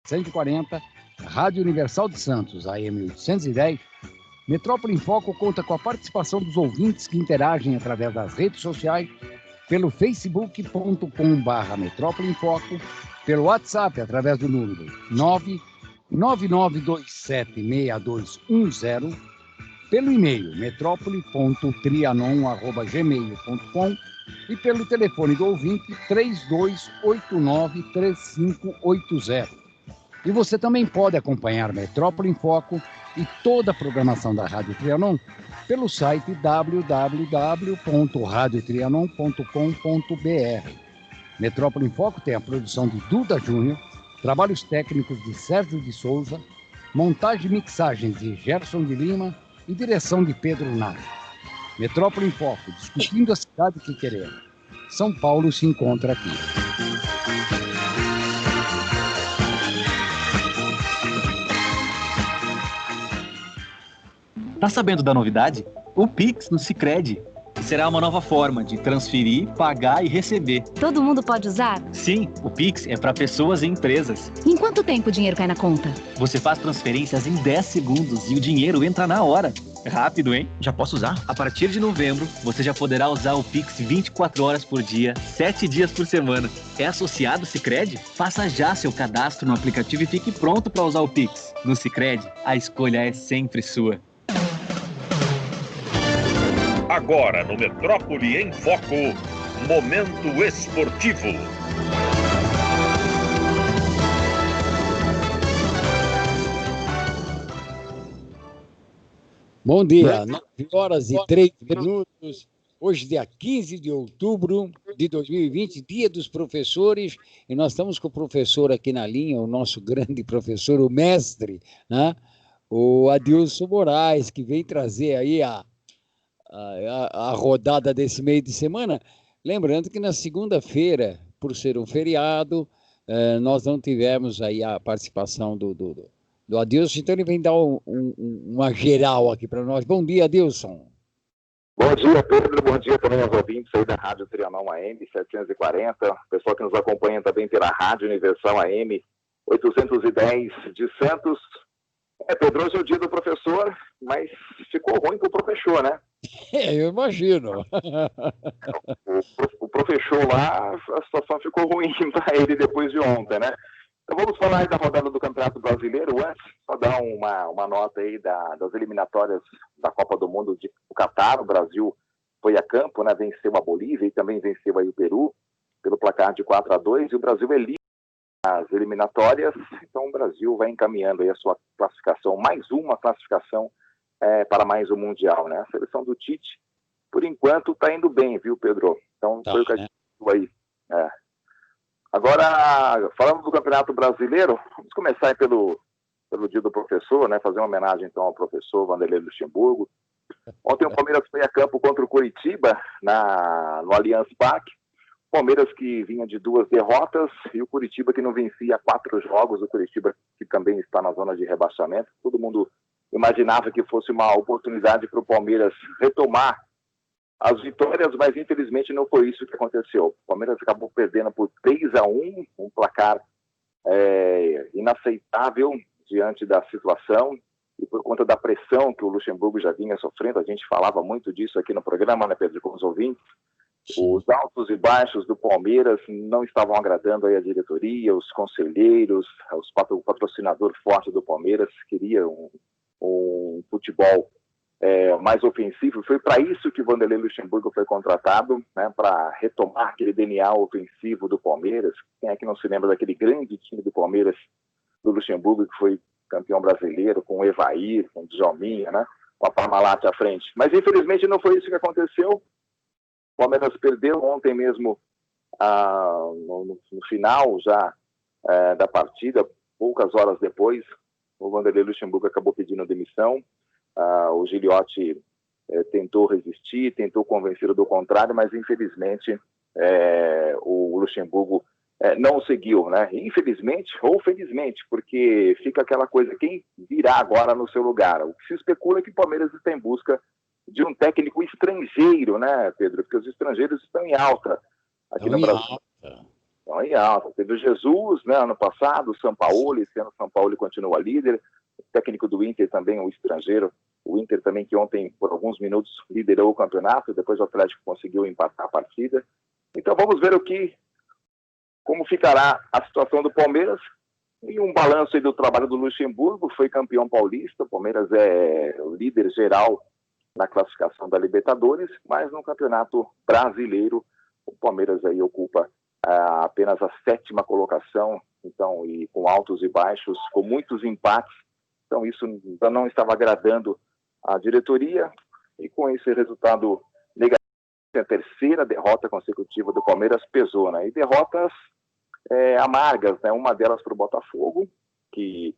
740, Rádio Universal de Santos, AM 810, Metrópole em Foco conta com a participação dos ouvintes que interagem através das redes sociais, pelo facebook.com/Metrópole em Foco, pelo WhatsApp através do número 999276210, pelo e-mail metrópole.trianon@gmail.com e pelo telefone do ouvinte 3289-3580. E você também pode acompanhar Metrópole em Foco e toda a programação da Rádio Trianon pelo site www.radiotrianon.com.br. Metrópole em Foco tem a produção de Duda Júnior, trabalhos técnicos de Sérgio de Souza, montagem e mixagem de Gerson de Lima e direção de Pedro Nath. Metrópole em Foco, discutindo a cidade que queremos. São Paulo se encontra aqui. Tá sabendo da novidade? O Pix no Sicredi. Será uma nova forma de transferir, pagar e receber. Todo mundo pode usar? Sim, o Pix é para pessoas e empresas. Em quanto tempo o dinheiro cai na conta? Você faz transferências em 10 segundos e o dinheiro entra na hora. Rápido, hein? Já posso usar? A partir de novembro, você já poderá usar o Pix 24 horas por dia, 7 dias por semana. É associado ao Sicredi? Faça já seu cadastro no aplicativo e fique pronto para usar o Pix. No Sicredi, a escolha é sempre sua. Agora no Metrópole em Foco, Momento Esportivo. Bom dia, 9h03. Hoje, dia 15 de outubro de 2020, dia dos professores, e nós estamos com o professor aqui na linha, o nosso grande professor, o mestre, né? O Adilson Moraes, que vem trazer aí a rodada desse meio de semana. Lembrando que na segunda-feira, por ser um feriado, nós não tivemos aí a participação do Adilson, então ele vem dar uma geral aqui para nós. Bom dia, Adilson. Bom dia, Pedro. Bom dia também aos ouvintes aí da Rádio Trianon AM 740, pessoal que nos acompanha também pela Rádio Universal AM 810 de Santos. Pedro, hoje é o dia do professor, mas ficou ruim para o professor, né? Eu imagino. O professor lá, a situação ficou ruim para ele depois de ontem, né? Então vamos falar aí da rodada do Campeonato Brasileiro antes, só dar uma nota aí das eliminatórias da Copa do Mundo do Catar. O Brasil foi a campo, né? Venceu a Bolívia e também venceu aí o Peru pelo placar de 4-2, e o Brasil é líder nas eliminatórias, então o Brasil vai encaminhando aí a sua classificação, mais uma classificação para mais um Mundial, né? A seleção do Tite, por enquanto, está indo bem, viu, Pedro? Então, foi o que a gente viu aí. Agora, falando do Campeonato Brasileiro, vamos começar aí pelo dia do professor, né? Fazer uma homenagem, então, ao professor Vanderlei Luxemburgo. Ontem o Palmeiras foi a campo contra o Coritiba, no Allianz Parque. Palmeiras que vinha de 2 derrotas e o Coritiba que não vencia 4 jogos, o Coritiba que também está na zona de rebaixamento. Todo mundo imaginava que fosse uma oportunidade para o Palmeiras retomar as vitórias, mas infelizmente não foi isso que aconteceu. O Palmeiras acabou perdendo por 3-1, um placar inaceitável diante da situação e por conta da pressão que o Luxemburgo já vinha sofrendo. A gente falava muito disso aqui no programa, né, Pedro, com os ouvintes. Os altos e baixos do Palmeiras não estavam agradando aí a diretoria, os conselheiros, o patrocinador forte do Palmeiras queria um futebol mais ofensivo. Foi para isso que o Vanderlei Luxemburgo foi contratado, né, para retomar aquele DNA ofensivo do Palmeiras. Quem é que não se lembra daquele grande time do Palmeiras, do Luxemburgo, que foi campeão brasileiro, com o Evair, com o Djalminha, né, com a Parmalat à frente. Mas infelizmente não foi isso que aconteceu. O Palmeiras perdeu ontem mesmo, no final já da partida, poucas horas depois. O Vanderlei Luxemburgo acabou pedindo demissão. O Gigliotti tentou resistir, tentou convencer do contrário, mas infelizmente o Luxemburgo não seguiu, né? Infelizmente ou felizmente, porque fica aquela coisa, quem virá agora no seu lugar? O que se especula é que o Palmeiras está em busca de um técnico estrangeiro, né, Pedro? Porque os estrangeiros estão em alta aqui no Brasil. Estão em alta. Teve o Jesus, né, ano passado, o Sampaoli, esse ano o Sampaoli continua líder. O técnico do Inter também, o estrangeiro, o Inter também, que ontem, por alguns minutos, liderou o campeonato, depois o Atlético conseguiu empatar a partida. Então vamos ver como ficará a situação do Palmeiras. E um balanço aí do trabalho do Luxemburgo, foi campeão paulista, o Palmeiras é o líder geral na classificação da Libertadores, mas no campeonato brasileiro, o Palmeiras aí ocupa apenas a 7ª colocação, então, e com altos e baixos, com muitos empates. Então isso não estava agradando a diretoria, e com esse resultado negativo, a 3ª derrota consecutiva do Palmeiras pesou, né? E derrotas amargas, né? Uma delas para o Botafogo, que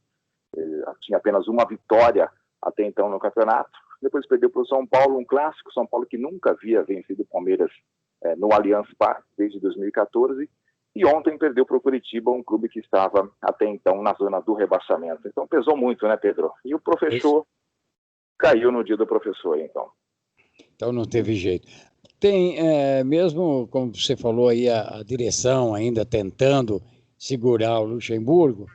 tinha apenas uma vitória até então no campeonato. Depois perdeu para o São Paulo, um clássico, São Paulo que nunca havia vencido o Palmeiras no Allianz Parque desde 2014. E ontem perdeu para o Curitiba, um clube que estava até então na zona do rebaixamento. Então pesou muito, né, Pedro? E o professor caiu no dia do professor, então. Então não teve jeito. Tem, mesmo como você falou aí, a direção ainda tentando segurar o Luxemburgo,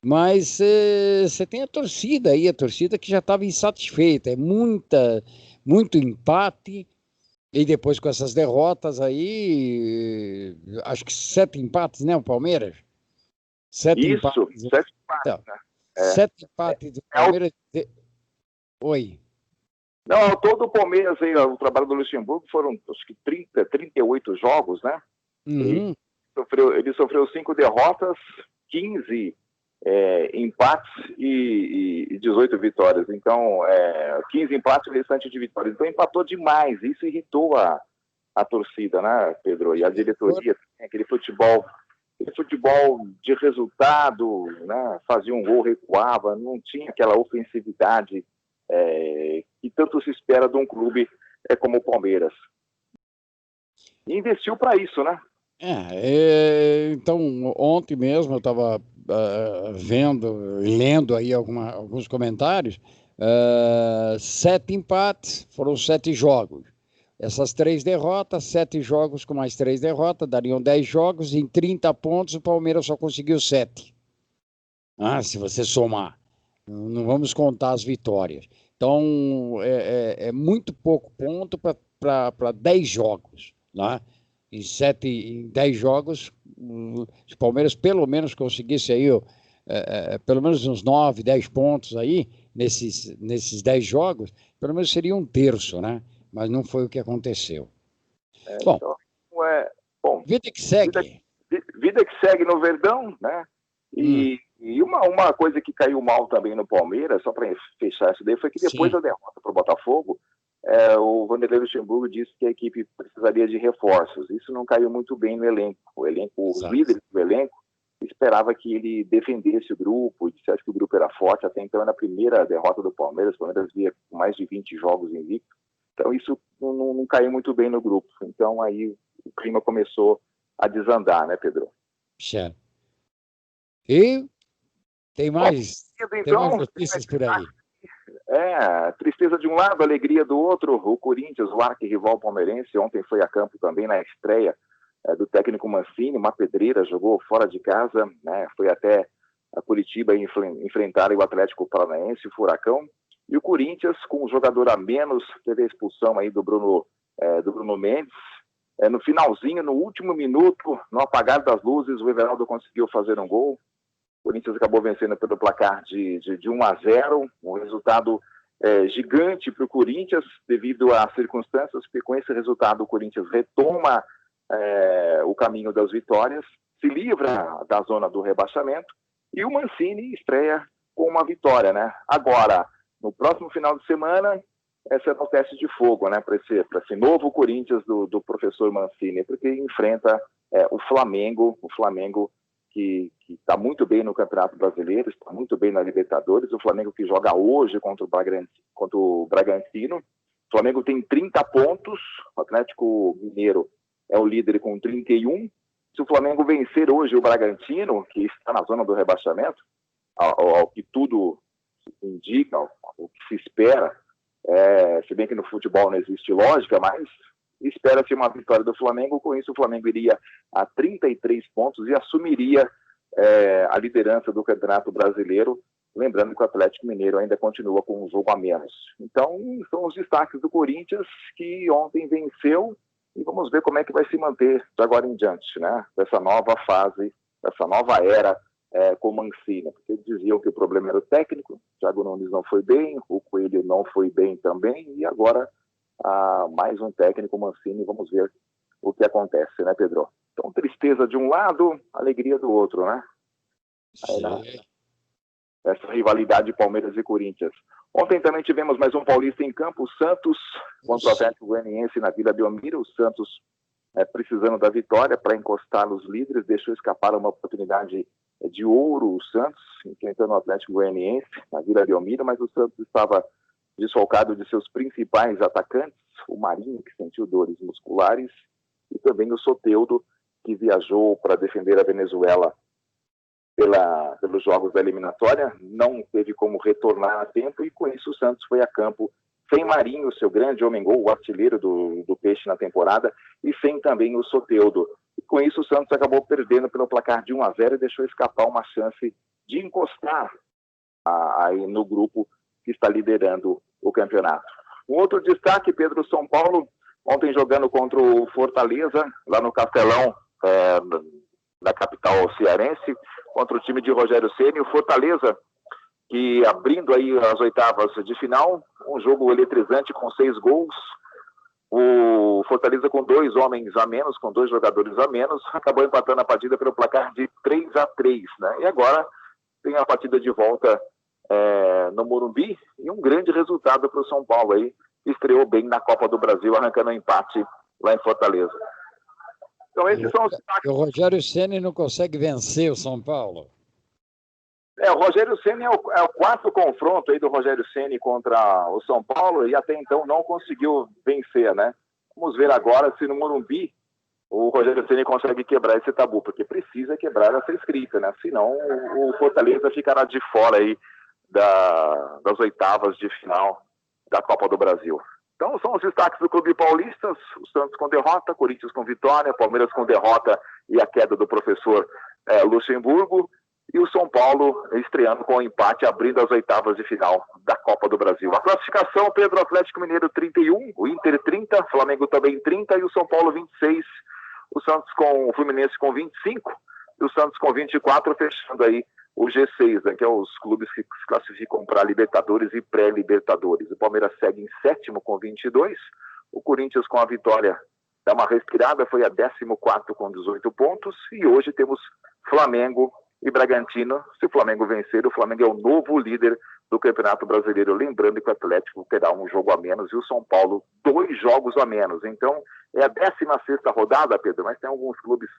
mas você tem a torcida aí, a torcida que já estava insatisfeita, muito empate, e depois com essas derrotas aí, acho que 7 empates, né, o Palmeiras? 7 empates. 7 empates, então, né? 7 empates do Palmeiras. Oi. Não, todo o Palmeiras aí, o trabalho do Luxemburgo foram, acho que 38 jogos, né? Uhum. Ele sofreu 5 derrotas, 15 empates e 18 vitórias. Então, 15 empates e o restante de vitórias. Então, empatou demais. Isso irritou a torcida, né, Pedro? E a diretoria, aquele futebol de resultado, né? Fazia um gol, recuava, não tinha aquela ofensividade que tanto se espera de um clube como o Palmeiras. E investiu para isso, né? Então, ontem mesmo eu estava lendo aí alguns comentários, 7 empates, foram 7 jogos. Essas 3 derrotas, 7 jogos com mais 3 derrotas, dariam 10 jogos, em 30 pontos o Palmeiras só conseguiu 7. Se você somar. Não vamos contar as vitórias. Então, é muito pouco ponto para 10 jogos, né? Em 10 jogos, se o Palmeiras pelo menos conseguisse aí, pelo menos uns 9, 10 pontos aí, nesses 10 jogos, pelo menos seria um terço, né? Mas não foi o que aconteceu. Bom, vida que segue. Vida que segue no Verdão, né? E uma coisa que caiu mal também no Palmeiras, só para fechar isso daí, foi que depois da derrota para o Botafogo, o Vanderlei Luxemburgo disse que a equipe precisaria de reforços. Isso não caiu muito bem no elenco. Os líderes do elenco esperava que ele defendesse o grupo, dissesse que o grupo era forte. Até então, na primeira derrota do Palmeiras, o Palmeiras via com mais de 20 jogos invicto. Então, isso não caiu muito bem no grupo. Então, aí o clima começou a desandar, né, Pedro? Certo. E tem mais notícias por aí. Tristeza de um lado, alegria do outro. O Corinthians, o arquirrival palmeirense, ontem foi a campo também na estreia do técnico Mancini, uma pedreira, jogou fora de casa, né? Foi até a Curitiba enfrentar o Atlético Paranaense, o Furacão. E o Corinthians, com um jogador a menos, teve a expulsão aí do Bruno Mendes. No finalzinho, no último minuto, no apagar das luzes, o Everaldo conseguiu fazer um gol. O Corinthians acabou vencendo pelo placar de 1-0, um resultado gigante para o Corinthians, devido às circunstâncias, porque com esse resultado o Corinthians retoma o caminho das vitórias, se livra da zona do rebaixamento, e o Mancini estreia com uma vitória, né? Agora, no próximo final de semana, será o teste de fogo, né? Para esse novo Corinthians do professor Mancini, porque enfrenta o Flamengo que está muito bem no Campeonato Brasileiro, está muito bem na Libertadores, o Flamengo que joga hoje contra o Bragantino. O Flamengo tem 30 pontos, o Atlético Mineiro é o líder com 31. Se o Flamengo vencer hoje o Bragantino, que está na zona do rebaixamento, ao que tudo indica, o que se espera, se bem que no futebol não existe lógica, mas Espera-se uma vitória do Flamengo, com isso o Flamengo iria a 33 pontos e assumiria a liderança do Campeonato Brasileiro, lembrando que o Atlético Mineiro ainda continua com um jogo a menos. Então, são os destaques do Corinthians, que ontem venceu, e vamos ver como é que vai se manter de agora em diante, né? Dessa nova fase, dessa nova era com o Mancini, porque diziam que o problema era o técnico, o Thiago Nunes não foi bem, o Coelho não foi bem também, e agora mais um técnico, Mancini, vamos ver o que acontece, né, Pedro? Então, tristeza de um lado, alegria do outro, né? Essa rivalidade Palmeiras e Corinthians. Ontem também tivemos mais um paulista em campo, o Santos contra o Atlético Goianiense na Vila Belmiro. O Santos precisando da vitória para encostar nos líderes, deixou escapar uma oportunidade de ouro o Santos, enfrentando o Atlético Goianiense na Vila Belmiro, mas o Santos estava desfalcado de seus principais atacantes, o Marinho, que sentiu dores musculares, e também o Soteldo, que viajou para defender a Venezuela pelos jogos da eliminatória, não teve como retornar a tempo, e com isso o Santos foi a campo sem Marinho, seu grande homem-gol, o artilheiro do Peixe na temporada, e sem também o Soteldo. E com isso o Santos acabou perdendo pelo placar de 1-0 e deixou escapar uma chance de encostar aí no grupo que está liderando o campeonato. Um outro destaque, Pedro, São Paulo, ontem jogando contra o Fortaleza, lá no Castelão, da capital cearense, contra o time de Rogério Ceni. O Fortaleza, que abrindo aí as oitavas de final, um jogo eletrizante com 6 gols. O Fortaleza com 2 homens a menos, com 2 jogadores a menos, acabou empatando a partida pelo placar de 3-3, né? E agora tem a partida de volta no Morumbi, e um grande resultado para o São Paulo aí, estreou bem na Copa do Brasil, arrancando um empate lá em Fortaleza. Então esses são os destaques. O Rogério Ceni não consegue vencer o São Paulo. O Rogério Ceni é o 4º confronto aí do Rogério Ceni contra o São Paulo, e até então não conseguiu vencer, né? Vamos ver agora se no Morumbi o Rogério Ceni consegue quebrar esse tabu, porque precisa quebrar essa escrita, né? Senão o Fortaleza ficará de fora aí das oitavas de final da Copa do Brasil. Então são os destaques do Clube Paulista: o Santos com derrota, Corinthians com vitória, Palmeiras com derrota e a queda do professor Luxemburgo, e o São Paulo estreando com o empate, abrindo as oitavas de final da Copa do Brasil. A classificação, Pedro: Atlético Mineiro 31, o Inter 30, Flamengo também 30 e o São Paulo 26, o Santos com o Fluminense com 25 e o Santos com 24, fechando aí o G6, né, que é os clubes que se classificam para Libertadores e pré-Libertadores. O Palmeiras segue em 7º com 22, o Corinthians com a vitória dá uma respirada, foi a 14º com 18 pontos, e hoje temos Flamengo e Bragantino. Se o Flamengo vencer, o Flamengo é o novo líder do Campeonato Brasileiro, lembrando que o Atlético terá um jogo a menos e o São Paulo 2 jogos a menos. Então é a 16ª rodada, Pedro, mas tem alguns clubes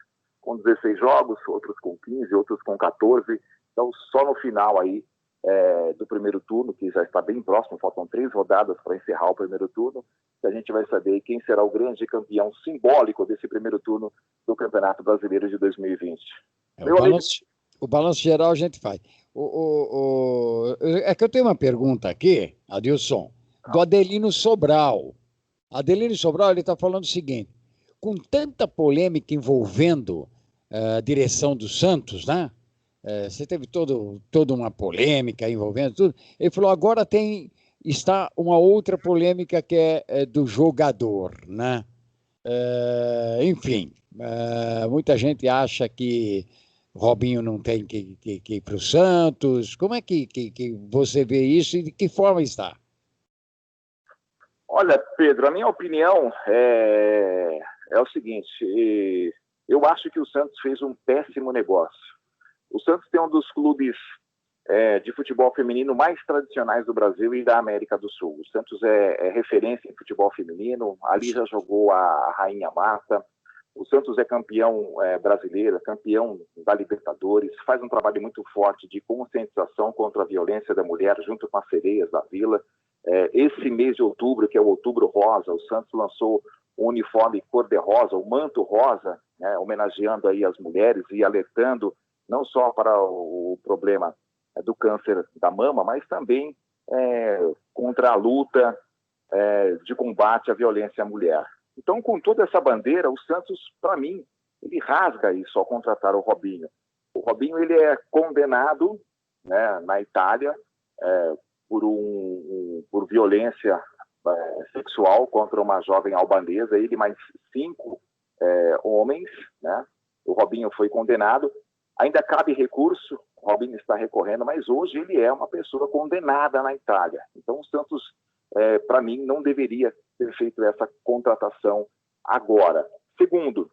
com 16 jogos, outros com 15, outros com 14, então só no final aí do primeiro turno, que já está bem próximo, faltam 3 rodadas para encerrar o primeiro turno, que a gente vai saber quem será o grande campeão simbólico desse primeiro turno do Campeonato Brasileiro de 2020. O balanço geral a gente faz. É que eu tenho uma pergunta aqui, Adilson, do Adelino Sobral. Adelino Sobral, ele está falando o seguinte: com tanta polêmica envolvendo a direção do Santos, né? Você teve toda uma polêmica envolvendo tudo. Ele falou, agora está uma outra polêmica que é do jogador, né? Enfim, muita gente acha que Robinho não tem que ir para o Santos. Como é que você vê isso e de que forma está? Olha, Pedro, a minha opinião é o seguinte: eu acho que o Santos fez um péssimo negócio. O Santos tem um dos clubes de futebol feminino mais tradicionais do Brasil e da América do Sul. O Santos é referência em futebol feminino, ali já jogou a Rainha Marta. O Santos é campeão brasileiro, campeão da Libertadores, faz um trabalho muito forte de conscientização contra a violência da mulher junto com as sereias da Vila. Esse mês de outubro, que é o Outubro Rosa, o Santos lançou o uniforme cor-de-rosa, o manto rosa, né, homenageando aí as mulheres e alertando não só para o problema do câncer da mama, mas também contra a luta de combate à violência à mulher. Então, com toda essa bandeira, o Santos, para mim, ele rasga isso ao contratar o Robinho. O Robinho, ele é condenado, né, na Itália por violência sexual contra uma jovem albanesa, ele mais 5 homens, né? O Robinho foi condenado, ainda cabe recurso, o Robinho está recorrendo, mas hoje ele é uma pessoa condenada na Itália. Então o Santos, para mim, não deveria ter feito essa contratação agora. Segundo,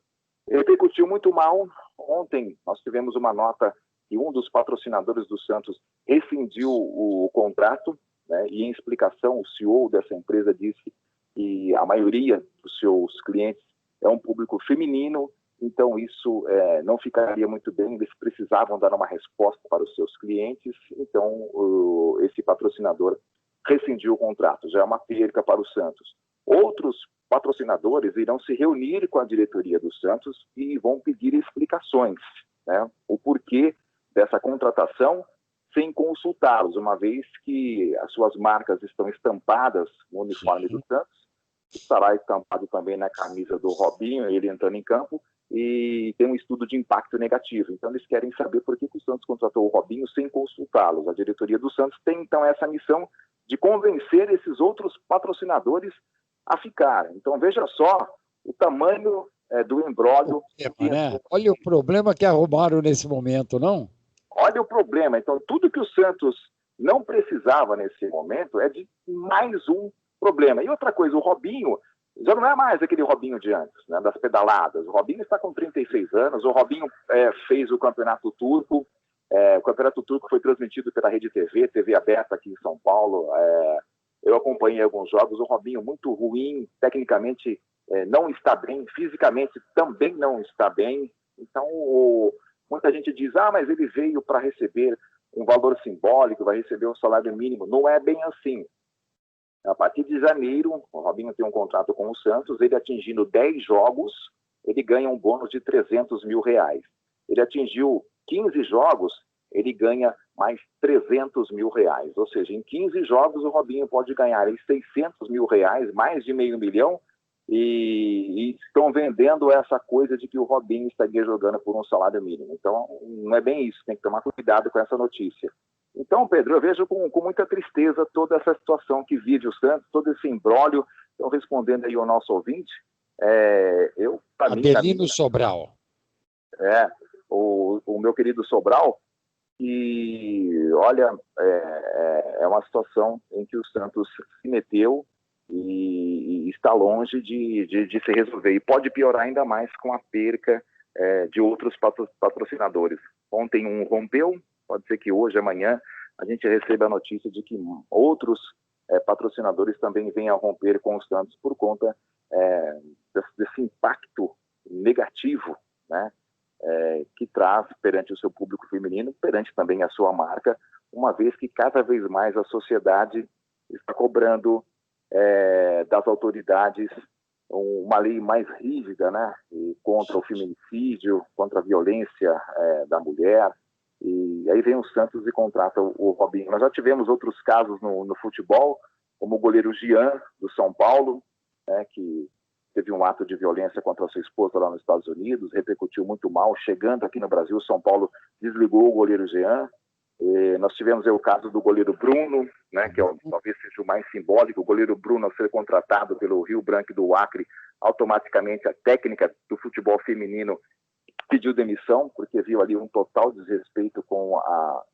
repercutiu muito mal. Ontem nós tivemos uma nota que um dos patrocinadores do Santos rescindiu o contrato, né, e em explicação o CEO dessa empresa disse que a maioria dos seus clientes é um público feminino, então isso não ficaria muito bem, eles precisavam dar uma resposta para os seus clientes, então esse patrocinador rescindiu o contrato, já é uma perca para o Santos. Outros patrocinadores irão se reunir com a diretoria do Santos e vão pedir explicações, né, o porquê dessa contratação sem consultá-los, uma vez que as suas marcas estão estampadas no uniforme do Santos, estará estampado também na camisa do Robinho, ele entrando em campo, e tem um estudo de impacto negativo. Então eles querem saber por que o Santos contratou o Robinho sem consultá-los. A diretoria do Santos tem então essa missão de convencer esses outros patrocinadores a ficar. Então veja só o tamanho do imbróglio. Né? Olha o problema que arrumaram nesse momento, não? Olha o problema. Então, tudo que o Santos não precisava nesse momento é de mais um problema. E outra coisa, o Robinho já não é mais aquele Robinho de antes, né, das pedaladas. O Robinho está com 36 anos, o Robinho fez o Campeonato Turco, o Campeonato Turco foi transmitido pela Rede TV, TV aberta aqui em São Paulo. Eu acompanhei alguns jogos, o Robinho muito ruim, tecnicamente não está bem, fisicamente também não está bem. Então, muita gente diz, mas ele veio para receber um valor simbólico, vai receber um salário mínimo. Não é bem assim. A partir de janeiro, o Robinho tem um contrato com o Santos, ele atingindo 10 jogos, ele ganha um bônus de R$300 mil. Ele atingiu 15 jogos, ele ganha mais R$300 mil. Ou seja, em 15 jogos o Robinho pode ganhar R$600 mil, mais de $500 mil, e estão vendendo essa coisa de que o Robinho estaria jogando por um salário mínimo. Então, não é bem isso, tem que tomar cuidado com essa notícia. Então, Pedro, eu vejo com muita tristeza toda essa situação que vive o Santos, todo esse imbróglio. Então, respondendo aí ao nosso ouvinte, Adelino Sobral. O meu querido Sobral, e olha, é uma situação em que o Santos se meteu e está longe de se resolver. E pode piorar ainda mais com a perca de outros patrocinadores. Ontem um rompeu, pode ser que hoje, amanhã, a gente receba a notícia de que outros patrocinadores também venham a romper com o Santos por conta desse impacto negativo, né, que traz perante o seu público feminino, perante também a sua marca, uma vez que cada vez mais a sociedade está cobrando das autoridades uma lei mais rígida, né, contra o feminicídio, contra a violência da mulher. E aí vem o Santos e contrata o Robinho. Nós já tivemos outros casos no futebol, como o goleiro Jean, do São Paulo, né, que teve um ato de violência contra a sua esposa lá nos Estados Unidos, repercutiu muito mal. Chegando aqui no Brasil, o São Paulo desligou o goleiro Jean. Nós tivemos o caso do goleiro Bruno, né, que talvez seja o mais simbólico. O goleiro Bruno, ao ser contratado pelo Rio Branco do Acre, automaticamente a técnica do futebol feminino pediu demissão, porque viu ali um total desrespeito com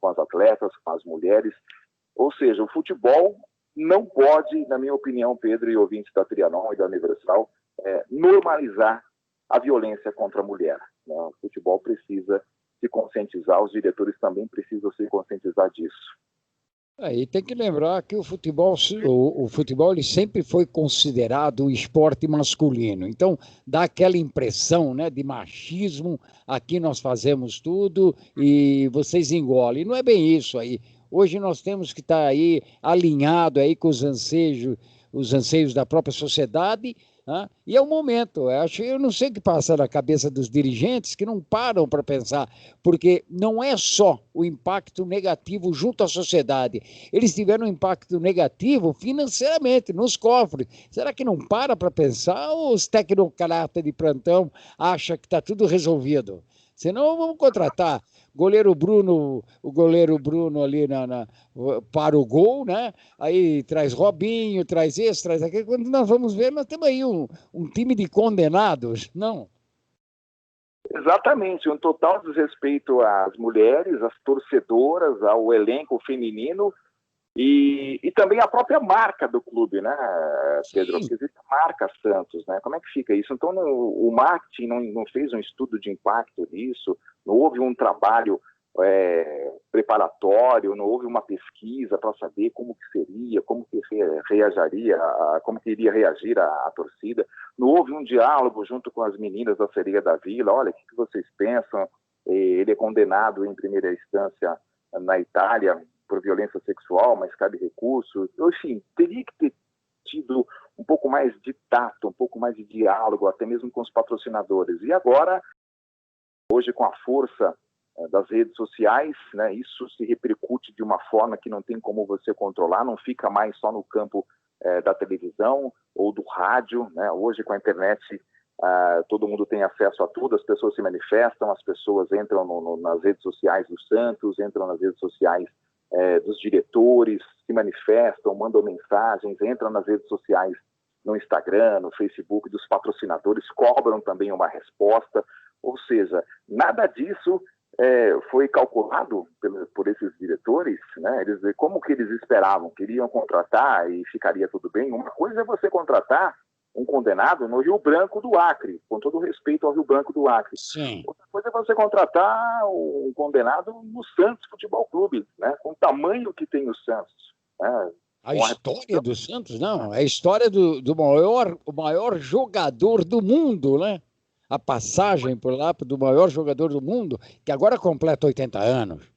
as atletas, com as mulheres. Ou seja, o futebol não pode, na minha opinião, Pedro e ouvintes da Trianon e da Universal, normalizar a violência contra a mulher, né? O futebol precisa se conscientizar, os diretores também precisam se conscientizar disso. E tem que lembrar que o futebol ele sempre foi considerado um esporte masculino. Então, dá aquela impressão, né, de machismo, aqui nós fazemos tudo e vocês engolem. Não é bem isso aí. Hoje nós temos que estar aí alinhado aí com os anseios da própria sociedade, Né? E é o momento. Eu não sei o que passa na cabeça dos dirigentes que não param para pensar, porque não é só o impacto negativo junto à sociedade. Eles tiveram um impacto negativo financeiramente, nos cofres. Será que não para pensar ou os tecnocratas de plantão acham que está tudo resolvido? Senão vamos contratar o goleiro Bruno ali para o gol, né? Aí traz Robinho, traz esse, traz aquele. Quando nós vamos ver, nós temos aí um time de condenados, não? Exatamente, um total desrespeito às mulheres, às torcedoras, ao elenco feminino e também a própria marca do clube, né, Pedro? Porque existe a marca Santos, né? Como é que fica isso? Então, o marketing não fez um estudo de impacto nisso, não houve um trabalho preparatório, não houve uma pesquisa para saber como que seria, como que reagiria, como que iria reagir a torcida. Não houve um diálogo junto com as meninas da Sereia da Vila. Olha, o que vocês pensam? Ele é condenado em primeira instância na Itália por violência sexual, mas cabe recurso. Enfim, teria que ter tido um pouco mais de tato, um pouco mais de diálogo, até mesmo com os patrocinadores. E agora, hoje, com a força das redes sociais, né, isso se repercute de uma forma que não tem como você controlar, não fica mais só no campo da televisão ou do rádio, né? Hoje, com a internet, todo mundo tem acesso a tudo, as pessoas se manifestam, as pessoas entram nas redes sociais do Santos, entram nas redes sociais dos diretores, se manifestam, mandam mensagens, entram nas redes sociais no Instagram, no Facebook, dos patrocinadores, cobram também uma resposta. Ou seja, nada disso foi calculado por esses diretores, né? Como que eles esperavam? Queriam contratar e ficaria tudo bem? Uma coisa é você contratar um condenado no Rio Branco do Acre, com todo respeito ao Rio Branco do Acre. Sim. Outra coisa é você contratar um condenado no Santos Futebol Clube, né? Com o tamanho que tem o Santos. Né? A história do Santos, não. É a história do maior jogador do mundo, né? A passagem por lá do maior jogador do mundo, que agora completa 80 anos.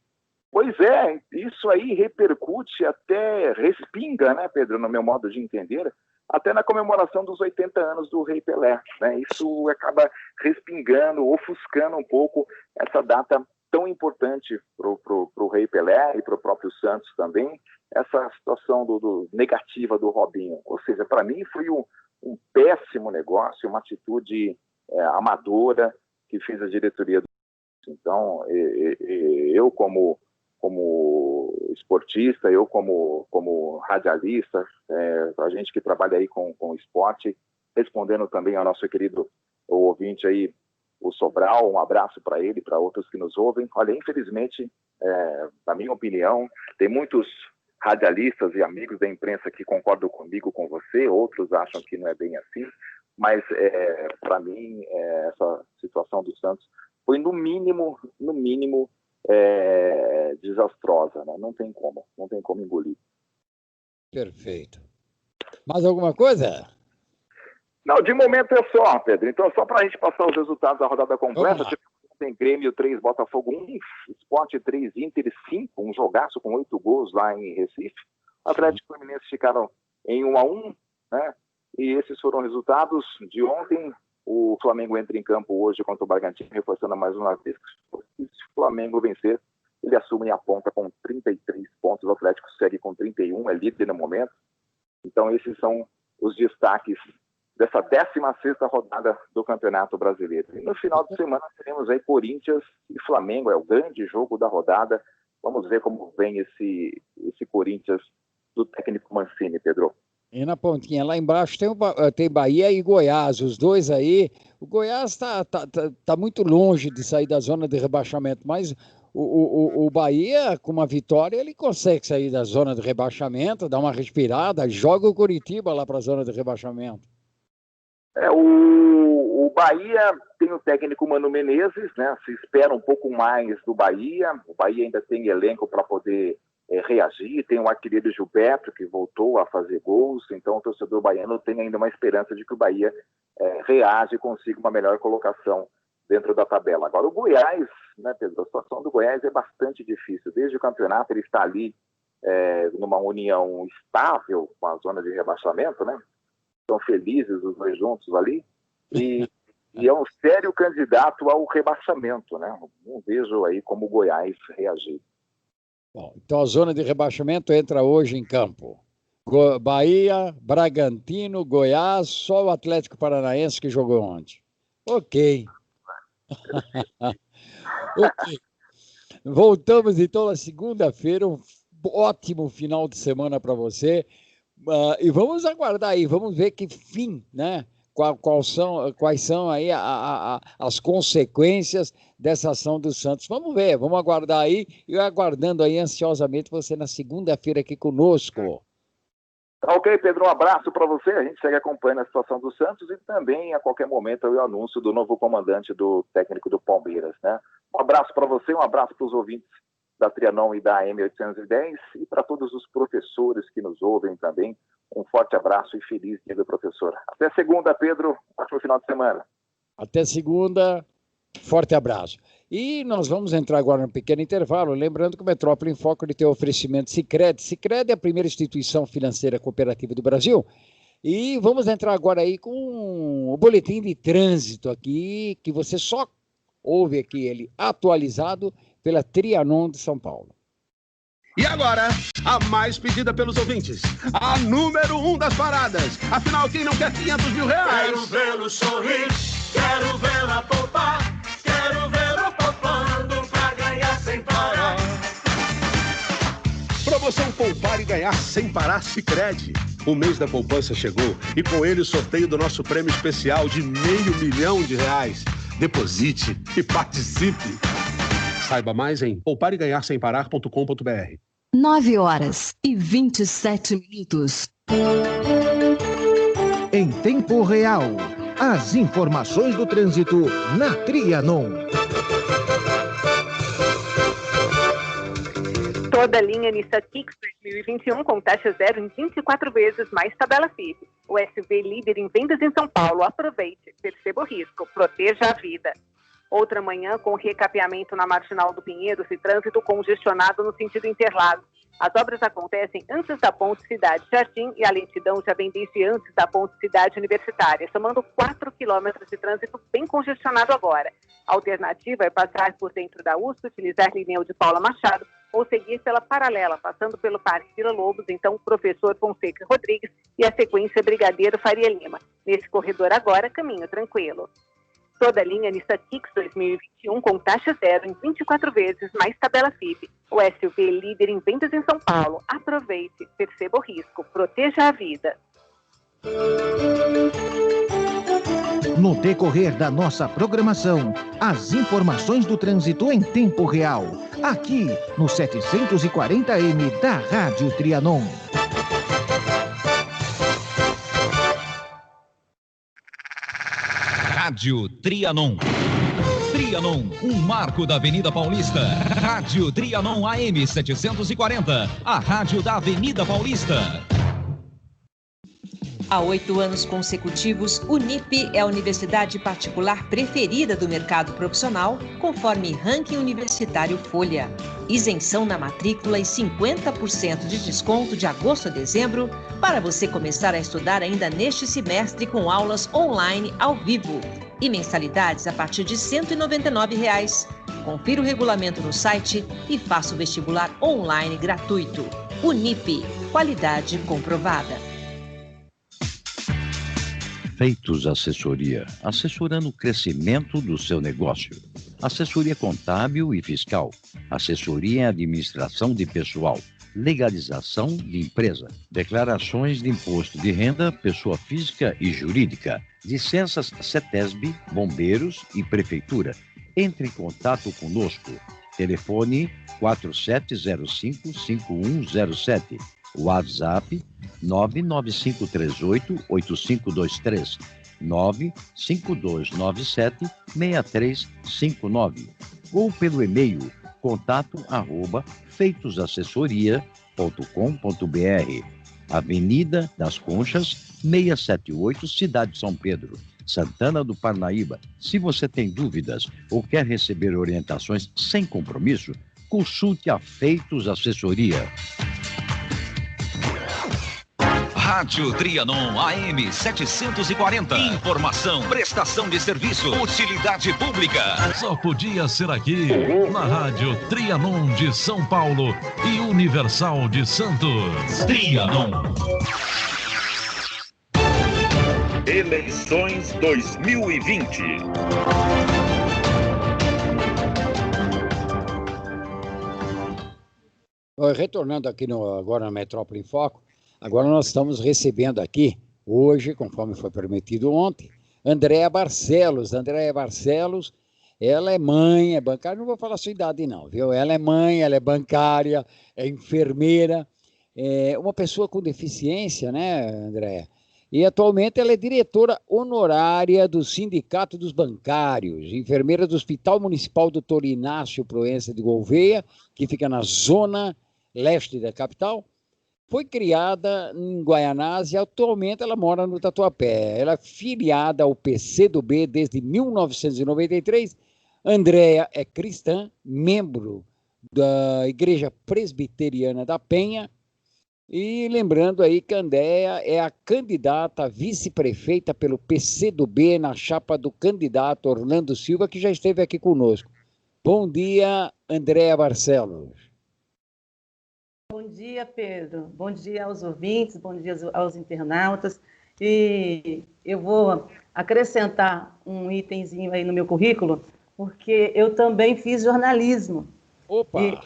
Pois é, isso aí repercute, até respinga, né, Pedro, no meu modo de entender, até na comemoração dos 80 anos do Rei Pelé, né? Isso acaba respingando, ofuscando um pouco essa data tão importante para o Rei Pelé e para o próprio Santos também, essa situação negativa do Robinho. Ou seja, para mim foi um péssimo negócio, uma atitude amadora que fez a diretoria do Santos. Então, eu como esportista, eu como radialista, a gente que trabalha aí com esporte, respondendo também ao nosso querido ouvinte aí, o Sobral, um abraço para ele e para outros que nos ouvem. Olha, infelizmente, na minha opinião, tem muitos radialistas e amigos da imprensa que concordam comigo, com você, outros acham que não é bem assim, mas para mim essa situação do Santos foi no mínimo desastrosa, né? Não tem como engolir. Perfeito. Mais alguma coisa? Não, de momento é só, Pedro. Então, só para a gente passar os resultados da rodada completa, tem Grêmio 3, Botafogo 1, Sport 3, Inter 5, um jogaço com 8 gols lá em Recife. Atlético e Fluminense ficaram em 1-1, né? E esses foram resultados de ontem. O Flamengo entra em campo hoje contra o Bragantino, reforçando mais uma vez que se o Flamengo vencer, ele assume a ponta com 33 pontos, o Atlético segue com 31, é líder no momento. Então esses são os destaques dessa 16ª rodada do Campeonato Brasileiro. E no final de semana teremos aí Corinthians e Flamengo, é o grande jogo da rodada. Vamos ver como vem esse Corinthians do técnico Mancini, Pedro. E na pontinha lá embaixo tem Bahia e Goiás, os dois aí. O Goiás tá muito longe de sair da zona de rebaixamento, mas o Bahia, com uma vitória, ele consegue sair da zona de rebaixamento, dar uma respirada, joga o Coritiba lá para a zona de rebaixamento. O Bahia tem o técnico Mano Menezes, né? Se espera um pouco mais do Bahia. O Bahia ainda tem elenco para poder reagir, tem o artilheiro Gilberto, que voltou a fazer gols, então o torcedor baiano tem ainda uma esperança de que o Bahia reage e consiga uma melhor colocação dentro da tabela. Agora, o Goiás, né, Pedro, a situação do Goiás é bastante difícil. Desde o campeonato ele está ali numa união estável com a zona de rebaixamento, né? estão felizes os dois juntos ali, e é um sério candidato ao rebaixamento, né? Não vejo aí como o Goiás reagir. Bom, então a zona de rebaixamento entra hoje em campo. Bahia, Bragantino, Goiás, só o Atlético Paranaense que jogou ontem. Ok. Ok. Voltamos então na segunda-feira, um ótimo final de semana para você. E vamos aguardar aí, vamos ver que fim, né? Quais são aí as consequências dessa ação do Santos. Vamos ver, vamos aguardar aí, e aguardando aí ansiosamente você na segunda-feira aqui conosco. Ok, Pedro, um abraço para você. A gente segue acompanhando a situação do Santos e também, a qualquer momento, o anúncio do novo comandante do técnico do Palmeiras, né? Um abraço para você, um abraço para os ouvintes da Trianon e da AM810 e para todos os professores que nos ouvem também. Um forte abraço e feliz dia do professor. Até segunda, Pedro. Ótimo final de semana. Até segunda. Forte abraço. E nós vamos entrar agora num pequeno intervalo, lembrando que o Metrópole em Foco tem o oferecimento Sicredi. Sicredi é a primeira instituição financeira cooperativa do Brasil. E vamos entrar agora aí com o boletim de trânsito aqui, que você só ouve aqui ele atualizado pela Trianon de São Paulo. E agora, a mais pedida pelos ouvintes, a número 1 das paradas. Afinal, quem não quer 500 mil reais? Quero vê-lo sorrir, quero vê-la poupar, quero vê-lo poupando pra ganhar sem parar. Promoção Poupar e Ganhar Sem Parar Sicredi. O mês da poupança chegou e com ele o sorteio do nosso prêmio especial de R$500 mil. Deposite e participe. Saiba mais em poupareganharsemparar.com.br. 9h27. Em tempo real, as informações do trânsito na Trianon. Toda linha Nissan Kicks 2021 com taxa zero em 24 vezes, mais tabela FIP. O SUV líder em vendas em São Paulo. Aproveite, perceba o risco, proteja a vida. Outra manhã com recapeamento na Marginal do Pinheiros e trânsito congestionado no sentido Interlagos. As obras acontecem antes da ponte Cidade Jardim e a lentidão já vem desde antes da ponte Cidade Universitária, somando 4 quilômetros de trânsito bem congestionado agora. A alternativa é passar por dentro da USP, utilizar Lineu de Paula Machado ou seguir pela paralela, passando pelo Parque Vila Lobos, então Professor Fonseca Rodrigues e a sequência Brigadeiro Faria Lima. Nesse corredor agora, caminho tranquilo. Toda a linha Nissan Kicks 2021 com taxa zero em 24 vezes, mais tabela FIP. O SUV líder em vendas em São Paulo. Aproveite, perceba o risco, proteja a vida. No decorrer da nossa programação, as informações do trânsito em tempo real. Aqui no 740M da Rádio Trianon. Rádio Trianon. Trianon, um marco da Avenida Paulista. Rádio Trianon AM 740, a rádio da Avenida Paulista. Há 8 anos consecutivos, Unip é a universidade particular preferida do mercado profissional, conforme ranking universitário Folha. Isenção na matrícula e 50% de desconto de agosto a dezembro para você começar a estudar ainda neste semestre com aulas online ao vivo. E mensalidades a partir de R$ 199. Confira o regulamento no site e faça o vestibular online gratuito. Unip, qualidade comprovada. Feitos Assessoria, assessorando o crescimento do seu negócio. Assessoria contábil e fiscal, assessoria em administração de pessoal, legalização de empresa, declarações de imposto de renda, pessoa física e jurídica, licenças CETESB, bombeiros e prefeitura. Entre em contato conosco. Telefone 4705-5107. WhatsApp 99538-8523, 95297-6359 ou pelo e-mail contato@feitosassessoria.com.br. Avenida das Conchas, 678, Cidade de São Pedro, Santana do Parnaíba. Se você tem dúvidas ou quer receber orientações sem compromisso, consulte a Feitos Assessoria. Rádio Trianon AM 740. Informação, prestação de serviço, utilidade pública. Só podia ser aqui, na Rádio Trianon de São Paulo e Universal de Santos. Trianon. Eleições 2020. Retornando aqui agora na Metrópole em Foco, agora nós estamos recebendo aqui, hoje, conforme foi prometido ontem, Andréa Barcelos. Andréa Barcelos, ela é mãe, é bancária, não vou falar a sua idade não, viu? Ela é mãe, ela é bancária, é enfermeira, é uma pessoa com deficiência, né, Andréa? E atualmente ela é diretora honorária do Sindicato dos Bancários, enfermeira do Hospital Municipal Dr. Inácio Proença de Gouveia, que fica na zona leste da capital. Foi criada em Guaianazes e atualmente ela mora no Tatuapé. Ela é filiada ao PCdoB desde 1993. Andréa é cristã, membro da Igreja Presbiteriana da Penha. E lembrando aí que a Andréa é a candidata a vice-prefeita pelo PCdoB na chapa do candidato Orlando Silva, que já esteve aqui conosco. Bom dia, Andréa Barcelos. Bom dia, Pedro. Bom dia aos ouvintes, bom dia aos internautas. E eu vou acrescentar um itemzinho aí no meu currículo, porque eu também fiz jornalismo. Opa!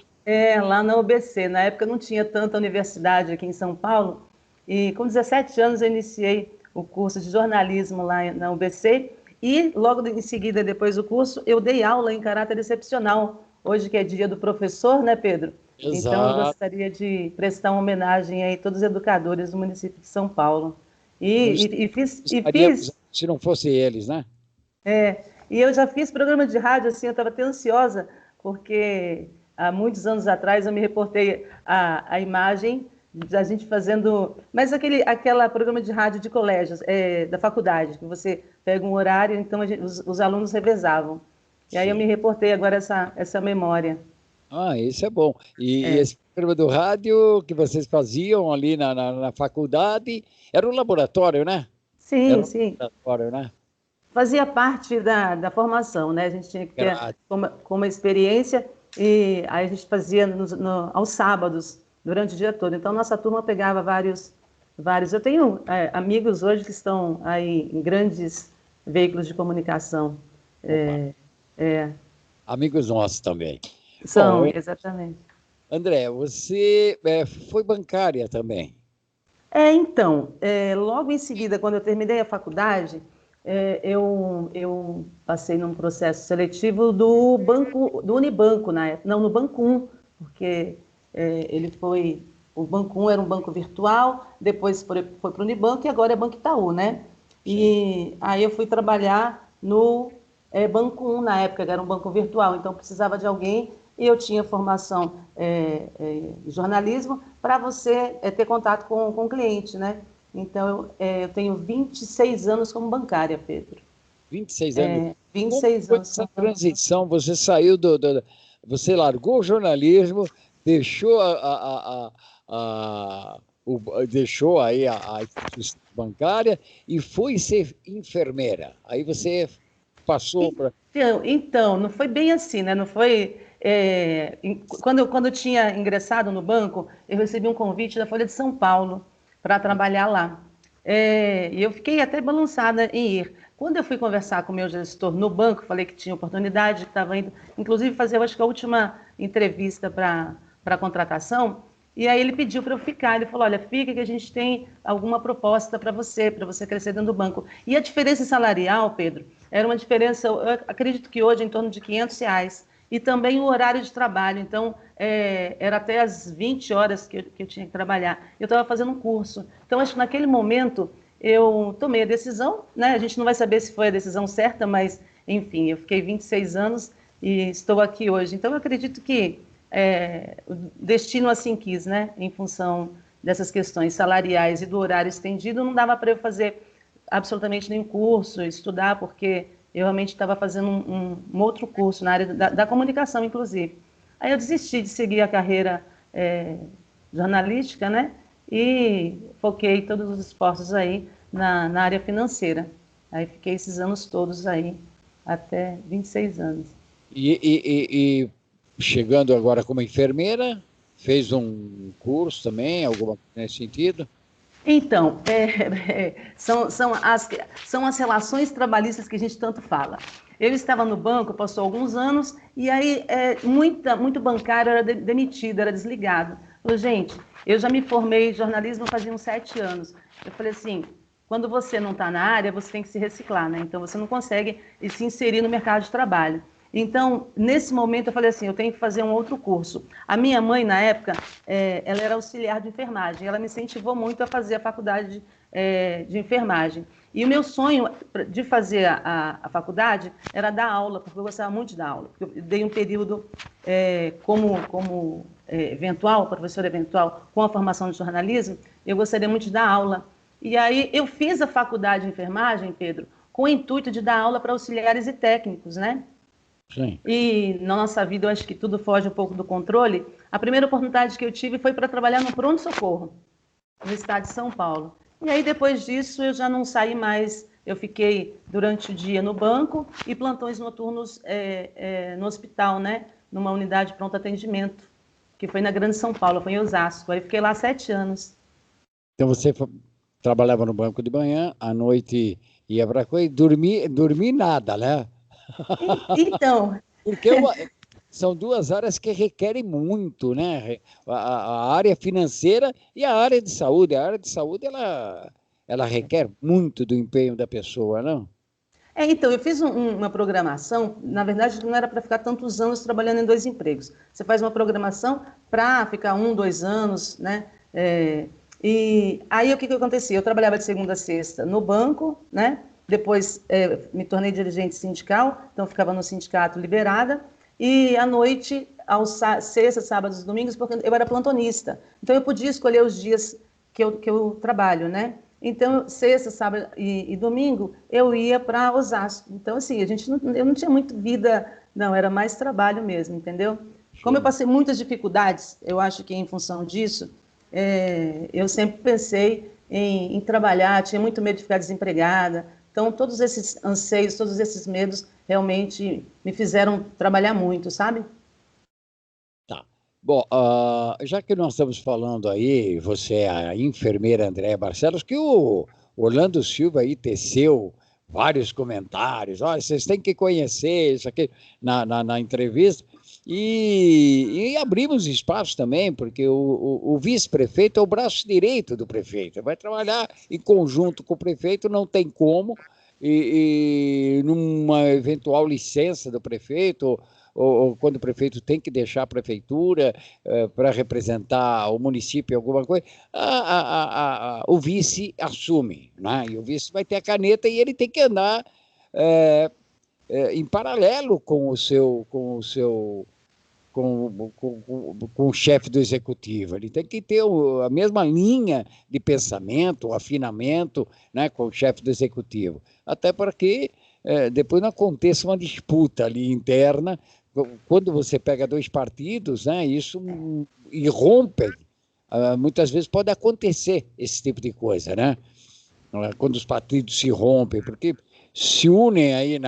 Lá na UBC. Na época não tinha tanta universidade aqui em São Paulo. E com 17 anos eu iniciei o curso de jornalismo lá na UBC. E logo em seguida, depois do curso, eu dei aula em caráter excepcional. Hoje que é dia do professor, né, Pedro? Exato. Então, eu gostaria de prestar uma homenagem aí a todos os educadores do município de São Paulo. E fiz... Se não fosse eles, né? E eu já fiz programa de rádio, assim, eu estava até ansiosa, porque há muitos anos atrás eu me reportei a imagem da gente fazendo... Mas aquela programa de rádio de colégios, da faculdade, que você pega um horário, então os alunos revezavam. E aí eu me reportei agora essa memória. Ah, isso é bom. E esse programa do rádio que vocês faziam ali na faculdade, era um laboratório, né? Sim, sim. Laboratório, né? Fazia parte da formação, né? A gente tinha que ter como experiência, e aí a gente fazia aos sábados, durante o dia todo. Então, nossa turma pegava vários. Eu tenho amigos hoje que estão aí em grandes veículos de comunicação. Amigos nossos também. São, exatamente. André, você foi bancária também? Então, logo em seguida, quando eu terminei a faculdade, eu passei num processo seletivo do Unibanco, na época, não, no Banco 1, porque o Banco 1 era um banco virtual, depois foi para o Unibanco e agora é Banco Itaú, né? E aí eu fui trabalhar no Banco 1 na época, que era um banco virtual, então precisava de alguém. E eu tinha formação de jornalismo para você ter contato com o cliente, né? Então, eu tenho 26 anos como bancária, Pedro. 26 anos? 26 anos. Essa transição, você saiu você largou o jornalismo, deixou deixou aí a instituição bancária e foi ser enfermeira. Aí você passou para... Então, não foi bem assim, né? Não foi... Quando eu tinha ingressado no banco, eu recebi um convite da Folha de São Paulo para trabalhar lá. E eu fiquei até balançada em ir. Quando eu fui conversar com o meu gestor no banco, falei que tinha oportunidade, que estava indo, inclusive, fazer, eu acho que a última entrevista para a contratação, e aí ele pediu para eu ficar. Ele falou, olha, fica que a gente tem alguma proposta para você crescer dentro do banco. E a diferença salarial, Pedro, era uma diferença, eu acredito que hoje, em torno de R$500. E também o horário de trabalho. Então, era até às 20 horas que eu tinha que trabalhar. Eu estava fazendo um curso. Então, acho que naquele momento eu tomei a decisão, né? A gente não vai saber se foi a decisão certa, mas, enfim, eu fiquei 26 anos e estou aqui hoje. Então, eu acredito que o destino assim quis, né? Em função dessas questões salariais e do horário estendido, não dava para eu fazer absolutamente nenhum curso, estudar, porque... eu realmente estava fazendo um outro curso na área da comunicação, inclusive. Aí eu desisti de seguir a carreira jornalística, né? e foquei todos os esforços aí na área financeira. Aí fiquei esses anos todos aí, até 26 anos. E chegando agora como enfermeira, fez um curso também, alguma coisa nesse sentido? Então, são as relações trabalhistas que a gente tanto fala. Eu estava no banco, passou alguns anos, e aí muito bancário era demitido, era desligado. Falei, gente, eu já me formei em jornalismo fazia uns 7 anos. Eu falei assim, quando você não está na área, você tem que se reciclar, né? Então, você não consegue se inserir no mercado de trabalho. Então, nesse momento, eu falei assim, eu tenho que fazer um outro curso. A minha mãe, na época, ela era auxiliar de enfermagem. Ela me incentivou muito a fazer a faculdade de enfermagem. E o meu sonho de fazer a faculdade era dar aula, porque eu gostava muito de dar aula. Eu dei um período como eventual, professora eventual, com a formação de jornalismo, eu gostaria muito de dar aula. E aí eu fiz a faculdade de enfermagem, Pedro, com o intuito de dar aula para auxiliares e técnicos, né? Sim. E na nossa vida, eu acho que tudo foge um pouco do controle. A primeira oportunidade que eu tive foi para trabalhar no pronto-socorro, no estado de São Paulo. E aí, depois disso, eu já não saí mais. Eu fiquei durante o dia no banco e plantões noturnos no hospital, né? Numa unidade de pronto atendimento, que foi na Grande São Paulo, foi em Osasco. Aí fiquei lá 7 anos. Então você trabalhava no banco de manhã, à noite ia para coisa e dormir nada, né? Então... Porque são duas áreas que requerem muito, né? A área financeira e a área de saúde. A área de saúde, ela requer muito do empenho da pessoa, não? Então, eu fiz uma programação, na verdade, não era para ficar tantos anos trabalhando em 2 empregos. Você faz uma programação para ficar 1, 2 anos, né? E aí, o que acontecia? Eu trabalhava de segunda a sexta no banco, né? Depois me tornei dirigente sindical, então ficava no sindicato liberada, e à noite, aos sextas, sábados e domingos, porque eu era plantonista. Então eu podia escolher os dias que eu trabalho, né? Então, sexta, sábado e domingo, eu ia para Osasco. Então, assim, eu não tinha muito vida, não, era mais trabalho mesmo, entendeu? Como eu passei muitas dificuldades, eu acho que em função disso, eu sempre pensei em trabalhar, tinha muito medo de ficar desempregada. Então, todos esses anseios, todos esses medos, realmente me fizeram trabalhar muito, sabe? Tá. Bom, já que nós estamos falando aí, você é a enfermeira Andréa Barcelos, que o Orlando Silva aí teceu vários comentários, olha, vocês têm que conhecer isso aqui na entrevista, e abrimos espaço também, porque o vice-prefeito é o braço direito do prefeito, vai trabalhar em conjunto com o prefeito, não tem como, e numa eventual licença do prefeito, ou quando o prefeito tem que deixar a prefeitura para representar o município em alguma coisa, o vice assume, né? E o vice vai ter a caneta e ele tem que andar em paralelo com o chefe do executivo. Ele tem que ter a mesma linha de pensamento, o afinamento, né, com o chefe do executivo, até para que depois não aconteça uma disputa ali interna. Quando você pega 2 partidos, né, isso irrompe. Muitas vezes pode acontecer esse tipo de coisa, né? Quando os partidos se rompem, porque se unem aí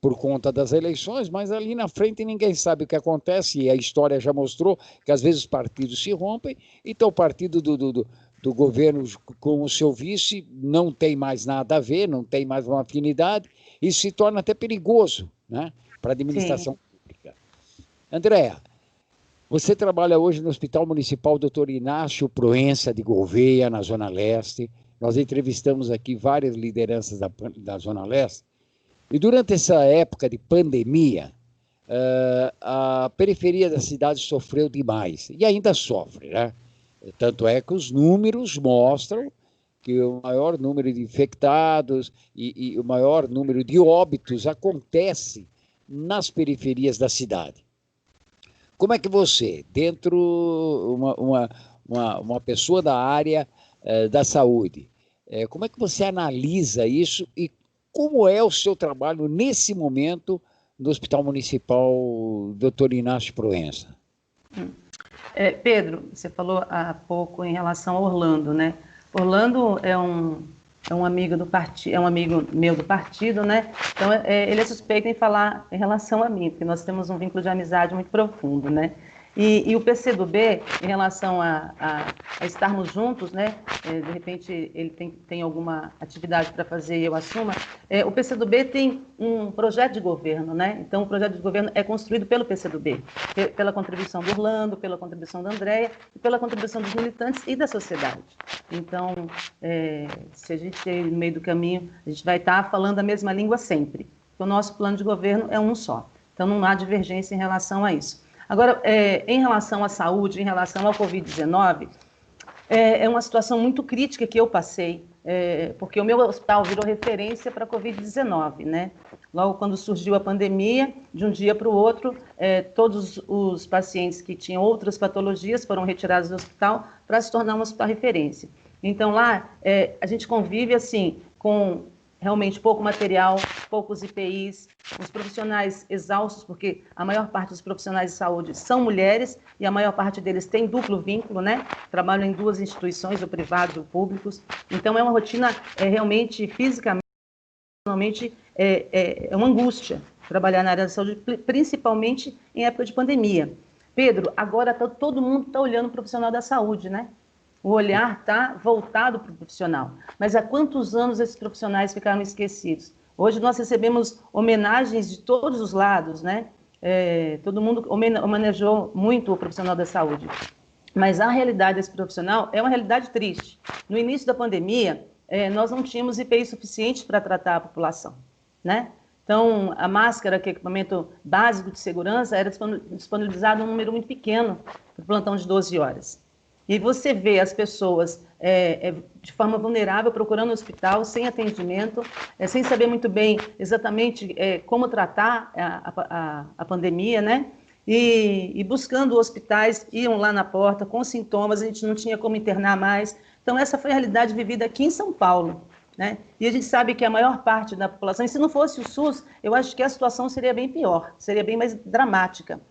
por conta das eleições, mas ali na frente ninguém sabe o que acontece, e a história já mostrou que às vezes os partidos se rompem, então o partido do governo com o seu vice não tem mais nada a ver, não tem mais uma afinidade, isso se torna até perigoso, né, para a administração pública. Andréa, você trabalha hoje no Hospital Municipal Dr. Inácio Proença de Gouveia, na Zona Leste. Nós entrevistamos aqui várias lideranças da Zona Leste, e durante essa época de pandemia, a periferia da cidade sofreu demais, e ainda sofre, né? Tanto é que os números mostram que o maior número de infectados e o maior número de óbitos acontece nas periferias da cidade. Como é que você, uma pessoa da área da saúde, como é que você analisa isso e como é o seu trabalho nesse momento no Hospital Municipal Dr. Inácio Proença? Pedro, você falou há pouco em relação a Orlando, né? Orlando é um amigo do partido, é um amigo meu do partido, né? Então ele é suspeito em falar em relação a mim, porque nós temos um vínculo de amizade muito profundo, né? E o PCdoB, em relação a estarmos juntos, né? De repente ele tem alguma atividade para fazer e eu assuma. O PCdoB tem um projeto de governo, né? Então o projeto de governo é construído pelo PCdoB, pela contribuição do Orlando, pela contribuição da Andréia e pela contribuição dos militantes e da sociedade. Então, se a gente ir no meio do caminho, a gente vai estar falando a mesma língua sempre. O nosso plano de governo é um só. Então não há divergência em relação a isso. Agora, em relação à saúde, em relação ao Covid-19, é uma situação muito crítica que eu passei, porque o meu hospital virou referência para a Covid-19, né? Logo quando surgiu a pandemia, de um dia para o outro, todos os pacientes que tinham outras patologias foram retirados do hospital para se tornar um hospital referência. Então, lá, a gente convive, assim, com realmente pouco material, poucos IPIs, os profissionais exaustos, porque a maior parte dos profissionais de saúde são mulheres e a maior parte deles tem duplo vínculo, né? Trabalham em duas instituições, o privado e o públicos. Então, é uma rotina realmente, fisicamente, é uma angústia trabalhar na área da saúde, principalmente em época de pandemia. Pedro, agora todo mundo está olhando o profissional da saúde, né? O olhar está voltado para o profissional. Mas há quantos anos esses profissionais ficaram esquecidos? Hoje nós recebemos homenagens de todos os lados, né? Todo mundo homenageou muito o profissional da saúde. Mas a realidade desse profissional é uma realidade triste. No início da pandemia, nós não tínhamos IPI suficientes para tratar a população, né? Então, a máscara, que é equipamento básico de segurança, era disponibilizado um número muito pequeno para o plantão de 12 horas. E você vê as pessoas de forma vulnerável procurando o hospital, sem atendimento, sem saber muito bem exatamente como tratar a pandemia, né? E buscando hospitais, iam lá na porta com sintomas, a gente não tinha como internar mais. Então, essa foi a realidade vivida aqui em São Paulo, né? E a gente sabe que a maior parte da população, e se não fosse o SUS, eu acho que a situação seria bem pior, seria bem mais dramática.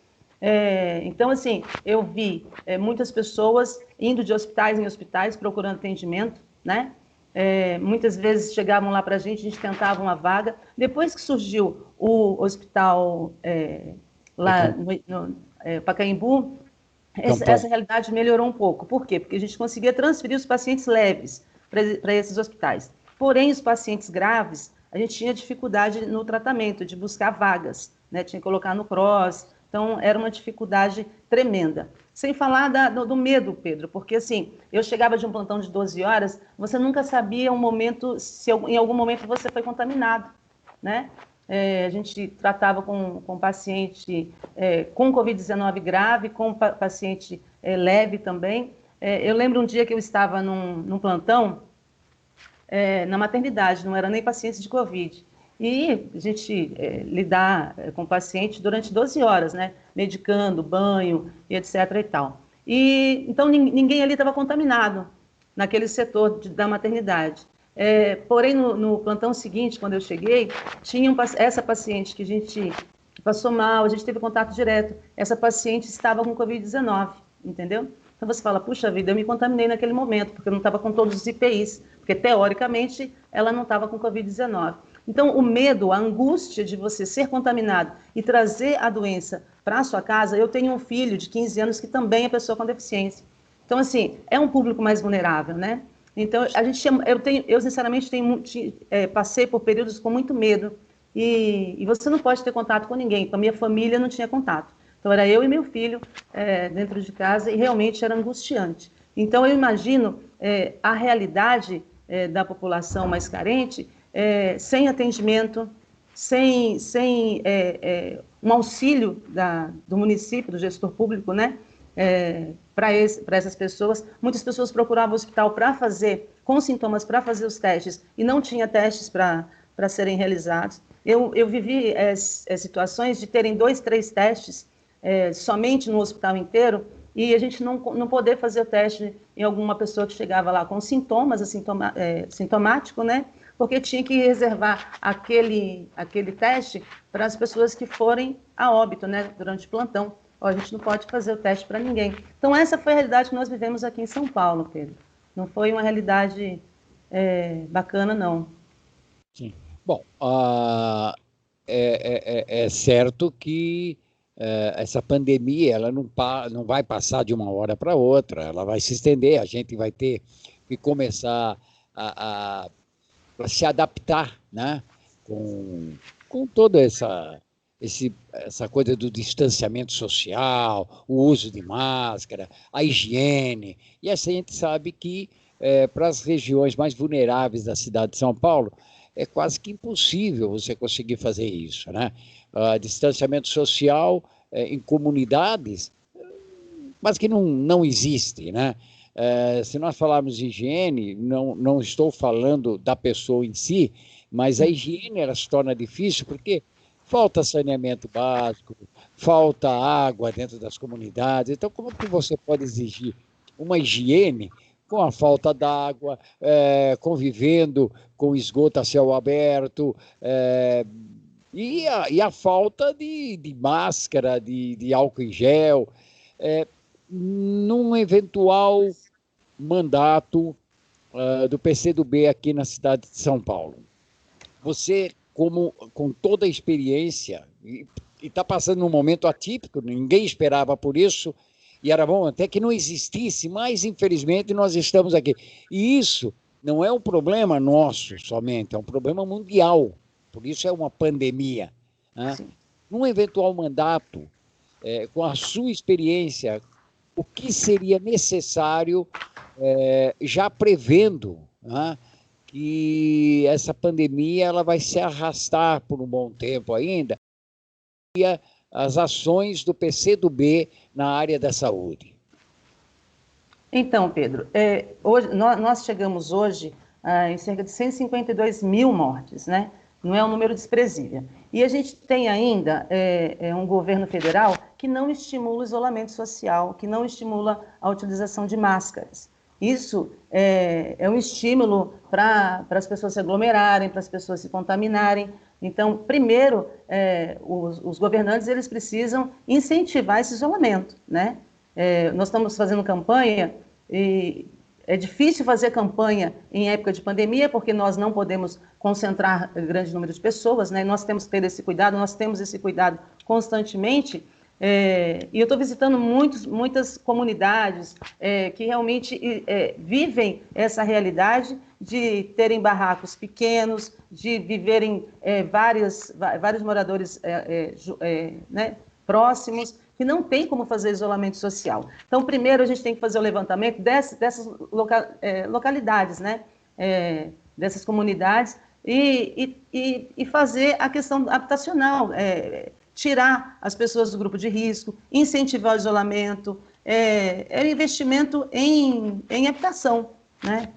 Então, assim, eu vi muitas pessoas indo de hospitais em hospitais procurando atendimento, né? Muitas vezes chegavam lá para a gente tentava uma vaga. Depois que surgiu o hospital lá no Pacaembu, essa realidade melhorou um pouco. Por quê? Porque a gente conseguia transferir os pacientes leves para esses hospitais. Porém, os pacientes graves, a gente tinha dificuldade no tratamento, de buscar vagas, né? Tinha que colocar no CROSS. Então, era uma dificuldade tremenda. Sem falar do medo, Pedro, porque assim, eu chegava de um plantão de 12 horas, você nunca sabia se em algum momento você foi contaminado, né? A gente tratava com paciente com Covid-19 grave, com paciente leve também. Eu lembro um dia que eu estava num plantão na maternidade, não era nem paciente de Covid. E a gente lidar com o paciente durante 12 horas, né? Medicando, banho, e etc. e tal. Então, ninguém ali estava contaminado naquele setor da maternidade. Porém, no plantão seguinte, quando eu cheguei, tinha essa paciente que passou mal, a gente teve contato direto. Essa paciente estava com Covid-19, entendeu? Então, você fala, puxa vida, eu me contaminei naquele momento, porque eu não estava com todos os IPIs, porque, teoricamente, ela não estava com Covid-19. Então, o medo, a angústia de você ser contaminado e trazer a doença para a sua casa, eu tenho um filho de 15 anos que também é pessoa com deficiência. Então, assim, é um público mais vulnerável, né? Então, eu sinceramente, passei por períodos com muito medo e você não pode ter contato com ninguém. Com a minha família não tinha contato. Então, era eu e meu filho dentro de casa e realmente era angustiante. Então, eu imagino a realidade da população mais carente, sem atendimento, sem um auxílio do município, do gestor público, né? Para essas pessoas. Muitas pessoas procuravam o hospital com sintomas, para fazer os testes, e não tinha testes para serem realizados. Eu vivi situações de terem 2, 3 testes somente no hospital inteiro, e a gente não poder fazer o teste em alguma pessoa que chegava lá com sintomas, sintomático, né? Porque tinha que reservar aquele teste para as pessoas que forem a óbito, né, durante o plantão. ó, a gente não pode fazer o teste para ninguém. Então, essa foi a realidade que nós vivemos aqui em São Paulo, Pedro. Não foi uma realidade bacana, não. Sim. Bom, é certo que essa pandemia ela não vai passar de uma hora para outra, ela vai se estender, a gente vai ter que começar a se adaptar, né? Com toda essa coisa do distanciamento social, o uso de máscara, a higiene. E assim a gente sabe que para as regiões mais vulneráveis da cidade de São Paulo, é quase que impossível você conseguir fazer isso, né? Distanciamento social em comunidades, mas que não existe, né? Se nós falarmos de higiene, não estou falando da pessoa em si, mas a higiene ela se torna difícil porque falta saneamento básico, falta água dentro das comunidades. Então, como que você pode exigir uma higiene com a falta d'água, convivendo com esgoto a céu aberto, e a falta de máscara, de álcool em gel, num eventual mandato do PCdoB aqui na cidade de São Paulo? Você, com toda a experiência, e está passando num momento atípico, ninguém esperava por isso, e era bom até que não existisse, mas infelizmente nós estamos aqui. E isso não é um problema nosso somente, é um problema mundial, por isso é uma pandemia, né? Num eventual mandato, com a sua experiência, o que seria necessário, já prevendo, né, que essa pandemia ela vai se arrastar por um bom tempo ainda, e as ações do PCdoB na área da saúde? Então, Pedro, hoje, nós chegamos hoje em cerca de 152 mil mortes, né? Não é um número desprezível. E a gente tem ainda um governo federal que não estimula o isolamento social, que não estimula a utilização de máscaras. Isso é um estímulo para as pessoas se aglomerarem, para as pessoas se contaminarem. Então, primeiro, os governantes eles precisam incentivar esse isolamento, né? Nós estamos fazendo campanha e é difícil fazer campanha em época de pandemia porque nós não podemos concentrar grande número de pessoas, né? Nós temos que ter esse cuidado, nós temos esse cuidado constantemente. E eu estou visitando muitas comunidades que realmente vivem essa realidade de terem barracos pequenos, de viverem vários moradores né, próximos, que não tem como fazer isolamento social. Então, primeiro, a gente tem que fazer o levantamento dessas localidades, né, dessas comunidades, e fazer a questão habitacional, tirar as pessoas do grupo de risco, incentivar o isolamento, investimento em habitação, né?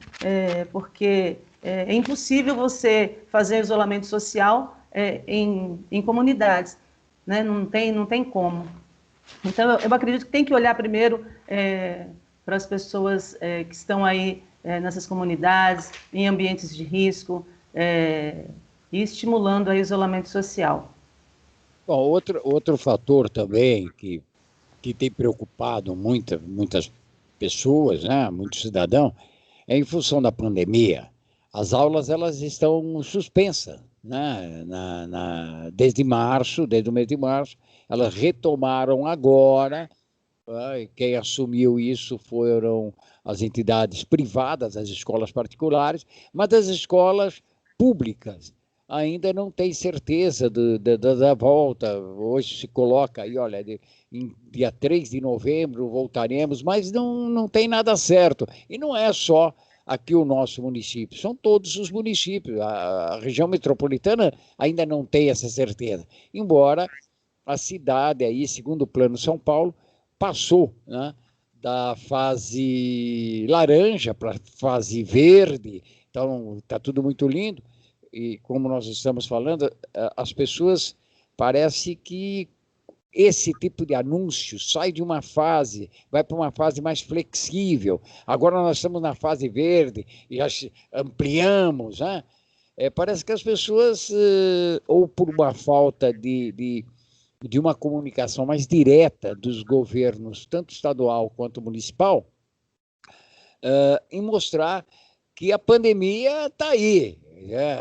Porque é impossível você fazer isolamento social em comunidades, né? Não tem como. Então, eu acredito que tem que olhar primeiro para as pessoas que estão aí nessas comunidades, em ambientes de risco, e estimulando o isolamento social. Bom, outro fator também que tem preocupado muitas pessoas, né, muitos cidadãos, é em função da pandemia. As aulas elas estão suspensas, né, desde o mês de março, elas retomaram agora. Quem assumiu isso foram as entidades privadas, as escolas particulares, mas as escolas públicas ainda não tem certeza da volta. Hoje se coloca aí, olha, em dia 3 de novembro voltaremos, mas não tem nada certo. E não é só aqui o nosso município, são todos os municípios. A região metropolitana ainda não tem essa certeza, embora a cidade aí, segundo o Plano São Paulo, passou, né, da fase laranja para a fase verde. Então está tudo muito lindo. E como nós estamos falando, as pessoas, parece que esse tipo de anúncio sai de uma fase, vai para uma fase mais flexível. Agora nós estamos na fase verde e já ampliamos, né? Parece que as pessoas, ou por uma falta de de uma comunicação mais direta dos governos, tanto estadual quanto municipal, em mostrar que a pandemia está aí.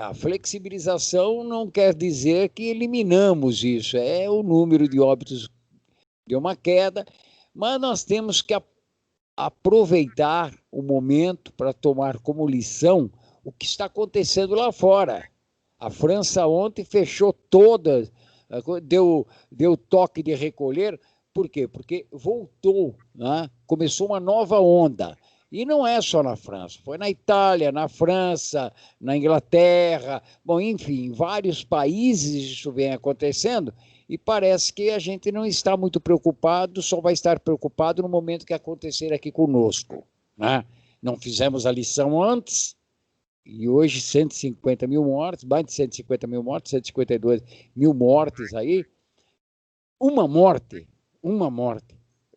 A flexibilização não quer dizer que eliminamos isso, o número de óbitos deu uma queda, mas nós temos que aproveitar o momento para tomar como lição o que está acontecendo lá fora. A França ontem fechou todas, deu toque de recolher. Por quê? Porque voltou, né? Começou uma nova onda. E não é só na França, foi na Itália, na França, na Inglaterra, bom, enfim, em vários países isso vem acontecendo e parece que a gente não está muito preocupado, só vai estar preocupado no momento que acontecer aqui conosco, né? Não fizemos a lição antes e hoje 150 mil mortes, mais de 150 mil mortes, 152 mil mortes aí. Uma morte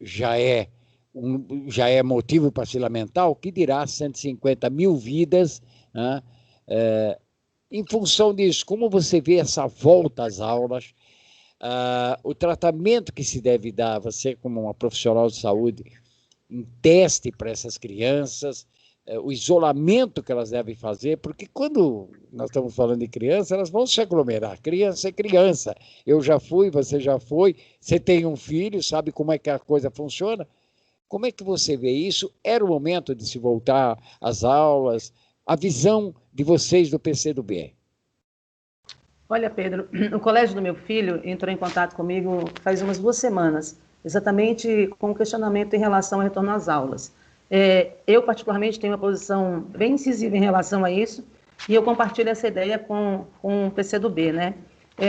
já é motivo para se lamentar, o que dirá 150 mil vidas, né? Em função disso, como você vê essa volta às aulas, o tratamento que se deve dar, você como uma profissional de saúde, em teste para essas crianças, o isolamento que elas devem fazer, porque quando nós estamos falando de criança, elas vão se aglomerar, criança é criança, eu já fui, você já foi, você tem um filho, sabe como é que a coisa funciona. Como é que você vê isso? Era o momento de se voltar às aulas? A visão de vocês do PCdoB? Olha, Pedro, o colégio do meu filho entrou em contato comigo faz umas 2 semanas, exatamente com o questionamento em relação ao retorno às aulas. Eu, particularmente, tenho uma posição bem incisiva em relação a isso, e eu compartilho essa ideia com o PCdoB, né?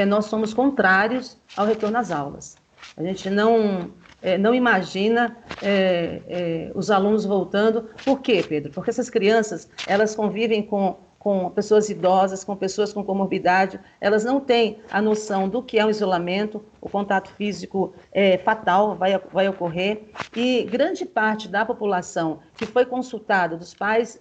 Nós somos contrários ao retorno às aulas. A gente não imagina os alunos voltando. Por quê, Pedro? Porque essas crianças, elas convivem com pessoas idosas, com pessoas com comorbidade, elas não têm a noção do que é o isolamento, o contato físico fatal vai ocorrer, e grande parte da população que foi consultada, dos pais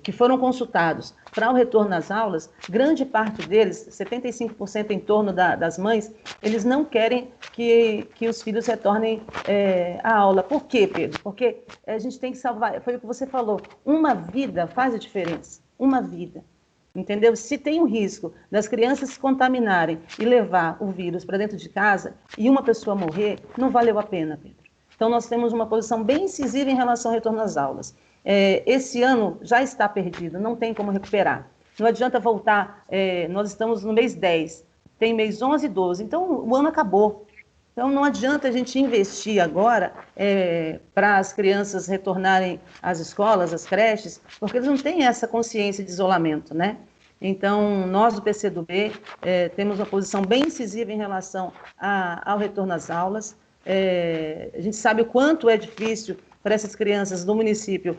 que foram consultados para o retorno às aulas, grande parte deles, 75% em torno das mães, eles não querem que os filhos retornem à aula. Por quê, Pedro? Porque a gente tem que salvar, foi o que você falou, uma vida faz a diferença, uma vida, entendeu? Se tem um risco das crianças se contaminarem e levar o vírus para dentro de casa e uma pessoa morrer, não valeu a pena, Pedro. Então, nós temos uma posição bem incisiva em relação ao retorno às aulas. Esse ano já está perdido, não tem como recuperar. Não adianta voltar, nós estamos no mês 10, tem mês 11 e 12, então o ano acabou. Então não adianta a gente investir agora para as crianças retornarem às escolas, às creches, porque eles não têm essa consciência de isolamento, né? Então, nós do PCdoB temos uma posição bem incisiva em relação ao retorno às aulas. A gente sabe o quanto é difícil para essas crianças do município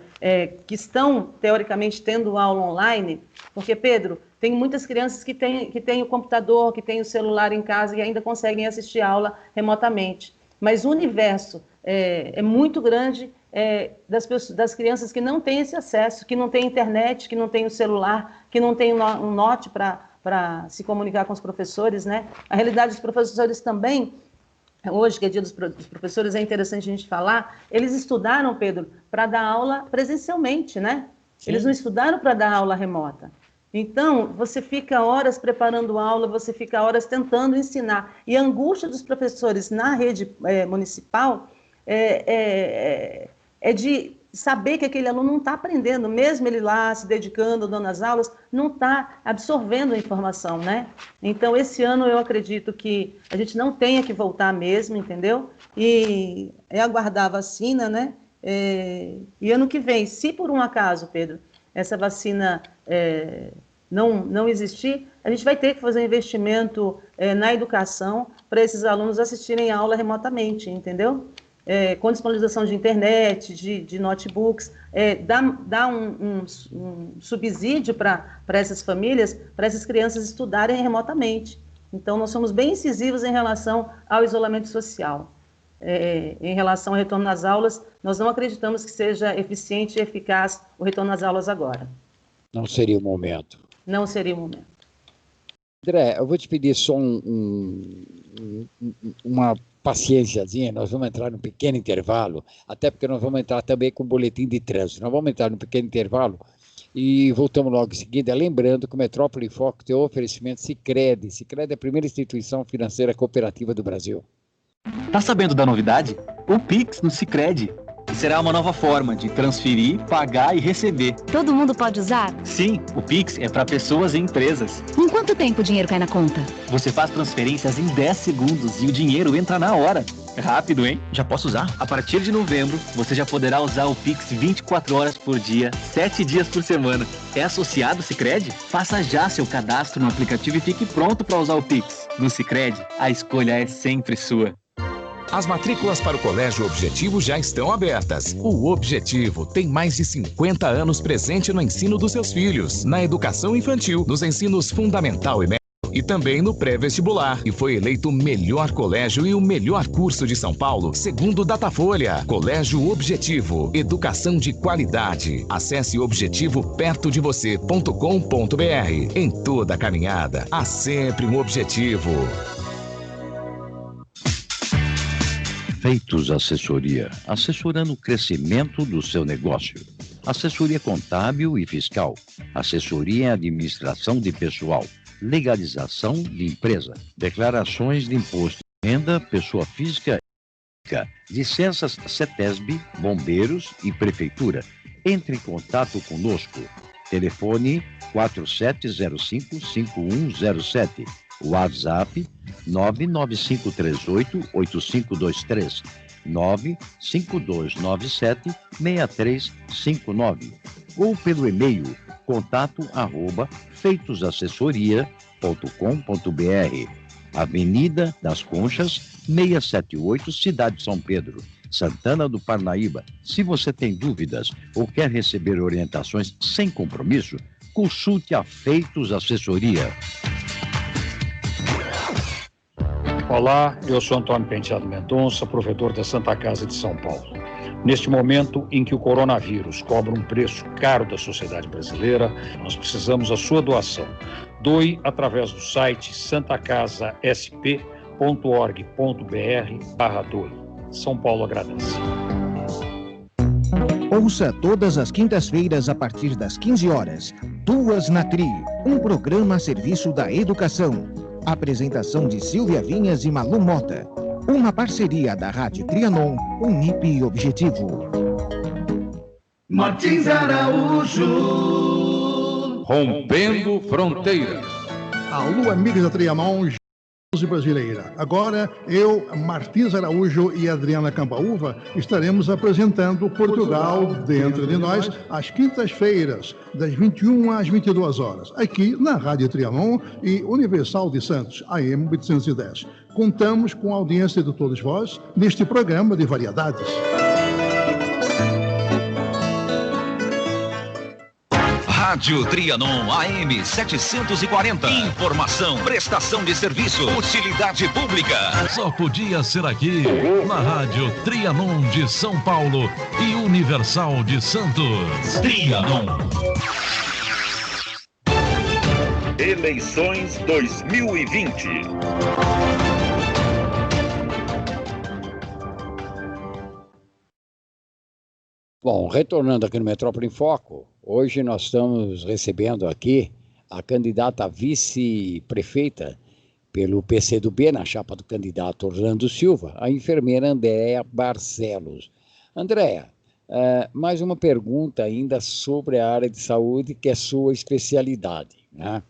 que estão, teoricamente, tendo aula online, porque, Pedro, tem muitas crianças que têm o computador, que têm o celular em casa e ainda conseguem assistir a aula remotamente. Mas o universo é muito grande das crianças que não têm esse acesso, que não têm internet, que não têm o celular, que não têm um note para se comunicar com os professores, né? A realidade dos professores também, hoje, que é dia dos professores, é interessante a gente falar, eles estudaram, Pedro, para dar aula presencialmente, né? Sim. Eles não estudaram para dar aula remota. Então, você fica horas preparando aula, você fica horas tentando ensinar. E a angústia dos professores na rede municipal é de saber que aquele aluno não está aprendendo, mesmo ele lá se dedicando, dando as aulas, não está absorvendo a informação, né? Então, esse ano eu acredito que a gente não tenha que voltar mesmo, entendeu? E aguardar a vacina, né? E ano que vem, se por um acaso, Pedro, essa vacina não existir, a gente vai ter que fazer um investimento na educação para esses alunos assistirem a aula remotamente, entendeu? Com disponibilização de internet, de notebooks, dá um subsídio para essas famílias, para essas crianças estudarem remotamente. Então, nós somos bem incisivos em relação ao isolamento social. Em relação ao retorno às aulas, nós não acreditamos que seja eficiente e eficaz o retorno às aulas agora. Não seria o momento. Não seria o momento. André, eu vou te pedir só uma paciênciazinha, nós vamos entrar num pequeno intervalo, até porque nós vamos entrar também com o boletim de trânsito. Nós vamos entrar num pequeno intervalo e voltamos logo em seguida, lembrando que o Metrópole em Foco tem o oferecimento Sicredi. Sicredi é a primeira instituição financeira cooperativa do Brasil. Tá sabendo da novidade? O Pix no Sicredi. Será uma nova forma de transferir, pagar e receber. Todo mundo pode usar? Sim, o Pix é para pessoas e empresas. Em quanto tempo o dinheiro cai na conta? Você faz transferências em 10 segundos e o dinheiro entra na hora. Rápido, hein? Já posso usar? A partir de novembro, você já poderá usar o Pix 24 horas por dia, 7 dias por semana. É associado ao Sicredi? Faça já seu cadastro no aplicativo e fique pronto para usar o Pix. No Sicredi, a escolha é sempre sua. As matrículas para o Colégio Objetivo já estão abertas. O Objetivo tem mais de 50 anos presente no ensino dos seus filhos, na educação infantil, nos ensinos fundamental e médio e também no pré-vestibular. E foi eleito o melhor colégio e o melhor curso de São Paulo, segundo o Datafolha. Colégio Objetivo, educação de qualidade. Acesse objetivopertodevocê.com.br. Em toda a caminhada, há sempre um objetivo. Feitos Assessoria, assessorando o crescimento do seu negócio. Assessoria contábil e fiscal, assessoria em administração de pessoal, legalização de empresa, declarações de imposto de renda, pessoa física, licenças CETESB, bombeiros e prefeitura. Entre em contato conosco. Telefone 4705-5107. WhatsApp 99538-8523, 95297-6359 ou pelo e-mail contato@feitosassessoria.com.br. Avenida das Conchas, 678, Cidade de São Pedro, Santana do Parnaíba. Se você tem dúvidas ou quer receber orientações sem compromisso, consulte a Feitos Assessoria. Olá, eu sou Antônio Penteado Mendonça, provedor da Santa Casa de São Paulo. Neste momento em que o coronavírus cobra um preço caro da sociedade brasileira, nós precisamos da sua doação. Doe através do site santacasasp.org.br/doe. São Paulo agradece. Ouça todas as quintas-feiras a partir das 15 horas. Duas na Tri, um programa a serviço da educação. Apresentação de Silvia Vinhas e Malu Mota. Uma parceria da Rádio Trianon, Unip e Objetivo. Martins Araújo. Rompendo fronteiras. Alô, amigos da Trianon brasileira. Agora, eu, Martins Araújo e Adriana Cambaúva estaremos apresentando Portugal Dentro de Nós às quintas-feiras, das 21 às 22 horas, aqui na Rádio Trianon e Universal de Santos, AM 810. Contamos com a audiência de todos vós neste programa de variedades. Rádio Trianon AM 740. Informação, prestação de serviço, utilidade pública. Só podia ser aqui, na Rádio Trianon de São Paulo e Universal de Santos. Trianon. Eleições 2020. Bom, retornando aqui no Metrópole em Foco, hoje nós estamos recebendo aqui a candidata a vice-prefeita pelo PCdoB, na chapa do candidato Orlando Silva, a enfermeira Andréa Barcelos. Andréa, mais uma pergunta ainda sobre a área de saúde, que é sua especialidade, né?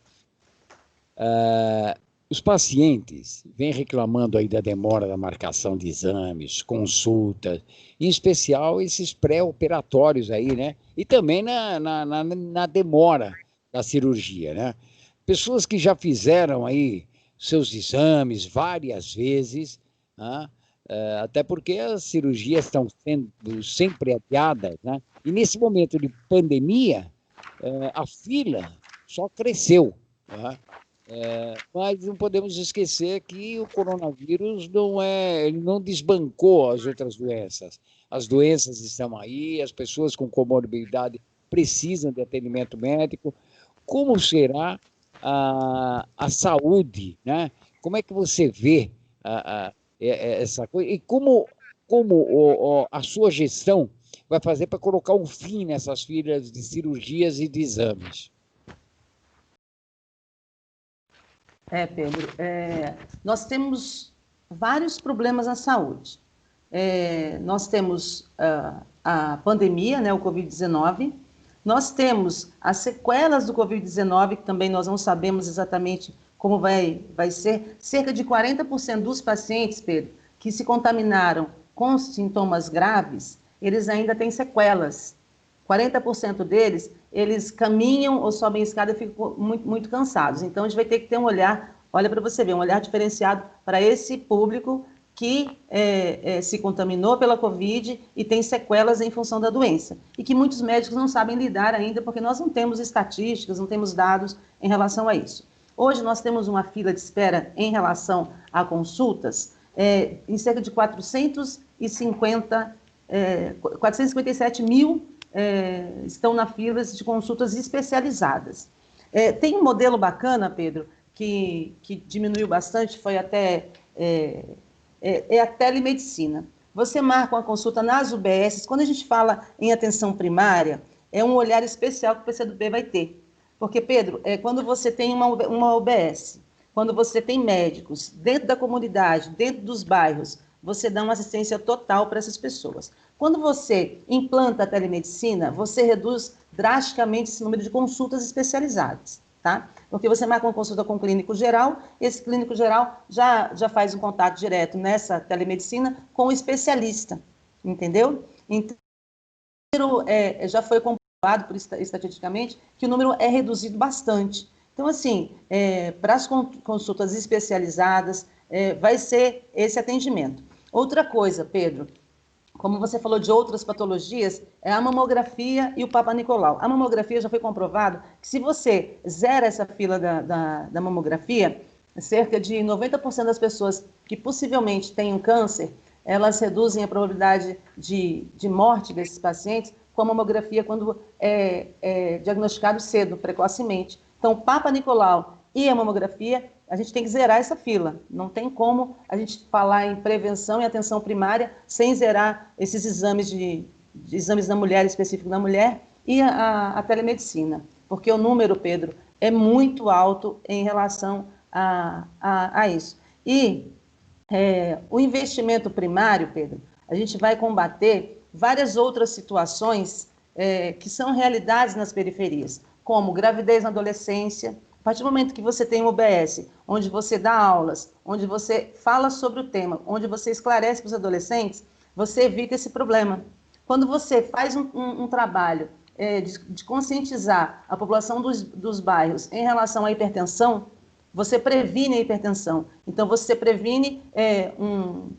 Os pacientes vêm reclamando aí da demora da marcação de exames, consultas, em especial esses pré-operatórios aí, né? E também na demora da cirurgia, né? Pessoas que já fizeram aí seus exames várias vezes, né? Até porque as cirurgias estão sendo sempre adiadas, né? E nesse momento de pandemia, a fila só cresceu, né? Mas não podemos esquecer que o coronavírus ele não desbancou as outras doenças. As doenças estão aí, as pessoas com comorbidade precisam de atendimento médico. Como será a saúde, né? Como é que você vê essa coisa? E como a sua gestão vai fazer para colocar um fim nessas filas de cirurgias e de exames? Pedro, nós temos vários problemas na saúde. Nós temos a pandemia, né, o Covid-19, nós temos as sequelas do Covid-19, que também nós não sabemos exatamente como vai ser. Cerca de 40% dos pacientes, Pedro, que se contaminaram com sintomas graves, eles ainda têm sequelas. 40% deles, eles caminham ou sobem escada e ficam muito, muito cansados. Então, a gente vai ter que ter um olhar, olha para você ver, um olhar diferenciado para esse público que se contaminou pela Covid e tem sequelas em função da doença. E que muitos médicos não sabem lidar ainda, porque nós não temos estatísticas, não temos dados em relação a isso. Hoje, nós temos uma fila de espera em relação a consultas em cerca de 457 mil estão na fila de consultas especializadas. Tem um modelo bacana, Pedro, que diminuiu bastante, foi até a telemedicina. Você marca uma consulta nas UBSs. Quando a gente fala em atenção primária, é um olhar especial que o PCdoB vai ter. Porque, Pedro, quando você tem uma UBS, quando você tem médicos dentro da comunidade, dentro dos bairros, você dá uma assistência total para essas pessoas. Quando você implanta a telemedicina, você reduz drasticamente esse número de consultas especializadas, tá? Porque você marca uma consulta com o clínico geral, esse clínico geral já faz um contato direto nessa telemedicina com o especialista, entendeu? Então, já foi comprovado estatisticamente que o número é reduzido bastante. Então, assim, para as consultas especializadas, vai ser esse atendimento. Outra coisa, Pedro, como você falou de outras patologias, é a mamografia e o Papa Nicolau. A mamografia já foi comprovado que se você zera essa fila da mamografia, cerca de 90% das pessoas que possivelmente têm um câncer, elas reduzem a probabilidade de morte desses pacientes com a mamografia quando é diagnosticado cedo, precocemente. Então, o Papa Nicolau e a mamografia, a gente tem que zerar essa fila. Não tem como a gente falar em prevenção e atenção primária sem zerar esses exames de exames da mulher, específico da mulher, e a telemedicina. Porque o número, Pedro, é muito alto em relação a isso. E o investimento primário, Pedro, a gente vai combater várias outras situações que são realidades nas periferias, como gravidez na adolescência. A partir do momento que você tem um UBS, onde você dá aulas, onde você fala sobre o tema, onde você esclarece para os adolescentes, você evita esse problema. Quando você faz um trabalho de conscientizar a população dos bairros em relação à hipertensão, você previne a hipertensão. Então, você previne um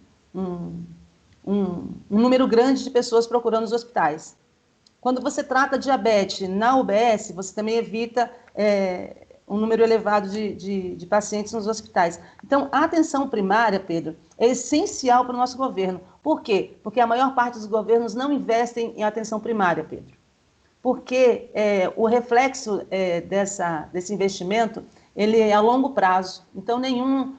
número grande de pessoas procurando os hospitais. Quando você trata diabetes na UBS, você também evita um número elevado de pacientes nos hospitais. Então, a atenção primária, Pedro, é essencial para o nosso governo. Por quê? Porque a maior parte dos governos não investem em atenção primária, Pedro. Porque o reflexo desse investimento, ele é a longo prazo. Então, nenhum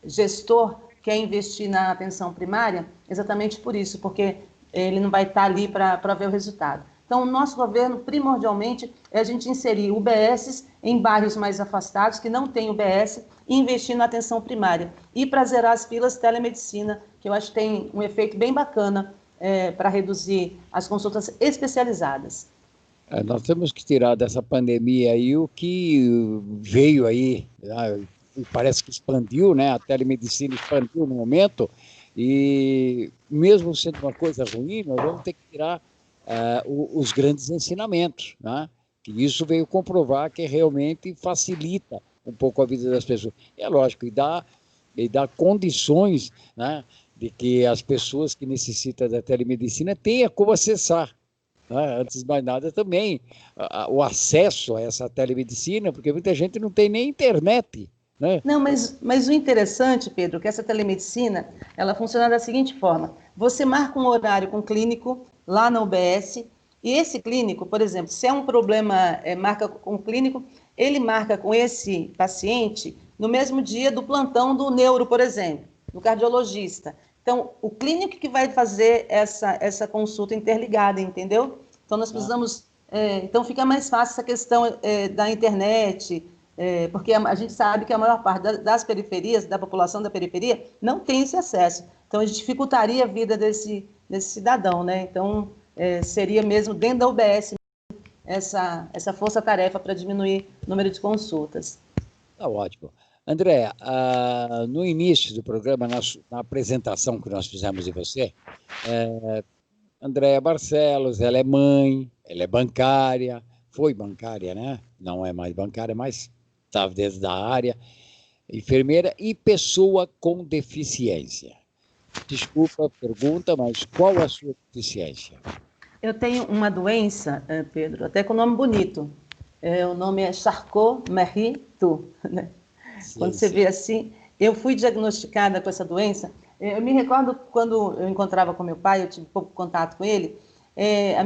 gestor quer investir na atenção primária exatamente por isso, porque ele não vai estar ali para ver o resultado. Então, o nosso governo, primordialmente, é a gente inserir UBSs em bairros mais afastados, que não têm UBS, e investir na atenção primária. E para zerar as filas, telemedicina, que eu acho que tem um efeito bem bacana para reduzir as consultas especializadas. Nós temos que tirar dessa pandemia aí o que veio aí, parece que expandiu, né? A telemedicina expandiu no momento, e mesmo sendo uma coisa ruim, nós vamos ter que tirar os grandes ensinamentos, né? Que isso veio comprovar que realmente facilita um pouco a vida das pessoas. E é lógico, e dá condições, né, de que as pessoas que necessitam da telemedicina tenham como acessar. Né? Antes de mais nada, também o acesso a essa telemedicina, porque muita gente não tem nem internet. Né? Não, mas o interessante, Pedro, é que essa telemedicina, ela funciona da seguinte forma: você marca um horário com o clínico lá na UBS, e esse clínico, por exemplo, se é um problema, marca com o clínico, ele marca com esse paciente no mesmo dia do plantão do neuro, por exemplo, do cardiologista. Então, o clínico que vai fazer essa consulta interligada, entendeu? Então, nós precisamos... então, fica mais fácil essa questão da internet, porque a gente sabe que a maior parte das periferias, da população da periferia, não tem esse acesso. Então, a gente dificultaria a vida desse cidadão, né? então, seria mesmo dentro da UBS essa força-tarefa para diminuir o número de consultas. Tá ótimo. André, no início do programa, na apresentação que nós fizemos de você, Andréa Barcelos, ela é mãe, ela é bancária, foi bancária, né? Não é mais bancária, mas está dentro da área, enfermeira e pessoa com deficiência. Desculpa a pergunta, mas qual a sua deficiência? Eu tenho uma doença, Pedro, até com nome bonito. O nome é Charcot-Marie-Tooth, né? Quando você vê assim, eu fui diagnosticada com essa doença. Eu me recordo quando eu encontrava com meu pai, eu tive pouco contato com ele,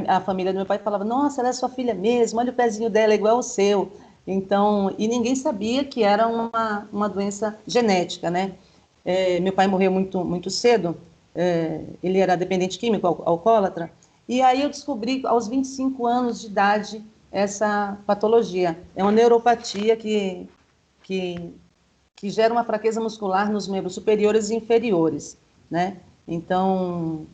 a família do meu pai falava, nossa, ela é sua filha mesmo, olha o pezinho dela, é igual ao seu. Então, e ninguém sabia que era uma doença genética, né? Meu pai morreu muito cedo, ele era dependente químico, alcoólatra, e aí eu descobri aos 25 anos de idade essa patologia. É uma neuropatia que gera uma fraqueza muscular nos membros superiores e inferiores, né? Então,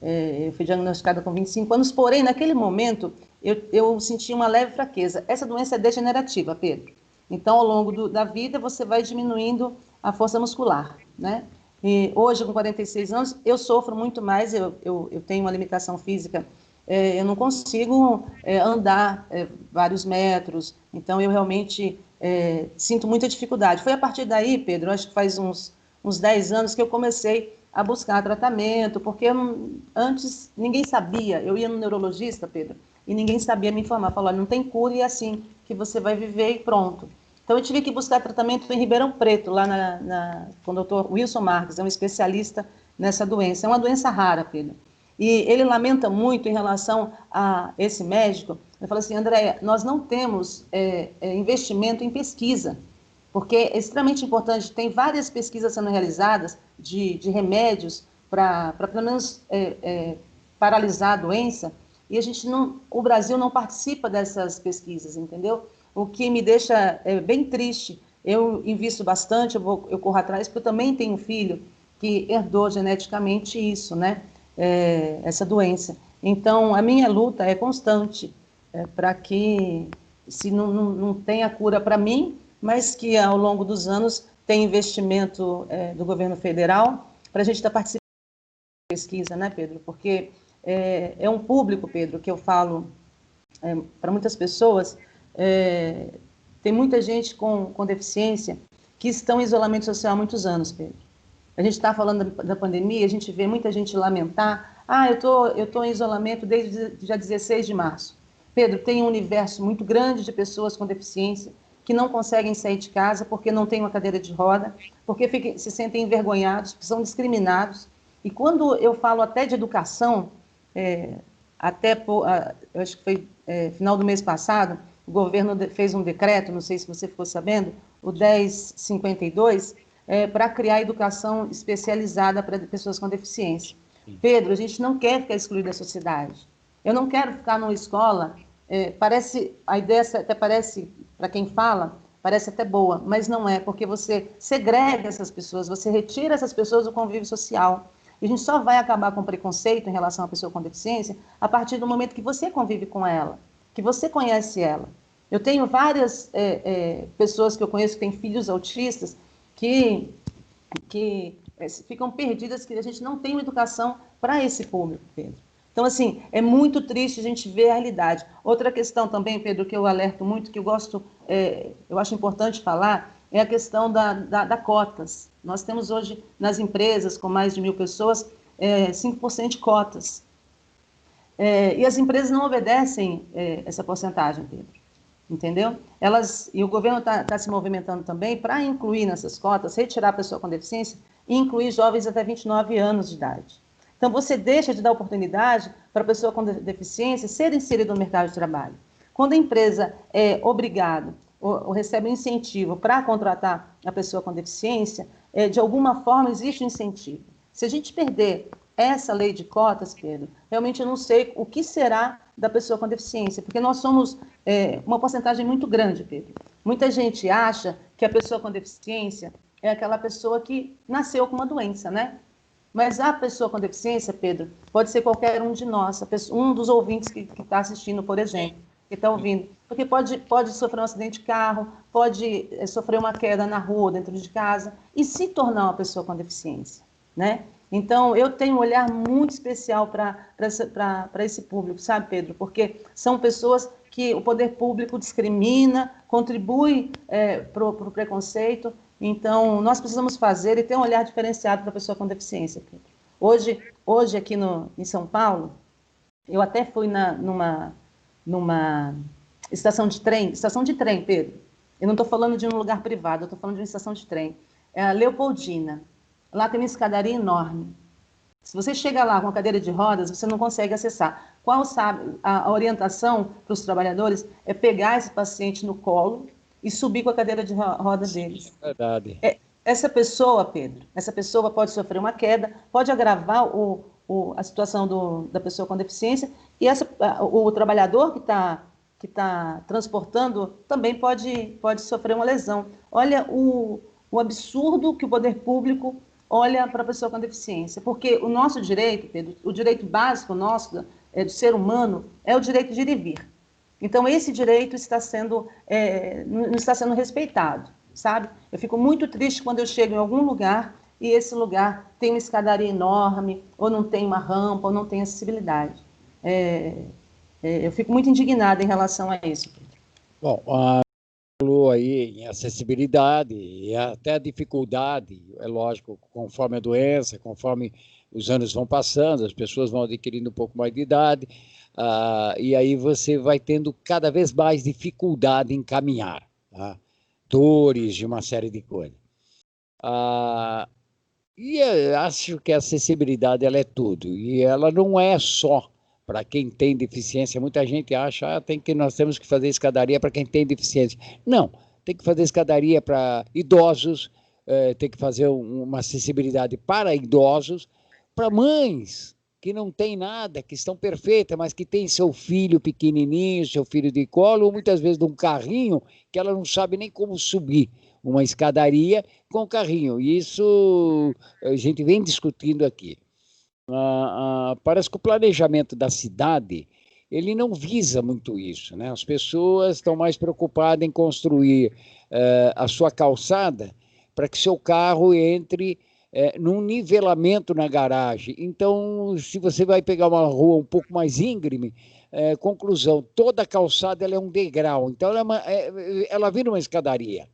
eu fui diagnosticada com 25 anos, porém, naquele momento, eu senti uma leve fraqueza. Essa doença é degenerativa, Pedro. Então, ao longo da vida, você vai diminuindo a força muscular, né? E hoje, com 46 anos, eu sofro muito mais, eu tenho uma limitação física, eu não consigo andar vários metros, então eu realmente... sinto muita dificuldade. Foi a partir daí, Pedro, acho que faz uns 10 anos que eu comecei a buscar tratamento, porque antes ninguém sabia. Eu ia no neurologista, Pedro, e ninguém sabia me informar. Falou, não tem cura e é assim que você vai viver e pronto. Então eu tive que buscar tratamento em Ribeirão Preto, lá com o Dr. Wilson Marques, é um especialista nessa doença. É uma doença rara, Pedro. E ele lamenta muito em relação a esse médico. Ele fala assim, Andréia, nós não temos investimento em pesquisa, porque é extremamente importante. Tem várias pesquisas sendo realizadas de remédios para pelo menos paralisar a doença, e o Brasil não participa dessas pesquisas, entendeu? O que me deixa bem triste. Eu invisto bastante, eu corro atrás, porque eu também tenho um filho que herdou geneticamente isso, né? Essa doença. Então, a minha luta é constante para que, se não tenha cura para mim, mas que ao longo dos anos tenha investimento do governo federal para a gente estar participando da pesquisa, né, Pedro? Porque é um público, Pedro, que eu falo para muitas pessoas, tem muita gente com deficiência que estão em isolamento social há muitos anos, Pedro. A gente está falando da pandemia, a gente vê muita gente lamentar, eu tô em isolamento desde dia 16 de março. Pedro, tem um universo muito grande de pessoas com deficiência que não conseguem sair de casa porque não têm uma cadeira de roda, porque se sentem envergonhados, são discriminados. E quando eu falo até de educação, eu acho que foi final do mês passado, o governo fez um decreto, não sei se você ficou sabendo, o 1052, para criar educação especializada para pessoas com deficiência. Pedro, a gente não quer ficar excluído da sociedade. Eu não quero ficar numa escola, a ideia até parece, para quem fala, parece até boa, mas não é, porque você segrega essas pessoas, você retira essas pessoas do convívio social. E a gente só vai acabar com preconceito em relação à pessoa com deficiência a partir do momento que você convive com ela, que você conhece ela. Eu tenho várias pessoas que eu conheço que têm filhos autistas que ficam perdidas, que a gente não tem uma educação para esse público, Pedro. Então, assim, é muito triste a gente ver a realidade. Outra questão também, Pedro, que eu alerto muito, que eu acho importante falar, é a questão da cotas. Nós temos hoje, nas empresas com mais de 1.000 pessoas, 5% de cotas. E as empresas não obedecem essa porcentagem, Pedro. Entendeu? E o governo está se movimentando também para incluir nessas cotas, retirar a pessoa com deficiência e incluir jovens até 29 anos de idade. Então, você deixa de dar oportunidade para a pessoa com deficiência ser inserida no mercado de trabalho. Quando a empresa é obrigada ou recebe um incentivo para contratar a pessoa com deficiência, de alguma forma existe um incentivo. Se a gente perder essa lei de cotas, Pedro, realmente eu não sei o que será da pessoa com deficiência, porque nós somos uma porcentagem muito grande, Pedro. Muita gente acha que a pessoa com deficiência é aquela pessoa que nasceu com uma doença, né? Mas a pessoa com deficiência, Pedro, pode ser qualquer um de nós, um dos ouvintes que está assistindo, por exemplo, que está ouvindo. Porque pode sofrer um acidente de carro, pode sofrer uma queda na rua, dentro de casa, e se tornar uma pessoa com deficiência, né? Então, eu tenho um olhar muito especial para esse público, sabe, Pedro? Porque são pessoas que o poder público discrimina, contribui para o preconceito. Então, nós precisamos fazer e ter um olhar diferenciado para a pessoa com deficiência, Pedro. Hoje aqui em São Paulo, eu até fui numa estação de trem, Pedro. Eu não estou falando de um lugar privado, eu estou falando de uma estação de trem. É a Leopoldina. Lá tem uma escadaria enorme. Se você chega lá com a cadeira de rodas, você não consegue acessar. A orientação para os trabalhadores é pegar esse paciente no colo e subir com a cadeira de rodas deles. Verdade. Essa pessoa, Pedro, pode sofrer uma queda, pode agravar a situação da pessoa com deficiência, e o trabalhador que tá transportando também pode sofrer uma lesão. Olha o absurdo que o poder público olha para a pessoa com deficiência, porque o nosso direito, Pedro, o direito básico nosso, do ser humano, é o direito de ir e vir. Então, esse direito não está sendo respeitado, sabe? Eu fico muito triste quando eu chego em algum lugar e esse lugar tem uma escadaria enorme, ou não tem uma rampa, ou não tem acessibilidade. Eu fico muito indignada em relação a isso, Pedro. Bom, falou aí em acessibilidade e até a dificuldade, é lógico, conforme a doença, conforme os anos vão passando, as pessoas vão adquirindo um pouco mais de idade, e aí você vai tendo cada vez mais dificuldade em caminhar, tá? Dores de uma série de coisas. E eu acho que a acessibilidade ela é tudo, e ela não é só para quem tem deficiência. Muita gente acha nós temos que fazer escadaria para quem tem deficiência. Não, tem que fazer escadaria para idosos, tem que fazer uma acessibilidade para idosos, para mães que não têm nada, que estão perfeitas, mas que tem seu filho pequenininho, seu filho de colo, ou muitas vezes de um carrinho, que ela não sabe nem como subir uma escadaria com o carrinho. E isso a gente vem discutindo aqui. Parece que o planejamento da cidade, ele não visa muito isso, né? As pessoas estão mais preocupadas em construir a sua calçada para que seu carro entre num nivelamento na garagem. Então, se você vai pegar uma rua um pouco mais íngreme, conclusão, toda a calçada ela é um degrau, então ela vira uma escadaria,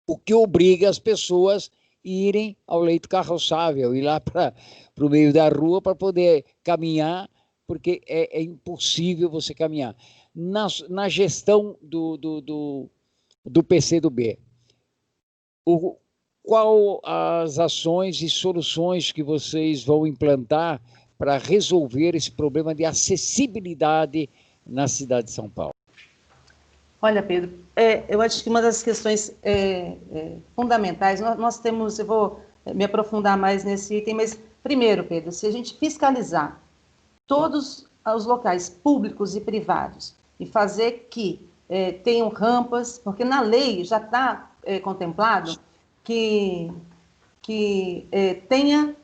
o que obriga as pessoas irem ao leito carroçável, ir lá para o meio da rua para poder caminhar, porque é impossível você caminhar. Na gestão do PCdoB, qual as ações e soluções que vocês vão implantar para resolver esse problema de acessibilidade na cidade de São Paulo? Olha, Pedro, eu acho que uma das questões fundamentais, nós temos, eu vou me aprofundar mais nesse item, mas primeiro, Pedro, se a gente fiscalizar todos os locais públicos e privados e fazer que tenham rampas, porque na lei já está contemplado que tenha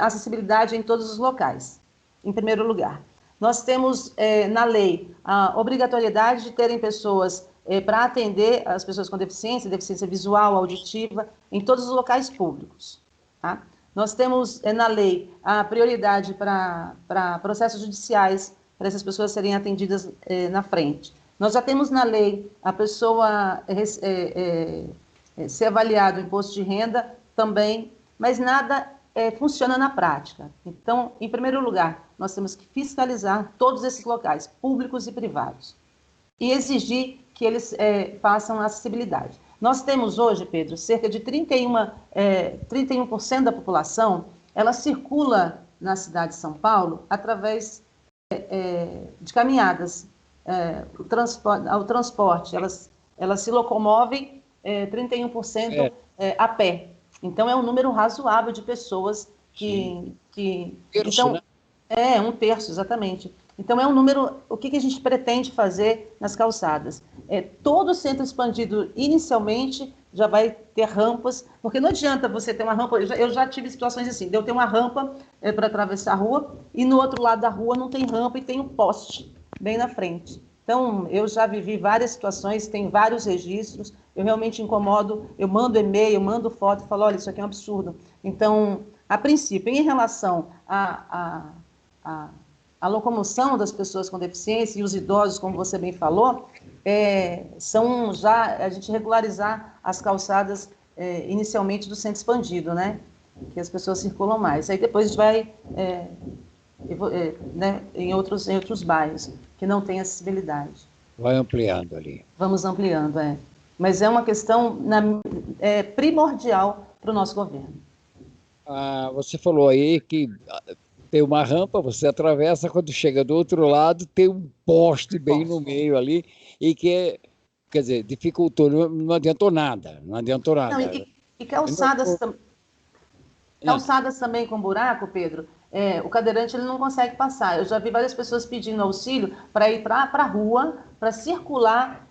acessibilidade em todos os locais, em primeiro lugar. Nós temos na lei a obrigatoriedade de terem pessoas para atender as pessoas com deficiência visual, auditiva, em todos os locais públicos. Tá? Nós temos na lei a prioridade para processos judiciais, para essas pessoas serem atendidas na frente. Nós já temos na lei a pessoa ser avaliado o imposto de renda também, mas nada funciona na prática. Então, em primeiro lugar, nós temos que fiscalizar todos esses locais, públicos e privados, e exigir que eles façam acessibilidade. Nós temos hoje, Pedro, cerca de 31% da população, ela circula na cidade de São Paulo através de caminhadas, o transporte, elas elas se locomovem 31% a pé. Então, é um número razoável de pessoas que Terço, então, né? É, 1/3, exatamente. Então, é um número... O que a gente pretende fazer nas calçadas? Todo o centro expandido, inicialmente, já vai ter rampas, porque não adianta você ter uma rampa... Eu já tive situações assim, de eu ter uma rampa para atravessar a rua, e no outro lado da rua não tem rampa e tem um poste bem na frente. Então, eu já vivi várias situações, tem vários registros, eu realmente incomodo, eu mando e-mail, eu mando foto e falo, olha, isso aqui é um absurdo. Então, a princípio, em relação à locomoção das pessoas com deficiência e os idosos, como você bem falou, são já a gente regularizar as calçadas inicialmente do centro expandido, né? Que as pessoas circulam mais. Aí depois a gente vai né, em outros bairros que não têm acessibilidade. Vai ampliando ali. Vamos ampliando, Mas é uma questão primordial para o nosso governo. Você falou aí que tem uma rampa, você atravessa, quando chega do outro lado, tem um poste bem no meio ali, e que, quer dizer, dificultou, não adiantou nada, não adiantou nada. Não, e calçadas, calçadas também com buraco, Pedro, o cadeirante ele não consegue passar. Eu já vi várias pessoas pedindo auxílio para ir para a rua, para circular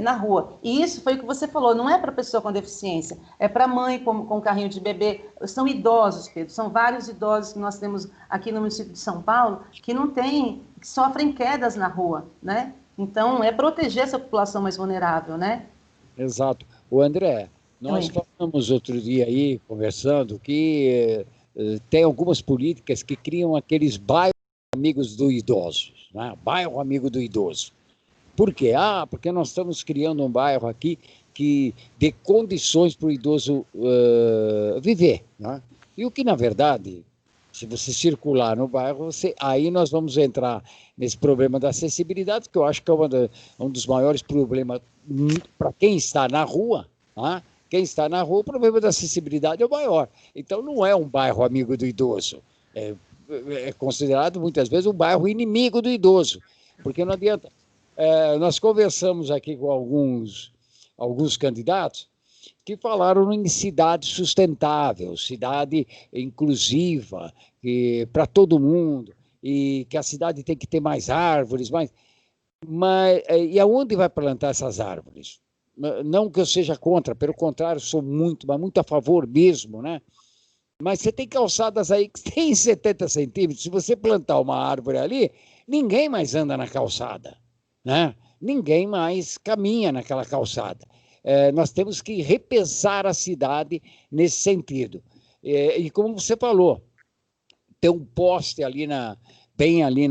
na rua. E isso foi o que você falou, não é para pessoa com deficiência, é para mãe com carrinho de bebê. São idosos, Pedro, são vários idosos que nós temos aqui no município de São Paulo que que sofrem quedas na rua, né? Então, é proteger essa população mais vulnerável, né? Exato. O André, nós falamos outro dia aí, conversando, que tem algumas políticas que criam aqueles bairros amigos do idoso, né? Bairro amigo do idoso. Por quê? Porque nós estamos criando um bairro aqui que dê condições para o idoso viver, né? E o que, na verdade, se você circular no bairro, aí nós vamos entrar nesse problema da acessibilidade, que eu acho que é um dos maiores problemas para quem está na rua, né? Quem está na rua, o problema da acessibilidade é o maior. Então, não é um bairro amigo do idoso. É considerado, muitas vezes, um bairro inimigo do idoso. Porque não adianta... nós conversamos aqui com alguns candidatos que falaram em cidade sustentável, cidade inclusiva, para todo mundo, e que a cidade tem que ter mais árvores, e aonde vai plantar essas árvores? Não que eu seja contra, pelo contrário, sou muito a favor mesmo, né? Mas você tem calçadas aí que tem 70 centímetros, se você plantar uma árvore ali, ninguém mais anda na calçada, né? Ninguém mais caminha naquela calçada. Nós temos que repensar a cidade nesse sentido. E como você falou, ter um poste ali bem ali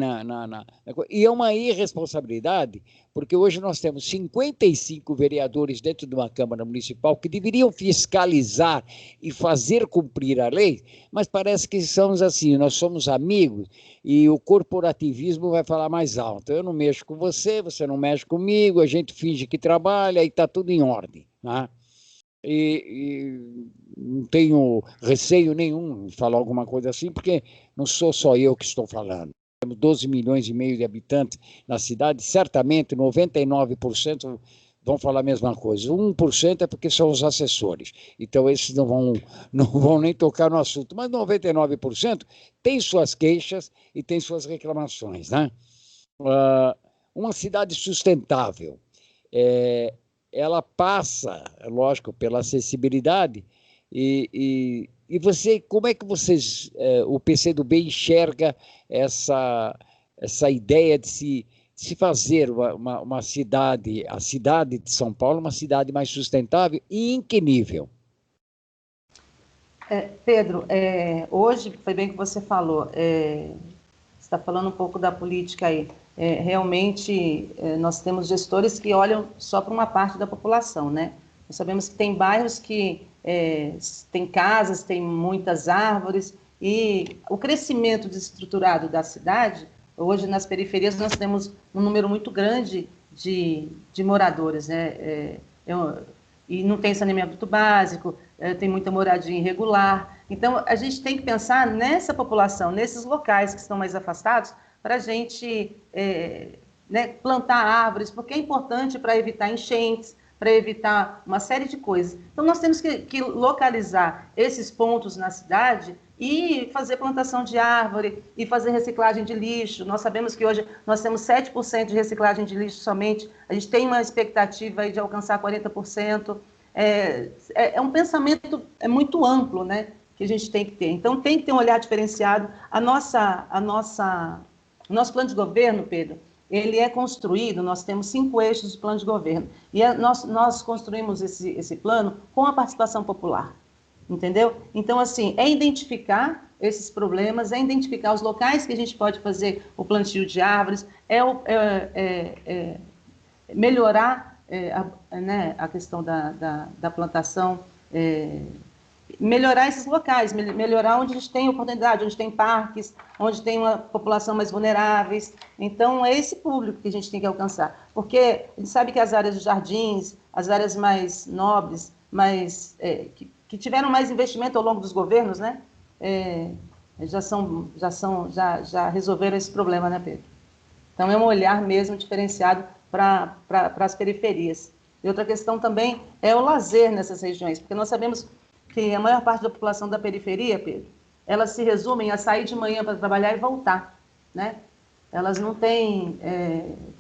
e é uma irresponsabilidade, porque hoje nós temos 55 vereadores dentro de uma Câmara Municipal que deveriam fiscalizar e fazer cumprir a lei, mas parece que somos assim, nós somos amigos e o corporativismo vai falar mais alto. Eu não mexo com você, você não mexe comigo, a gente finge que trabalha e está tudo em ordem, né? E não tenho receio nenhum de falar alguma coisa assim, porque não sou só eu que estou falando. Temos 12 milhões e meio de habitantes na cidade, certamente 99% vão falar a mesma coisa. 1% é porque são os assessores, então esses não vão nem tocar no assunto, mas 99% tem suas queixas e tem suas reclamações, né? Uma cidade sustentável, ela passa, lógico, pela acessibilidade e você, como é que vocês, o PCdoB enxerga essa ideia de se fazer uma cidade, a cidade de São Paulo, uma cidade mais sustentável e em que nível? Pedro, hoje, foi bem que você falou, você está falando um pouco da política aí. Realmente, nós temos gestores que olham só para uma parte da população, né? Nós sabemos que tem bairros que tem casas, tem muitas árvores, e o crescimento desestruturado da cidade, hoje nas periferias nós temos um número muito grande de moradores, né? E não tem saneamento básico, tem muita moradia irregular. Então, a gente tem que pensar nessa população, nesses locais que estão mais afastados, para a gente plantar árvores, porque é importante para evitar enchentes, para evitar uma série de coisas. Então, nós temos que localizar esses pontos na cidade e fazer plantação de árvore e fazer reciclagem de lixo. Nós sabemos que hoje nós temos 7% de reciclagem de lixo somente, a gente tem uma expectativa aí de alcançar 40%. É um pensamento muito amplo, né, que a gente tem que ter. Então, tem que ter um olhar diferenciado. O nosso plano de governo, Pedro, ele é construído, nós temos 5 eixos de plano de governo, e nós construímos esse plano com a participação popular, entendeu? Então, assim, é identificar esses problemas, é identificar os locais que a gente pode fazer o plantio de árvores, melhorar a questão da plantação, melhorar esses locais, melhorar onde a gente tem oportunidade, onde tem parques, onde tem uma população mais vulneráveis. Então, é esse público que a gente tem que alcançar. Porque a gente sabe que as áreas de jardins, as áreas mais nobres, que tiveram mais investimento ao longo dos governos, né, já resolveram esse problema, né, Pedro? Então, é um olhar mesmo diferenciado para as periferias. E outra questão também é o lazer nessas regiões, porque nós sabemos que a maior parte da população da periferia, Pedro, elas se resumem a sair de manhã para trabalhar e voltar, né? Elas não têm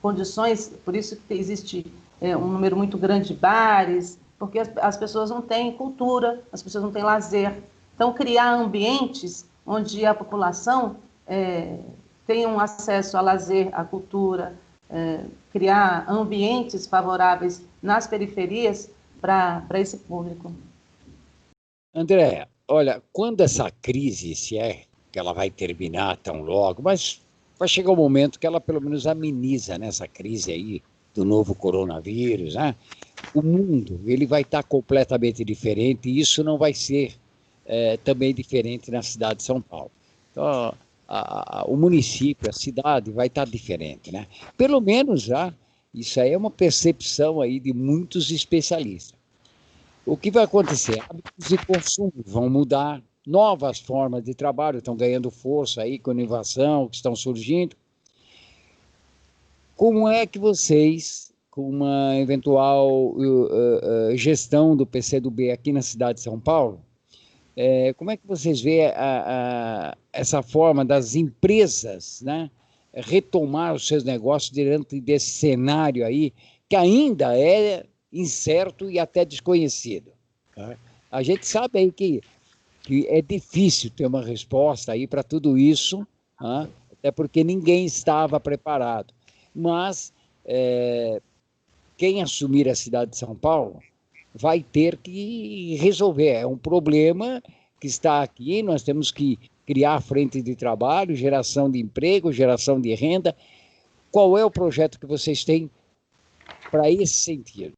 condições, por isso que existe um número muito grande de bares, porque as pessoas não têm cultura, as pessoas não têm lazer. Então, criar ambientes onde a população tenha um acesso a lazer, à cultura, criar ambientes favoráveis nas periferias para esse público. André, olha, quando essa crise, se é que ela vai terminar tão logo, mas vai chegar um momento que ela pelo menos ameniza nessa crise aí do novo coronavírus, né? O mundo, ele vai estar completamente diferente e isso não vai ser também diferente na cidade de São Paulo. Então, o município, a cidade vai estar diferente, né? Pelo menos já, isso aí é uma percepção aí de muitos especialistas. O que vai acontecer? Hábitos de consumo vão mudar, novas formas de trabalho estão ganhando força aí com a inovação que estão surgindo. Como é que vocês, com uma eventual gestão do PCdoB aqui na cidade de São Paulo, como é que vocês veem essa forma das empresas, né, retomar os seus negócios diante desse cenário aí, que ainda é incerto e até desconhecido? Tá? A gente sabe aí que é difícil ter uma resposta aí para tudo isso, tá? Até porque ninguém estava preparado. Mas quem assumir a cidade de São Paulo vai ter que resolver. É um problema que está aqui, nós temos que criar frente de trabalho, geração de emprego, geração de renda. Qual é o projeto que vocês têm para esse sentido?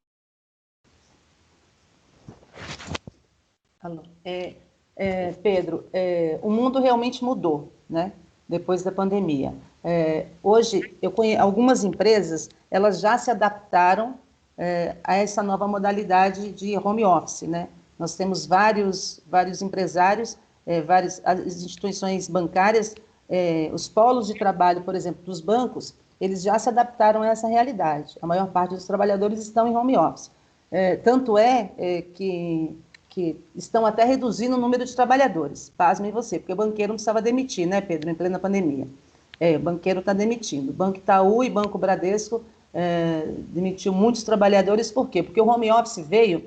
Pedro, o mundo realmente mudou, né, depois da pandemia. Hoje, eu conheço algumas empresas, elas já se adaptaram a essa nova modalidade de home office, né? Nós temos vários empresários, as instituições bancárias, os polos de trabalho, por exemplo, dos bancos, eles já se adaptaram a essa realidade. A maior parte dos trabalhadores estão em home office. Tanto que estão até reduzindo o número de trabalhadores. Pasmem você, porque o banqueiro não precisava demitir, né, Pedro, em plena pandemia. O banqueiro está demitindo. Banco Itaú e Banco Bradesco demitiu muitos trabalhadores. Por quê? Porque o home office veio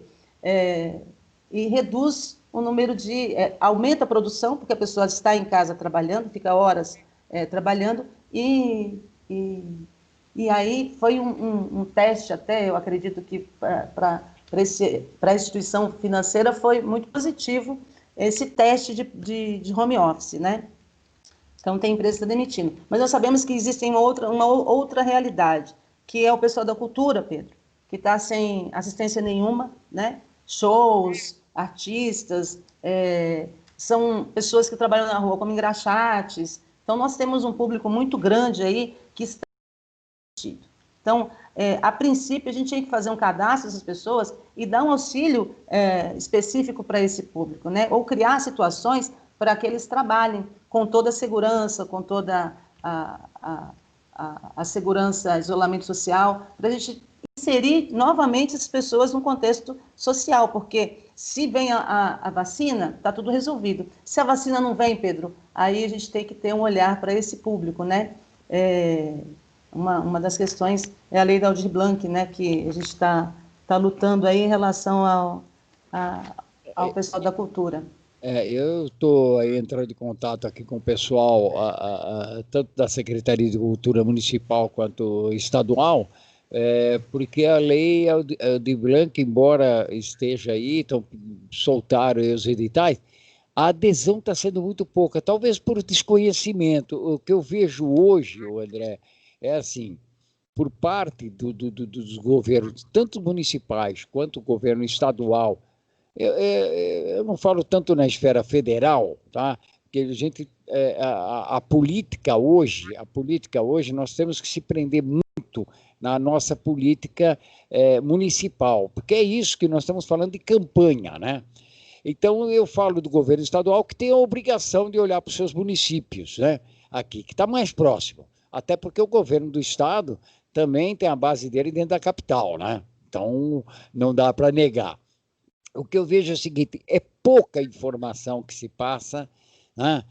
e reduz o número de... aumenta a produção, porque a pessoa está em casa trabalhando, fica horas trabalhando, e aí foi um teste até, eu acredito que para a instituição financeira foi muito positivo esse teste de home office, né? Então, tem empresa que está demitindo. Mas nós sabemos que existe uma outra realidade, que é o pessoal da cultura, Pedro, que está sem assistência nenhuma, né? Shows, artistas, são pessoas que trabalham na rua como engraxates. Então, nós temos um público muito grande aí que está demitido. Então, a princípio, a gente tinha que fazer um cadastro dessas pessoas e dar um auxílio específico para esse público, né? Ou criar situações para que eles trabalhem com toda a segurança, com toda a segurança, isolamento social, para a gente inserir novamente as pessoas no contexto social, porque se vem a vacina, está tudo resolvido. Se a vacina não vem, Pedro, aí a gente tem que ter um olhar para esse público, né? Uma das questões é a lei da Aldir Blanc, né? Que a gente está lutando aí em relação ao pessoal da cultura. Eu estou entrando em contato aqui com o pessoal, tanto da Secretaria de Cultura Municipal quanto estadual, porque a lei de Blanc, embora esteja aí, então soltaram os editais, a adesão está sendo muito pouca, talvez por desconhecimento. O que eu vejo hoje, André, é assim, por parte dos governos, tanto municipais quanto o governo estadual, eu não falo tanto na esfera federal, tá? Porque a gente, a política hoje, nós temos que se prender muito na nossa política municipal, porque é isso que nós estamos falando de campanha, né? Então, eu falo do governo estadual que tem a obrigação de olhar para os seus municípios, né? Aqui, que está mais próximo, até porque o governo do estado também tem a base dele dentro da capital, né? Então, não dá para negar. O que eu vejo é o seguinte, é pouca informação que se passa, né?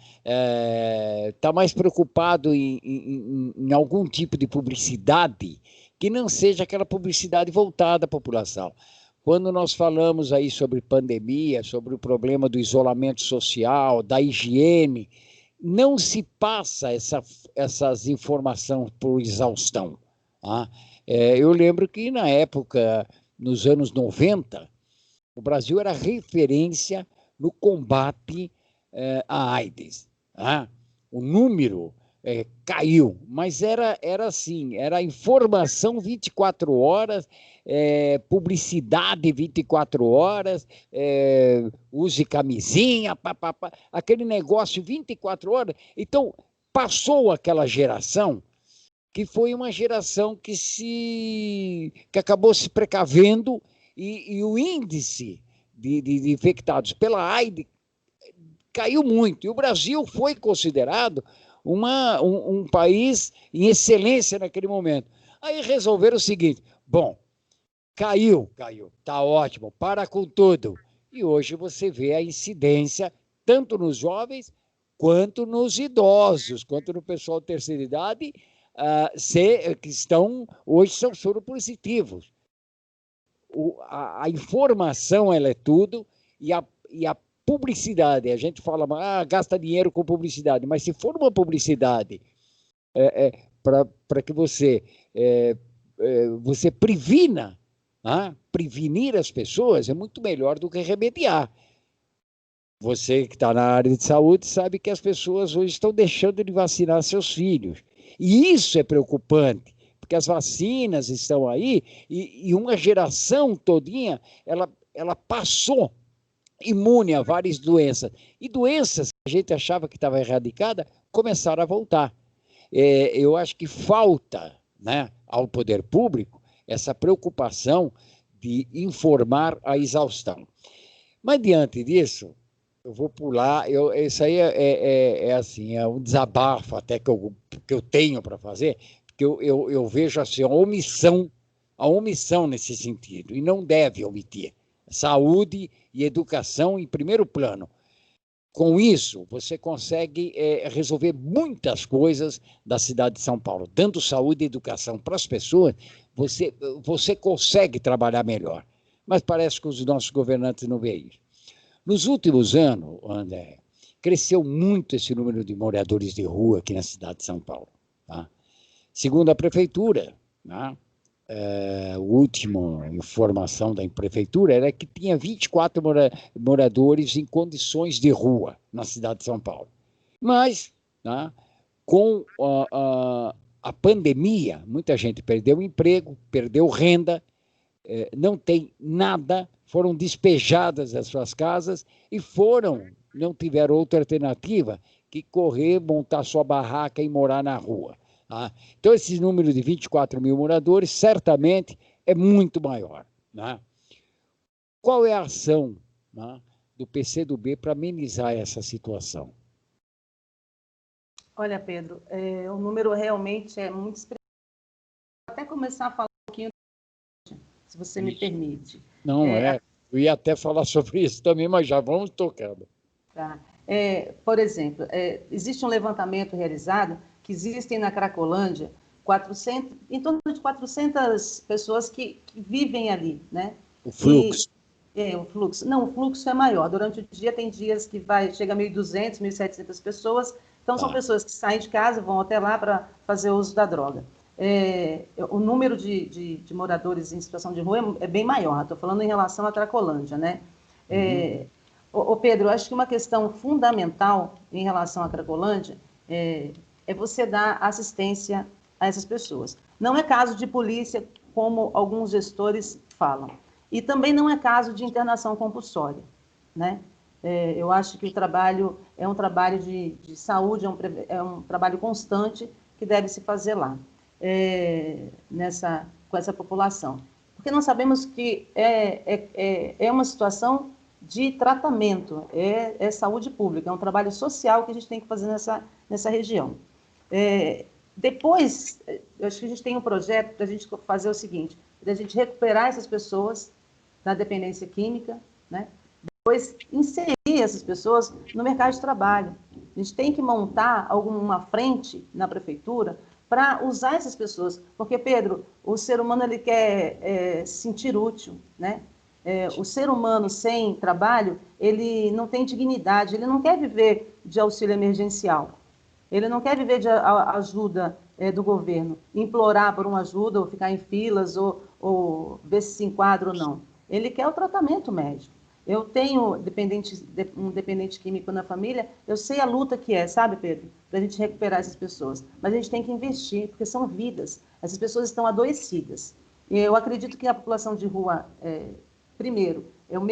Tá mais preocupado em algum tipo de publicidade que não seja aquela publicidade voltada à população. Quando nós falamos aí sobre pandemia, sobre o problema do isolamento social, da higiene, não se passa essas informações por exaustão. Tá? Eu lembro que na época, nos anos 90, o Brasil era referência no combate à AIDS. Tá? O número caiu, mas era assim, era informação 24 horas, publicidade 24 horas, use camisinha, aquele negócio 24 horas. Então, passou aquela geração que foi uma geração que acabou se precavendo e o índice de infectados pela AIDS caiu muito. E o Brasil foi considerado um país em excelência naquele momento. Aí resolveram o seguinte, bom, caiu, tá ótimo, para com tudo. E hoje você vê a incidência tanto nos jovens, quanto nos idosos, quanto no pessoal de terceira idade, que hoje são soropositivos. A informação, ela é tudo, e a publicidade, a gente fala, gasta dinheiro com publicidade, mas se for uma publicidade para que você previna, prevenir as pessoas é muito melhor do que remediar. Você que está na área de saúde sabe que as pessoas hoje estão deixando de vacinar seus filhos. E isso é preocupante, porque as vacinas estão aí e uma geração todinha, ela passou imune a várias doenças. E doenças que a gente achava que estava erradicada, começaram a voltar. Eu acho que falta, né, ao poder público essa preocupação de informar a exaustão. Mas, diante disso, eu vou pular, isso aí assim, é um desabafo até que eu tenho para fazer, porque eu vejo assim, a omissão nesse sentido, e não deve omitir. Saúde e educação em primeiro plano. Com isso, você consegue resolver muitas coisas da cidade de São Paulo. Dando saúde e educação para as pessoas, você consegue trabalhar melhor. Mas parece que os nossos governantes não veem isso. Nos últimos anos, André, cresceu muito esse número de moradores de rua aqui na cidade de São Paulo. Tá? Segundo a prefeitura, tá? A última informação da prefeitura era que tinha 24 moradores em condições de rua na cidade de São Paulo. Mas, tá, com a pandemia, muita gente perdeu emprego, perdeu renda, não tem nada, foram despejadas das suas casas e não tiveram outra alternativa que correr, montar sua barraca e morar na rua. Tá? Então, esse número de 24 mil moradores, certamente, é muito maior. Né? Qual é a ação, né, do PCdoB para amenizar essa situação? Olha, Pedro, o número realmente é muito expressivo. Vou até começar a falar um pouquinho se você me permite. Não eu ia até falar sobre isso também, mas já vamos tocando. Tá. Por exemplo, existe um levantamento realizado que existem na Cracolândia em torno de 400 pessoas que vivem ali, né? O fluxo. O fluxo. Não, o fluxo é maior. Durante o dia tem dias que chega a 1.200, 1.700 pessoas. Então, são pessoas que saem de casa, vão até lá para fazer uso da droga. O número de moradores em situação de rua é bem maior. Estou falando em relação à Cracolândia, né? Pedro, eu acho que uma questão fundamental em relação à Cracolândia é você dar assistência a essas pessoas. Não é caso de polícia, como alguns gestores falam. E também não é caso de internação compulsória, né? Eu acho que o trabalho é um trabalho de saúde, é um trabalho constante que deve se fazer lá, com essa população. Porque nós sabemos que é uma situação de tratamento, é saúde pública, é um trabalho social que a gente tem que fazer nessa região. Depois, eu acho que a gente tem um projeto para a gente fazer o seguinte, para a gente recuperar essas pessoas da dependência química, né? Depois inserir essas pessoas no mercado de trabalho. A gente tem que montar alguma frente na prefeitura para usar essas pessoas, porque, Pedro, o ser humano ele quer se sentir útil, né? O ser humano sem trabalho, ele não tem dignidade, ele não quer viver de auxílio emergencial, ele não quer viver de ajuda do governo, implorar por uma ajuda, ou ficar em filas, ou ver se enquadra ou não. Ele quer o tratamento médico. Eu tenho um dependente químico na família, eu sei a luta que sabe, Pedro, para a gente recuperar essas pessoas. Mas a gente tem que investir, porque são vidas. Essas pessoas estão adoecidas. E eu acredito que a população de rua, primeiro, é o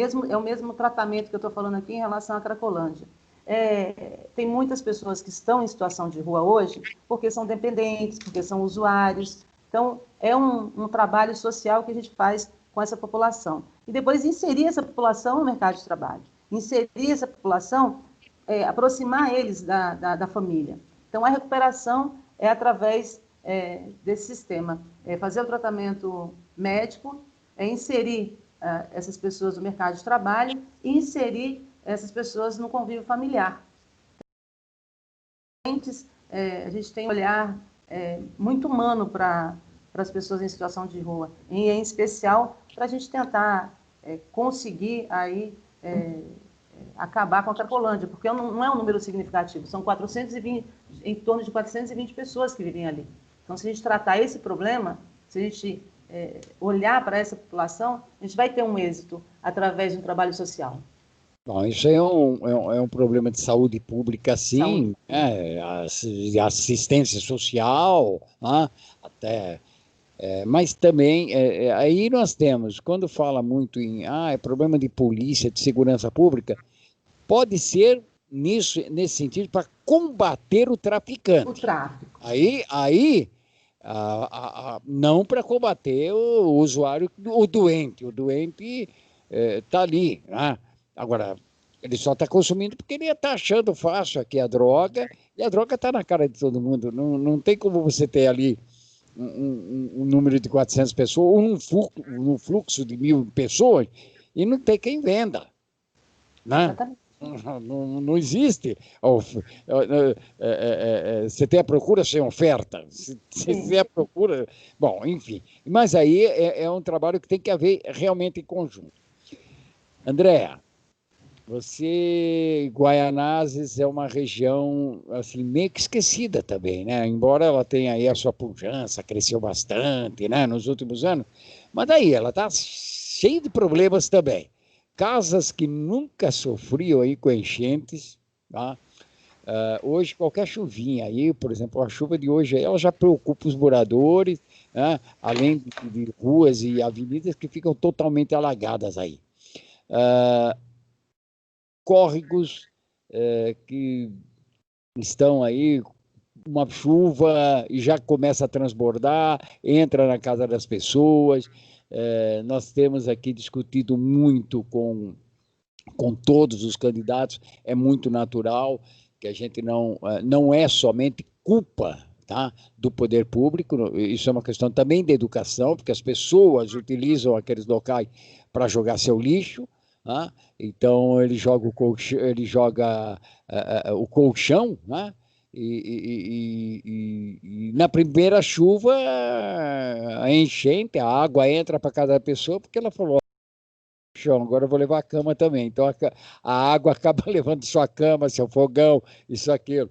mesmo tratamento que eu estou falando aqui em relação à Cracolândia. Tem muitas pessoas que estão em situação de rua hoje porque são dependentes, porque são usuários. Então, é um trabalho social que a gente faz com essa população. E depois inserir essa população no mercado de trabalho. Inserir essa população, aproximar eles da família. Então, a recuperação é através desse sistema. Fazer o tratamento médico, inserir essas pessoas no mercado de trabalho e inserir essas pessoas no convívio familiar. A gente tem um olhar muito humano para as pessoas em situação de rua, e em especial para a gente tentar conseguir aí acabar com a Cracolândia, porque não é um número significativo, são 420, em torno de 420 pessoas que vivem ali. Então, se a gente tratar esse problema, se a gente olhar para essa população, a gente vai ter um êxito através de um trabalho social. Bom, isso é um problema de saúde pública, sim, assistência social, até... mas também, aí nós temos, quando fala muito em problema de polícia, de segurança pública, pode ser nesse sentido para combater o traficante. O tráfico. Aí não para combater o usuário, o doente. O doente está ali, né? Agora, ele só está consumindo porque ele está achando fácil aqui a droga, e a droga está na cara de todo mundo. Não tem como você ter ali um número de 400 pessoas, um fluxo de 1.000 pessoas, e não tem quem venda. Né? Não existe. Você tem a procura sem oferta. Você tem a procura... Bom, enfim. Mas aí é um trabalho que tem que haver realmente em conjunto. Andréa, Guaianazes é uma região assim, meio que esquecida também, né? Embora ela tenha aí a sua pujança, cresceu bastante, né, nos últimos anos, mas daí ela está cheia de problemas também. Casas que nunca sofriam aí com enchentes, tá? Hoje qualquer chuvinha aí, por exemplo, a chuva de hoje, ela já preocupa os moradores, né? Além de ruas e avenidas que ficam totalmente alagadas aí. Córregos que estão aí, uma chuva e já começa a transbordar, entra na casa das pessoas. Nós temos aqui discutido muito com todos os candidatos, é muito natural que a gente não é somente culpa tá? Do poder público. Isso é uma questão também de educação, porque as pessoas utilizam aqueles locais para jogar seu lixo, tá? Então ele joga o colchão, né? E na primeira chuva, a enchente, a água entra para cada pessoa, porque ela falou: chão, agora eu vou levar a cama também. Então a água acaba levando sua cama, seu fogão, isso, aquilo.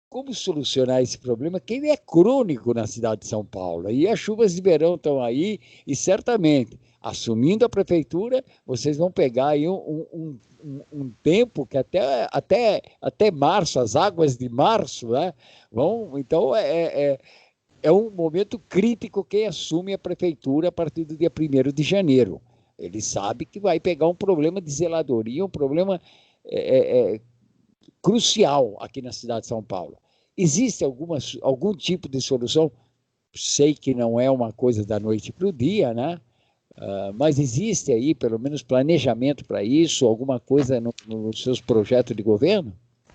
Como solucionar esse problema? Que ele é crônico na cidade de São Paulo. E as chuvas de verão estão aí, e certamente, assumindo a prefeitura, vocês vão pegar aí um tempo que até março, as águas de março, né, vão. Então, é um momento crítico quem assume a prefeitura a partir do dia 1º de janeiro. Ele sabe que vai pegar um problema de zeladoria, um problema crucial aqui na cidade de São Paulo. Existe algum tipo de solução? Sei que não é uma coisa da noite para o dia, né? Mas existe aí, pelo menos, planejamento para isso, alguma coisa nos seus projetos de governo?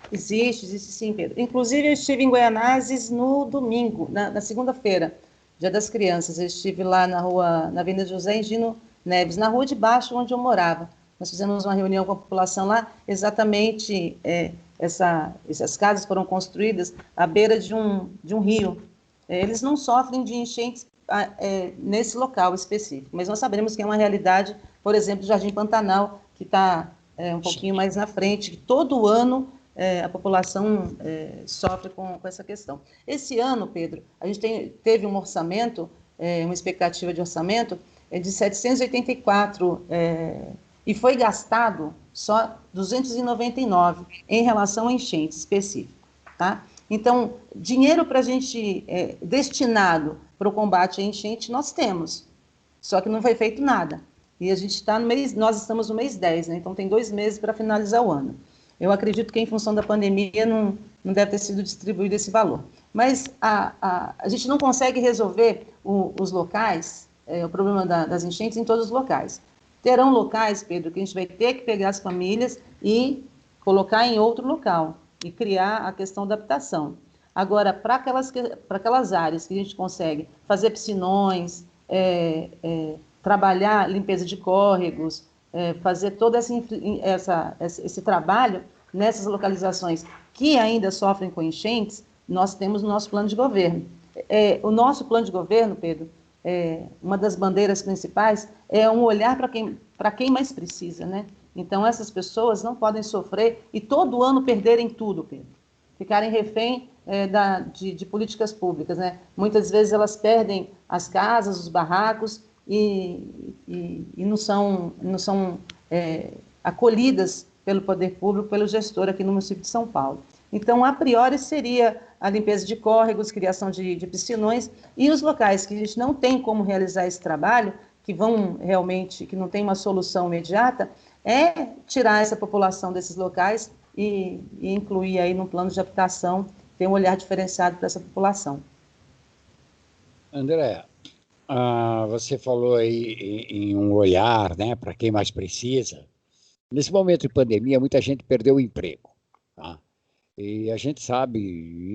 Existe sim, Pedro. Inclusive, eu estive em Guaianazes no domingo, na segunda-feira, Dia das Crianças. Eu estive lá na Avenida José Engino Neves, na rua de baixo, onde eu morava. Nós fizemos uma reunião com a população lá, exatamente essas casas foram construídas à beira de um rio. Eles não sofrem de enchentes nesse local específico, mas nós sabemos que é uma realidade, por exemplo, do Jardim Pantanal, que está um pouquinho mais na frente, que todo ano a população sofre com essa questão. Esse ano, Pedro, a gente teve um orçamento, uma expectativa de orçamento de 784 e foi gastado só 299 em relação a enchentes específicos, tá? Então, dinheiro para a gente destinado para o combate à enchente nós temos, só que não foi feito nada. E a gente está nós estamos no mês 10, né? Então tem 2 meses para finalizar o ano. Eu acredito que em função da pandemia não deve ter sido distribuído esse valor. Mas a gente não consegue resolver os locais, o problema das enchentes em todos os locais. Terão locais, Pedro, que a gente vai ter que pegar as famílias e colocar em outro local e criar a questão da habitação. Agora, para aquelas áreas que a gente consegue fazer piscinões, trabalhar limpeza de córregos, fazer todo esse trabalho nessas localizações que ainda sofrem com enchentes, nós temos o nosso plano de governo. O nosso plano de governo, Pedro, uma das bandeiras principais é um olhar para quem mais precisa, né? Então, essas pessoas não podem sofrer e todo ano perderem tudo, Pedro. Ficarem refém de políticas públicas, né? Muitas vezes elas perdem as casas, os barracos e não são acolhidas pelo poder público, pelo gestor aqui no município de São Paulo. Então, a priori, seria a limpeza de córregos, criação de piscinões, e os locais que a gente não tem como realizar esse trabalho, que não tem uma solução imediata, tirar essa população desses locais e incluir aí no plano de habitação, ter um olhar diferenciado para essa população. André, você falou aí em um olhar, né, para quem mais precisa. Nesse momento de pandemia, muita gente perdeu o emprego, tá? E a gente sabe,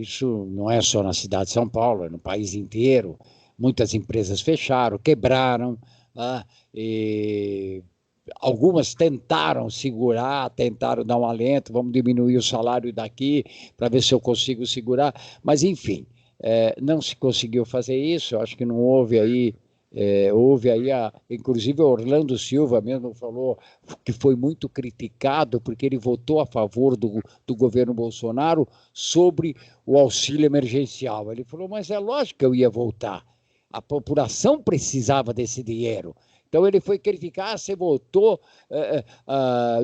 isso não é só na cidade de São Paulo, é no país inteiro. Muitas empresas fecharam, quebraram, tá? E algumas tentaram segurar, tentaram dar um alento, vamos diminuir o salário daqui para ver se eu consigo segurar, mas enfim, não se conseguiu fazer isso. Eu acho que não houve aí, inclusive o Orlando Silva mesmo falou que foi muito criticado porque ele votou a favor do governo Bolsonaro sobre o auxílio emergencial. Ele falou, mas é lógico que eu ia votar, a população precisava desse dinheiro. Então ele foi criticar, você votou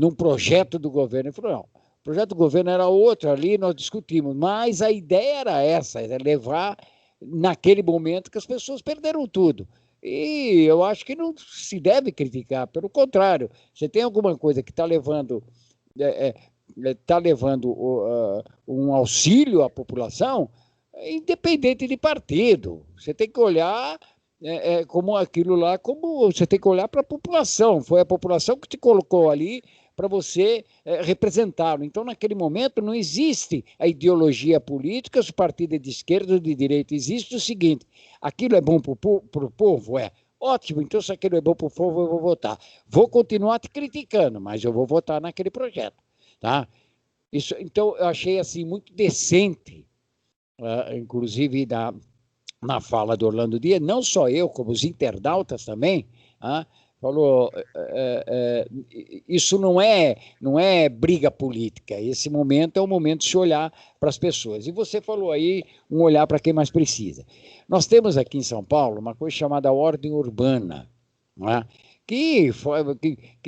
num projeto do governo. Ele falou, não, o projeto do governo era outro, ali nós discutimos, mas a ideia era essa, era levar naquele momento que as pessoas perderam tudo. E eu acho que não se deve criticar, pelo contrário, você tem alguma coisa que está levando um auxílio à população, independente de partido. Você tem que olhar como aquilo lá, como você tem que olhar para a população. Foi a população que te colocou ali para você representá-lo. Então, naquele momento, não existe a ideologia política, se o partido é de esquerda ou de direita. Existe o seguinte: aquilo é bom para o povo? É. Ótimo, então se aquilo é bom para o povo, eu vou votar. Vou continuar te criticando, mas eu vou votar naquele projeto. Tá? Isso, então, eu achei assim, muito decente, inclusive na fala do Orlando Dias, não só eu, como os internautas também, falou, isso não é briga política, esse momento é o momento de se olhar para as pessoas. E você falou aí, um olhar para quem mais precisa. Nós temos aqui em São Paulo uma coisa chamada ordem urbana, não é? que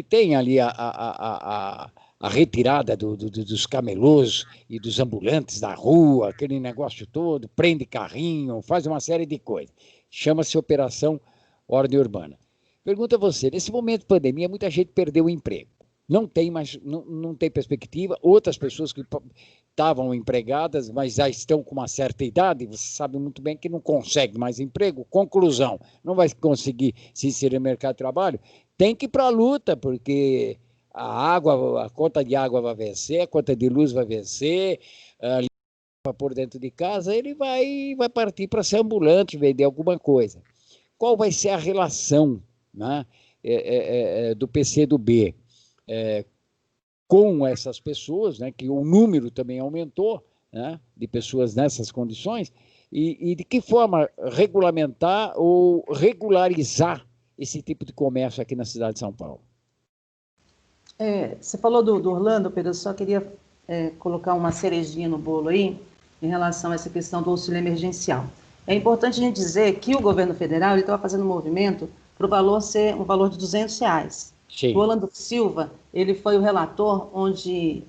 tem ali a retirada dos camelôs e dos ambulantes da rua, aquele negócio todo, prende carrinho, faz uma série de coisas. Chama-se Operação Ordem Urbana. Pergunta a você, nesse momento de pandemia, muita gente perdeu o emprego. Não tem perspectiva. Outras pessoas que estavam empregadas, mas já estão com uma certa idade, você sabe muito bem que não consegue mais emprego. Conclusão, não vai conseguir se inserir no mercado de trabalho, tem que ir para a luta, porque a conta de água vai vencer, a conta de luz vai vencer, para pôr dentro de casa, ele vai partir para ser ambulante, vender alguma coisa. Qual vai ser a relação, né, do PCdoB com essas pessoas, né, que o número também aumentou, né, de pessoas nessas condições, e de que forma regulamentar ou regularizar esse tipo de comércio aqui na cidade de São Paulo? Você falou do Orlando, Pedro, eu só queria colocar uma cerejinha no bolo aí, em relação a essa questão do auxílio emergencial. É importante a gente dizer que o governo federal estava fazendo um movimento para o valor ser um valor de R$200. Sim. O Orlando Silva, ele foi o relator onde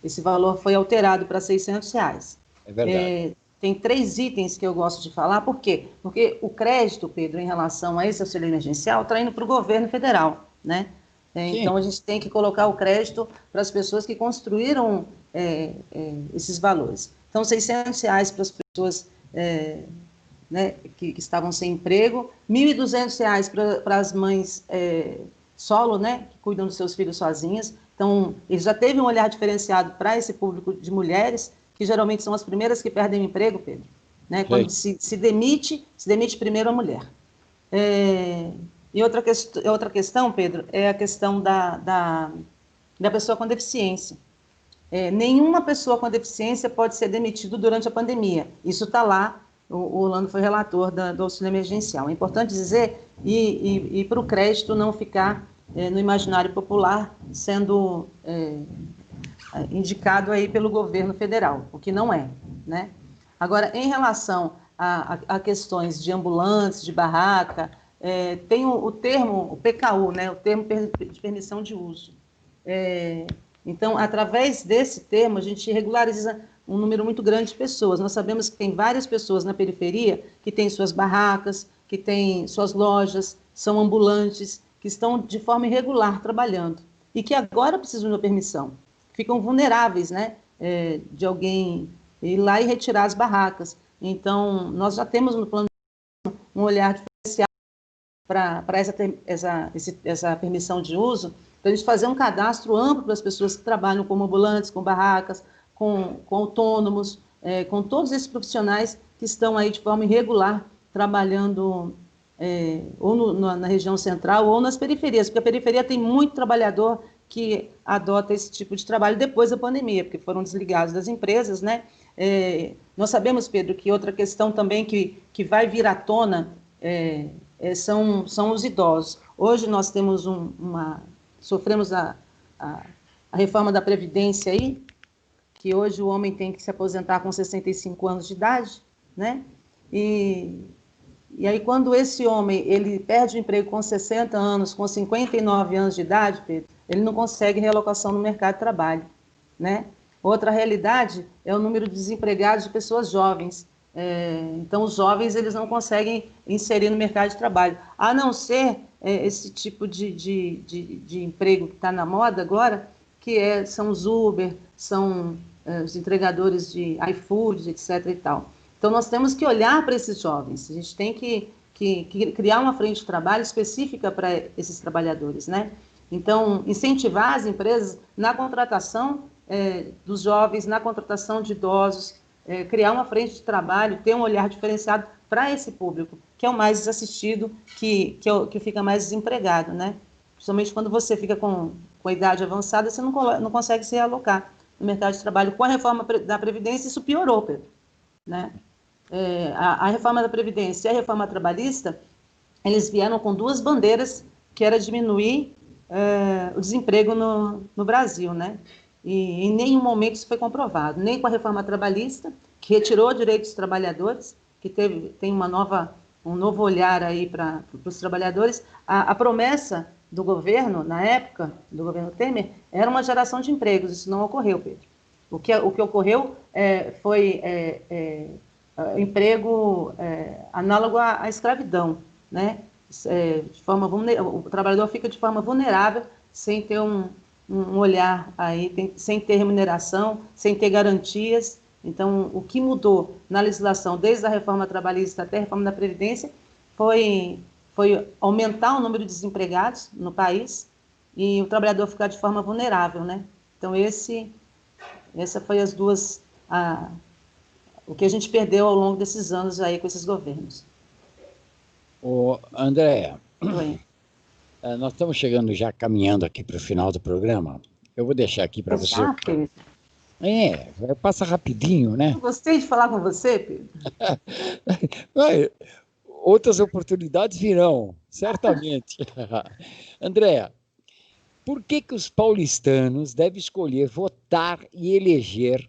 esse valor foi alterado para R$600. É verdade. Tem 3 itens que eu gosto de falar. Por quê? Porque o crédito, Pedro, em relação a esse auxílio emergencial, está indo para o governo federal, né? Então, a gente tem que colocar o crédito para as pessoas que construíram esses valores. Então, R$600 para as pessoas né, que estavam sem emprego, R$1.200 para as mães solo, né, que cuidam dos seus filhos sozinhas. Então, ele já teve um olhar diferenciado para esse público de mulheres, que geralmente são as primeiras que perdem o emprego, Pedro. Né? Quando se demite primeiro a mulher. E outra questão, Pedro, é a questão da pessoa com deficiência. Nenhuma pessoa com deficiência pode ser demitida durante a pandemia. Isso está lá, o Orlando foi relator do auxílio emergencial. É importante dizer, e para o crédito não ficar no imaginário popular, sendo indicado aí pelo governo federal, o que não é, né? Agora, em relação a questões de ambulantes, de barraca, tem o termo, o PKU, né, o termo de permissão de uso. Então, através desse termo, a gente regulariza um número muito grande de pessoas. Nós sabemos que tem várias pessoas na periferia que têm suas barracas, que têm suas lojas, são ambulantes, que estão de forma irregular trabalhando e que agora precisam de uma permissão. Ficam vulneráveis, né, de alguém ir lá e retirar as barracas. Então, nós já temos no plano um olhar diferenciado para essa permissão de uso, para a gente fazer um cadastro amplo para as pessoas que trabalham como ambulantes, com barracas, com autônomos, com todos esses profissionais que estão aí de forma irregular, trabalhando ou na região central ou nas periferias, porque a periferia tem muito trabalhador que adota esse tipo de trabalho depois da pandemia, porque foram desligados das empresas, né? Nós sabemos, Pedro, que outra questão também que vai vir à tona são os idosos. Hoje nós temos sofremos a reforma da Previdência aí, que hoje o homem tem que se aposentar com 65 anos de idade, né? E aí quando esse homem ele perde o emprego com 60 anos, com 59 anos de idade, Pedro, ele não consegue realocação no mercado de trabalho, né? Outra realidade é o número de desempregados de pessoas jovens. Então, os jovens eles não conseguem inserir no mercado de trabalho, a não ser esse tipo de emprego que está na moda agora, que são os Uber, são os entregadores de iFood, etc. e tal. Então, nós temos que olhar para esses jovens, a gente tem que criar uma frente de trabalho específica para esses trabalhadores, né? Então, incentivar as empresas na contratação dos jovens, na contratação de idosos, criar uma frente de trabalho, ter um olhar diferenciado para esse público, que é o mais desassistido, que fica mais desempregado, né? Principalmente quando você fica com a idade avançada, você não consegue se realocar no mercado de trabalho. Com a reforma da Previdência, isso piorou, Pedro, né? A reforma da Previdência e a reforma trabalhista, eles vieram com duas bandeiras, que era diminuir o desemprego no Brasil, né? E em nenhum momento isso foi comprovado, nem com a reforma trabalhista, que retirou direitos dos trabalhadores, que tem um novo olhar aí para os trabalhadores. A promessa do governo, na época, do governo Temer, era uma geração de empregos. Isso não ocorreu, Pedro. O que ocorreu foi emprego análogo à escravidão, né? O trabalhador fica de forma vulnerável, sem ter um olhar aí, sem ter remuneração, sem ter garantias. Então, o que mudou na legislação, desde a reforma trabalhista até a reforma da Previdência, foi aumentar o número de desempregados no país e o trabalhador ficar de forma vulnerável, né? Então, essa foi as duas, o que a gente perdeu ao longo desses anos aí com esses governos. Andréa, nós estamos chegando já, caminhando aqui para o final do programa. Eu vou deixar aqui para você. Passa rapidinho, né? Eu gostei de falar com você, Pedro. Outras oportunidades virão, certamente. Andréa, por que os paulistanos devem escolher, votar e eleger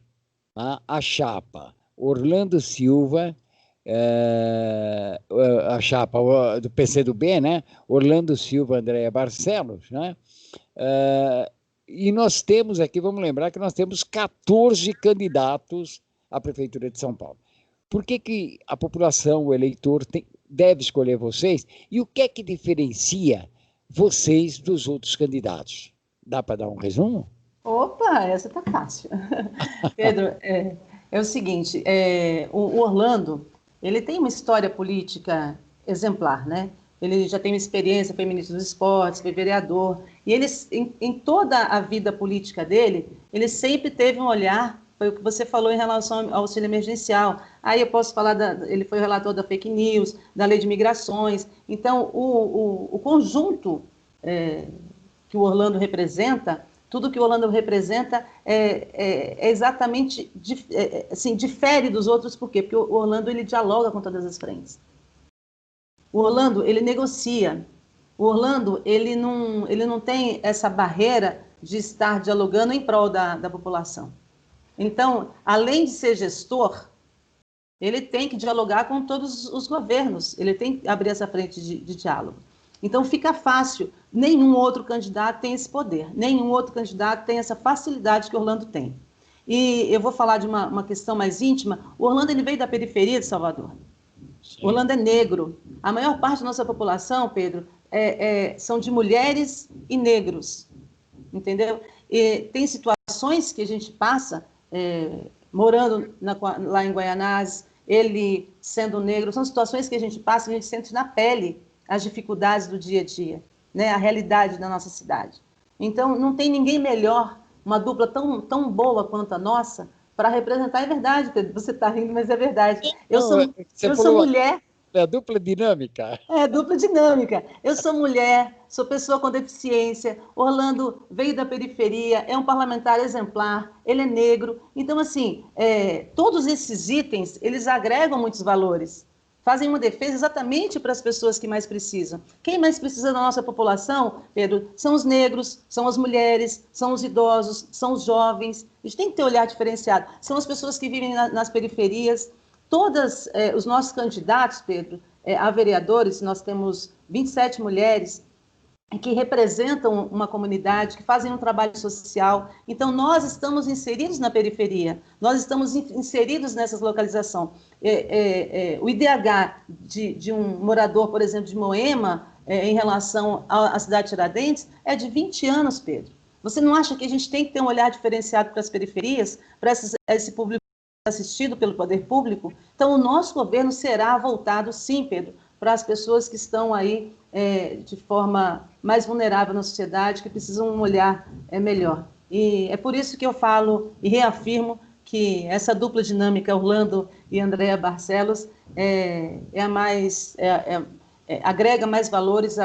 a chapa Orlando Silva, a chapa do PCdoB, né? Orlando Silva, Andréa Barcelos, né? E nós temos aqui, vamos lembrar que nós temos 14 candidatos à Prefeitura de São Paulo. Por que a população, o eleitor, deve escolher vocês? E o que é que diferencia vocês dos outros candidatos? Dá para dar um resumo? Opa, essa tá fácil. Pedro, é o seguinte, o Orlando, ele tem uma história política exemplar, né? Ele já tem uma experiência, foi ministro dos esportes, foi vereador, e ele, em toda a vida política dele, ele sempre teve um olhar, foi o que você falou em relação ao auxílio emergencial. Aí eu posso falar, ele foi o relator da fake news, da lei de migrações. Então, o conjunto que o Orlando representa, tudo que o Orlando representa é exatamente, assim, difere dos outros, por quê? Porque o Orlando, ele dialoga com todas as frentes. O Orlando, ele negocia. O Orlando, ele não tem essa barreira de estar dialogando em prol da população. Então, além de ser gestor, ele tem que dialogar com todos os governos, ele tem que abrir essa frente de diálogo. Então, fica fácil. Nenhum outro candidato tem esse poder, nenhum outro candidato tem essa facilidade que o Orlando tem. E eu vou falar de uma questão mais íntima. O Orlando, ele veio da periferia de Salvador. Sim. Orlando é negro. A maior parte da nossa população, Pedro, são de mulheres e negros, entendeu? E tem situações que a gente passa, morando lá em Guaianazes, ele sendo negro, são situações que a gente passa, a gente sente na pele as dificuldades do dia a dia, né? A realidade da nossa cidade. Então, não tem ninguém melhor, uma dupla tão boa quanto a nossa, para representar. É verdade, Pedro, você está rindo, mas é verdade. Eu sou mulher. É dupla dinâmica. É dupla dinâmica. Eu sou mulher, sou pessoa com deficiência. Orlando veio da periferia, é um parlamentar exemplar, ele é negro. Então, assim, todos esses itens, eles agregam muitos valores. Fazem uma defesa exatamente para as pessoas que mais precisam. Quem mais precisa da nossa população, Pedro, são os negros, são as mulheres, são os idosos, são os jovens. A gente tem que ter um olhar diferenciado. São as pessoas que vivem nas periferias. Todos os nossos candidatos, Pedro, a vereadores, nós temos 27 mulheres que representam uma comunidade, que fazem um trabalho social. Então, nós estamos inseridos na periferia, nós estamos inseridos nessas localizações. O IDH de um morador, por exemplo, de Moema, em relação à cidade de Tiradentes, é de 20 anos, Pedro. Você não acha que a gente tem que ter um olhar diferenciado para as periferias, para esse público assistido pelo poder público? Então, o nosso governo será voltado, sim, Pedro, para as pessoas que estão aí de forma mais vulnerável na sociedade, que precisam um olhar melhor. E é por isso que eu falo e reafirmo que essa dupla dinâmica, Orlando e Andréa Barcelos, agrega mais valores,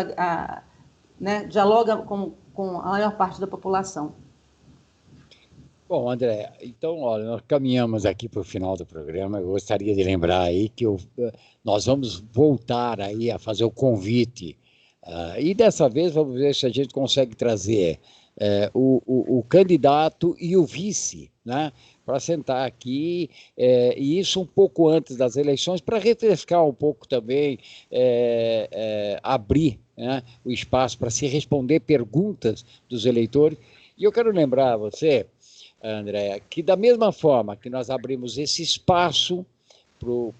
né, dialoga com a maior parte da população. Bom, André, então, olha, nós caminhamos aqui para o final do programa. Eu gostaria de lembrar aí que nós vamos voltar aí a fazer o convite. E dessa vez vamos ver se a gente consegue trazer o candidato e o vice, né, para sentar aqui, e isso um pouco antes das eleições, para refrescar um pouco também, abrir, né, o espaço para se responder perguntas dos eleitores. E eu quero lembrar a você, André, que da mesma forma que nós abrimos esse espaço para o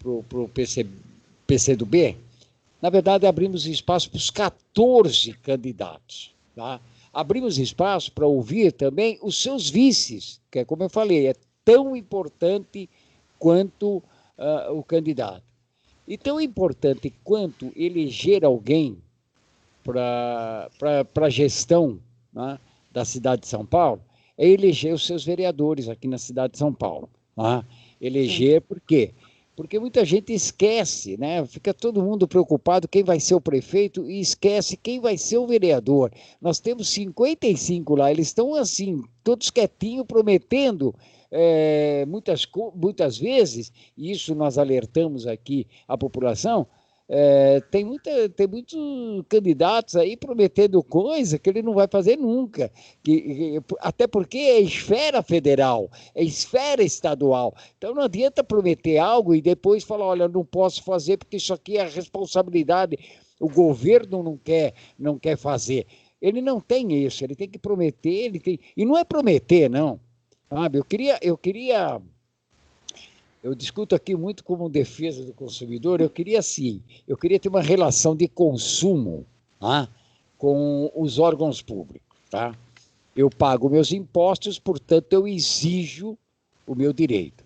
PCdoB, na verdade abrimos espaço para os 14 candidatos, tá? Abrimos espaço para ouvir também os seus vices, que é como eu falei, é tão importante quanto o candidato. E tão importante quanto eleger alguém para a gestão, né, da cidade de São Paulo, é eleger os seus vereadores aqui na cidade de São Paulo. Tá? Eleger por quê? Porque muita gente esquece, né? Fica todo mundo preocupado quem vai ser o prefeito e esquece quem vai ser o vereador. Nós temos 55 lá, eles estão assim, todos quietinhos, prometendo muitas vezes, e isso nós alertamos aqui a população. Tem muitos candidatos aí prometendo coisa que ele não vai fazer nunca, até porque é esfera federal, é esfera estadual, então não adianta prometer algo e depois falar, olha, não posso fazer porque isso aqui é a responsabilidade, o governo não quer fazer. Ele não tem isso, ele tem que prometer, e não é prometer, não, sabe? Eu discuto aqui muito como defesa do consumidor, eu queria ter uma relação de consumo, tá, com os órgãos públicos. Tá? Eu pago meus impostos, portanto, eu exijo o meu direito.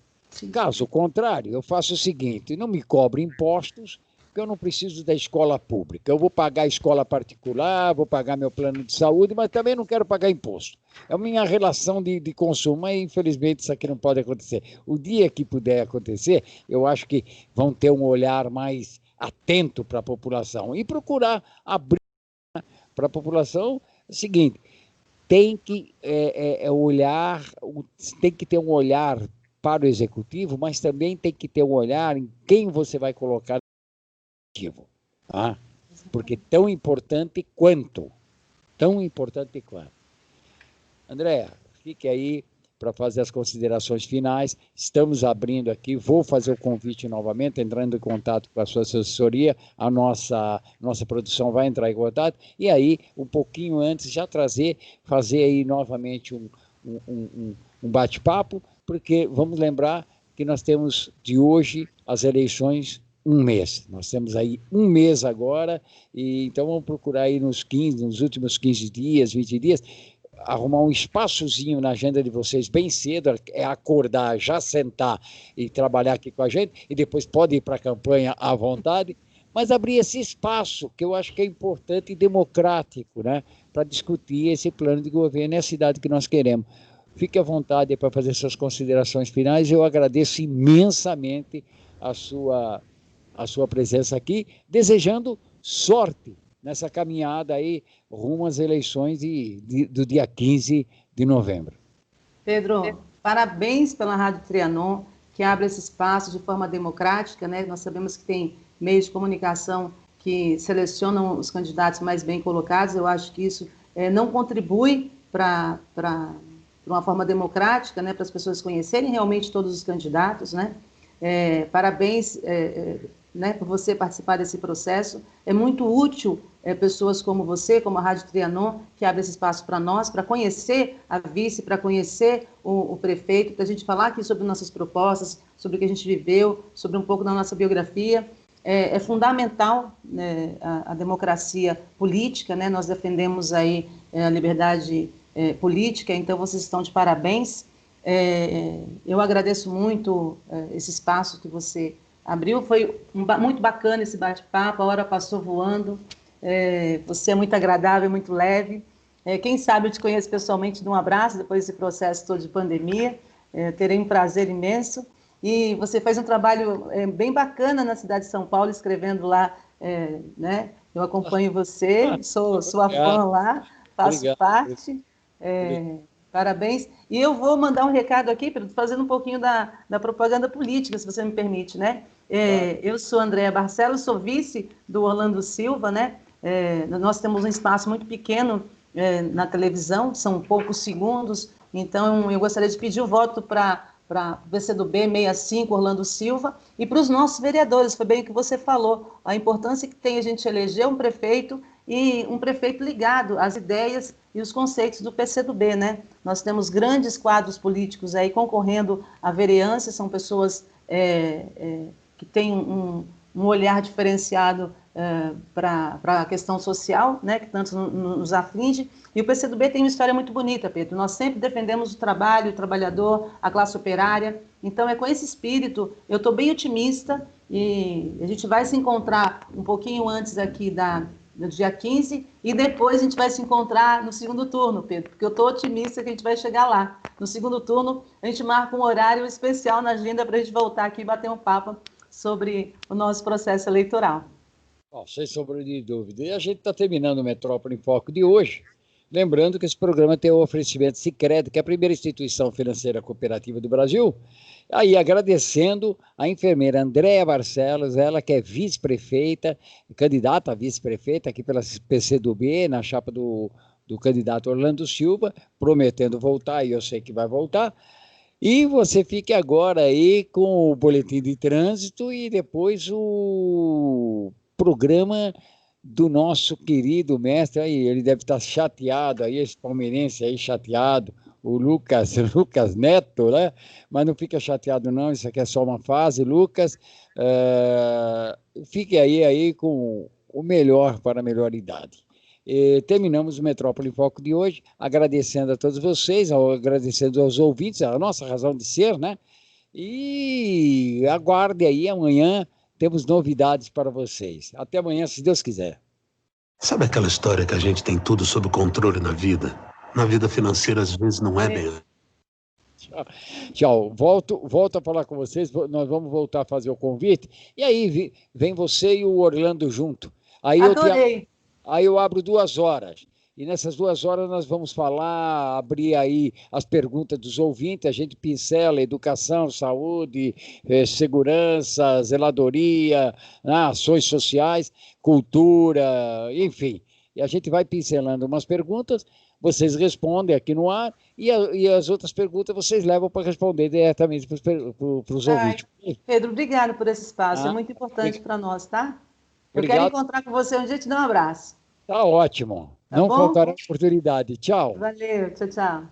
Caso contrário, eu faço o seguinte, não me cobre impostos, porque eu não preciso da escola pública. Eu vou pagar a escola particular, vou pagar meu plano de saúde, mas também não quero pagar imposto. É a minha relação de consumo, mas infelizmente isso aqui não pode acontecer. O dia que puder acontecer, eu acho que vão ter um olhar mais atento para a população e procurar abrir para a população o seguinte, tem que ter um olhar para o executivo, mas também tem que ter um olhar em quem você vai colocar no executivo, tá? Porque tão importante quanto. Andréa, fique aí para fazer as considerações finais. Estamos abrindo aqui, vou fazer o convite novamente, entrando em contato com a sua assessoria, a nossa produção vai entrar em contato, e aí, um pouquinho antes, já fazer aí novamente um bate-papo, porque vamos lembrar que nós temos de hoje as eleições um mês. Nós temos aí um mês agora, e então vamos procurar aí nos últimos 15 dias, 20 dias, arrumar um espaçozinho na agenda de vocês bem cedo, acordar, já sentar e trabalhar aqui com a gente, e depois pode ir para a campanha à vontade, mas abrir esse espaço, que eu acho que é importante e democrático, né, para discutir esse plano de governo e a cidade que nós queremos. Fique à vontade para fazer suas considerações finais. Eu agradeço imensamente a sua presença aqui, desejando sorte nessa caminhada aí rumo às eleições do dia 15 de novembro. Pedro, parabéns pela Rádio Trianon, que abre esse espaço de forma democrática, né? Nós sabemos que tem meios de comunicação que selecionam os candidatos mais bem colocados. Eu acho que isso não contribui para uma forma democrática, né? Para as pessoas conhecerem realmente todos os candidatos, né? Parabéns, né, por você participar desse processo. É muito útil pessoas como você, como a Rádio Trianon, que abre esse espaço para nós, para conhecer a vice, para conhecer o prefeito, para a gente falar aqui sobre nossas propostas, sobre o que a gente viveu, sobre um pouco da nossa biografia. É fundamental, né, a democracia política, né? Nós defendemos aí a liberdade política, então vocês estão de parabéns. Eu agradeço muito esse espaço que você Abril, foi muito bacana esse bate-papo, a hora passou voando, você é muito agradável, muito leve. Quem sabe eu te conheço pessoalmente de um abraço, depois desse processo todo de pandemia, terei um prazer imenso. E você faz um trabalho bem bacana na cidade de São Paulo, escrevendo lá, né? Eu acompanho você, sou sua fã lá, faço parte. Parabéns. E eu vou mandar um recado aqui, Pedro, fazendo um pouquinho da propaganda política, se você me permite, né? Eu sou Andréa Barcelos, sou vice do Orlando Silva, né? Nós temos um espaço muito pequeno na televisão, são poucos segundos, então eu gostaria de pedir o voto para o PCdoB 65, Orlando Silva, e para os nossos vereadores, foi bem o que você falou, a importância que tem a gente eleger um prefeito e um prefeito ligado às ideias e os conceitos do PCdoB, né? Nós temos grandes quadros políticos aí concorrendo à vereança, são pessoas que têm um olhar diferenciado para a questão social, né, que tanto nos aflige, e o PCdoB tem uma história muito bonita, Pedro. Nós sempre defendemos o trabalho, o trabalhador, a classe operária, então é com esse espírito, eu estou bem otimista, e a gente vai se encontrar um pouquinho antes aqui no dia 15, e depois a gente vai se encontrar no segundo turno, Pedro, porque eu estou otimista que a gente vai chegar lá. No segundo turno, a gente marca um horário especial na agenda para a gente voltar aqui e bater um papo sobre o nosso processo eleitoral. Sem sombra de dúvida. E a gente está terminando o Metrópole em Foco de hoje, lembrando que esse programa tem o oferecimento Sicredi, que é a primeira instituição financeira cooperativa do Brasil. Aí, agradecendo a enfermeira Andréa Barcelos, ela que é vice-prefeita, candidata a vice-prefeita aqui pela PCdoB, na chapa do candidato Orlando Silva, prometendo voltar, e eu sei que vai voltar. E você fique agora aí com o boletim de trânsito e depois o programa do nosso querido mestre, aí ele deve estar chateado, aí esse palmeirense aí chateado, o Lucas Neto, né? Mas não fica chateado não, isso aqui é só uma fase, Lucas. Fique aí com o melhor para a melhor idade. Terminamos o Metrópole em Foco de hoje, agradecendo a todos vocês, agradecendo aos ouvintes, a nossa razão de ser, né? E aguarde aí, amanhã temos novidades para vocês. Até amanhã, se Deus quiser. Sabe aquela história que a gente tem tudo sob controle na vida? Na vida financeira, às vezes, não é bem. Tchau. Volto a falar com vocês, nós vamos voltar a fazer o convite, e aí vem você e o Orlando junto. Adorei. Aí eu abro 2 horas, e nessas 2 horas nós vamos abrir aí as perguntas dos ouvintes, a gente pincela educação, saúde, segurança, zeladoria, ações sociais, cultura, enfim. E a gente vai pincelando umas perguntas, vocês respondem aqui no ar, e as outras perguntas vocês levam para responder diretamente para os ouvintes. Pedro, obrigado por esse espaço, é muito importante para nós, tá? Obrigado. Eu quero encontrar com você um dia e te dar um abraço. Tá ótimo. Não faltará oportunidade. Tchau. Valeu, tchau.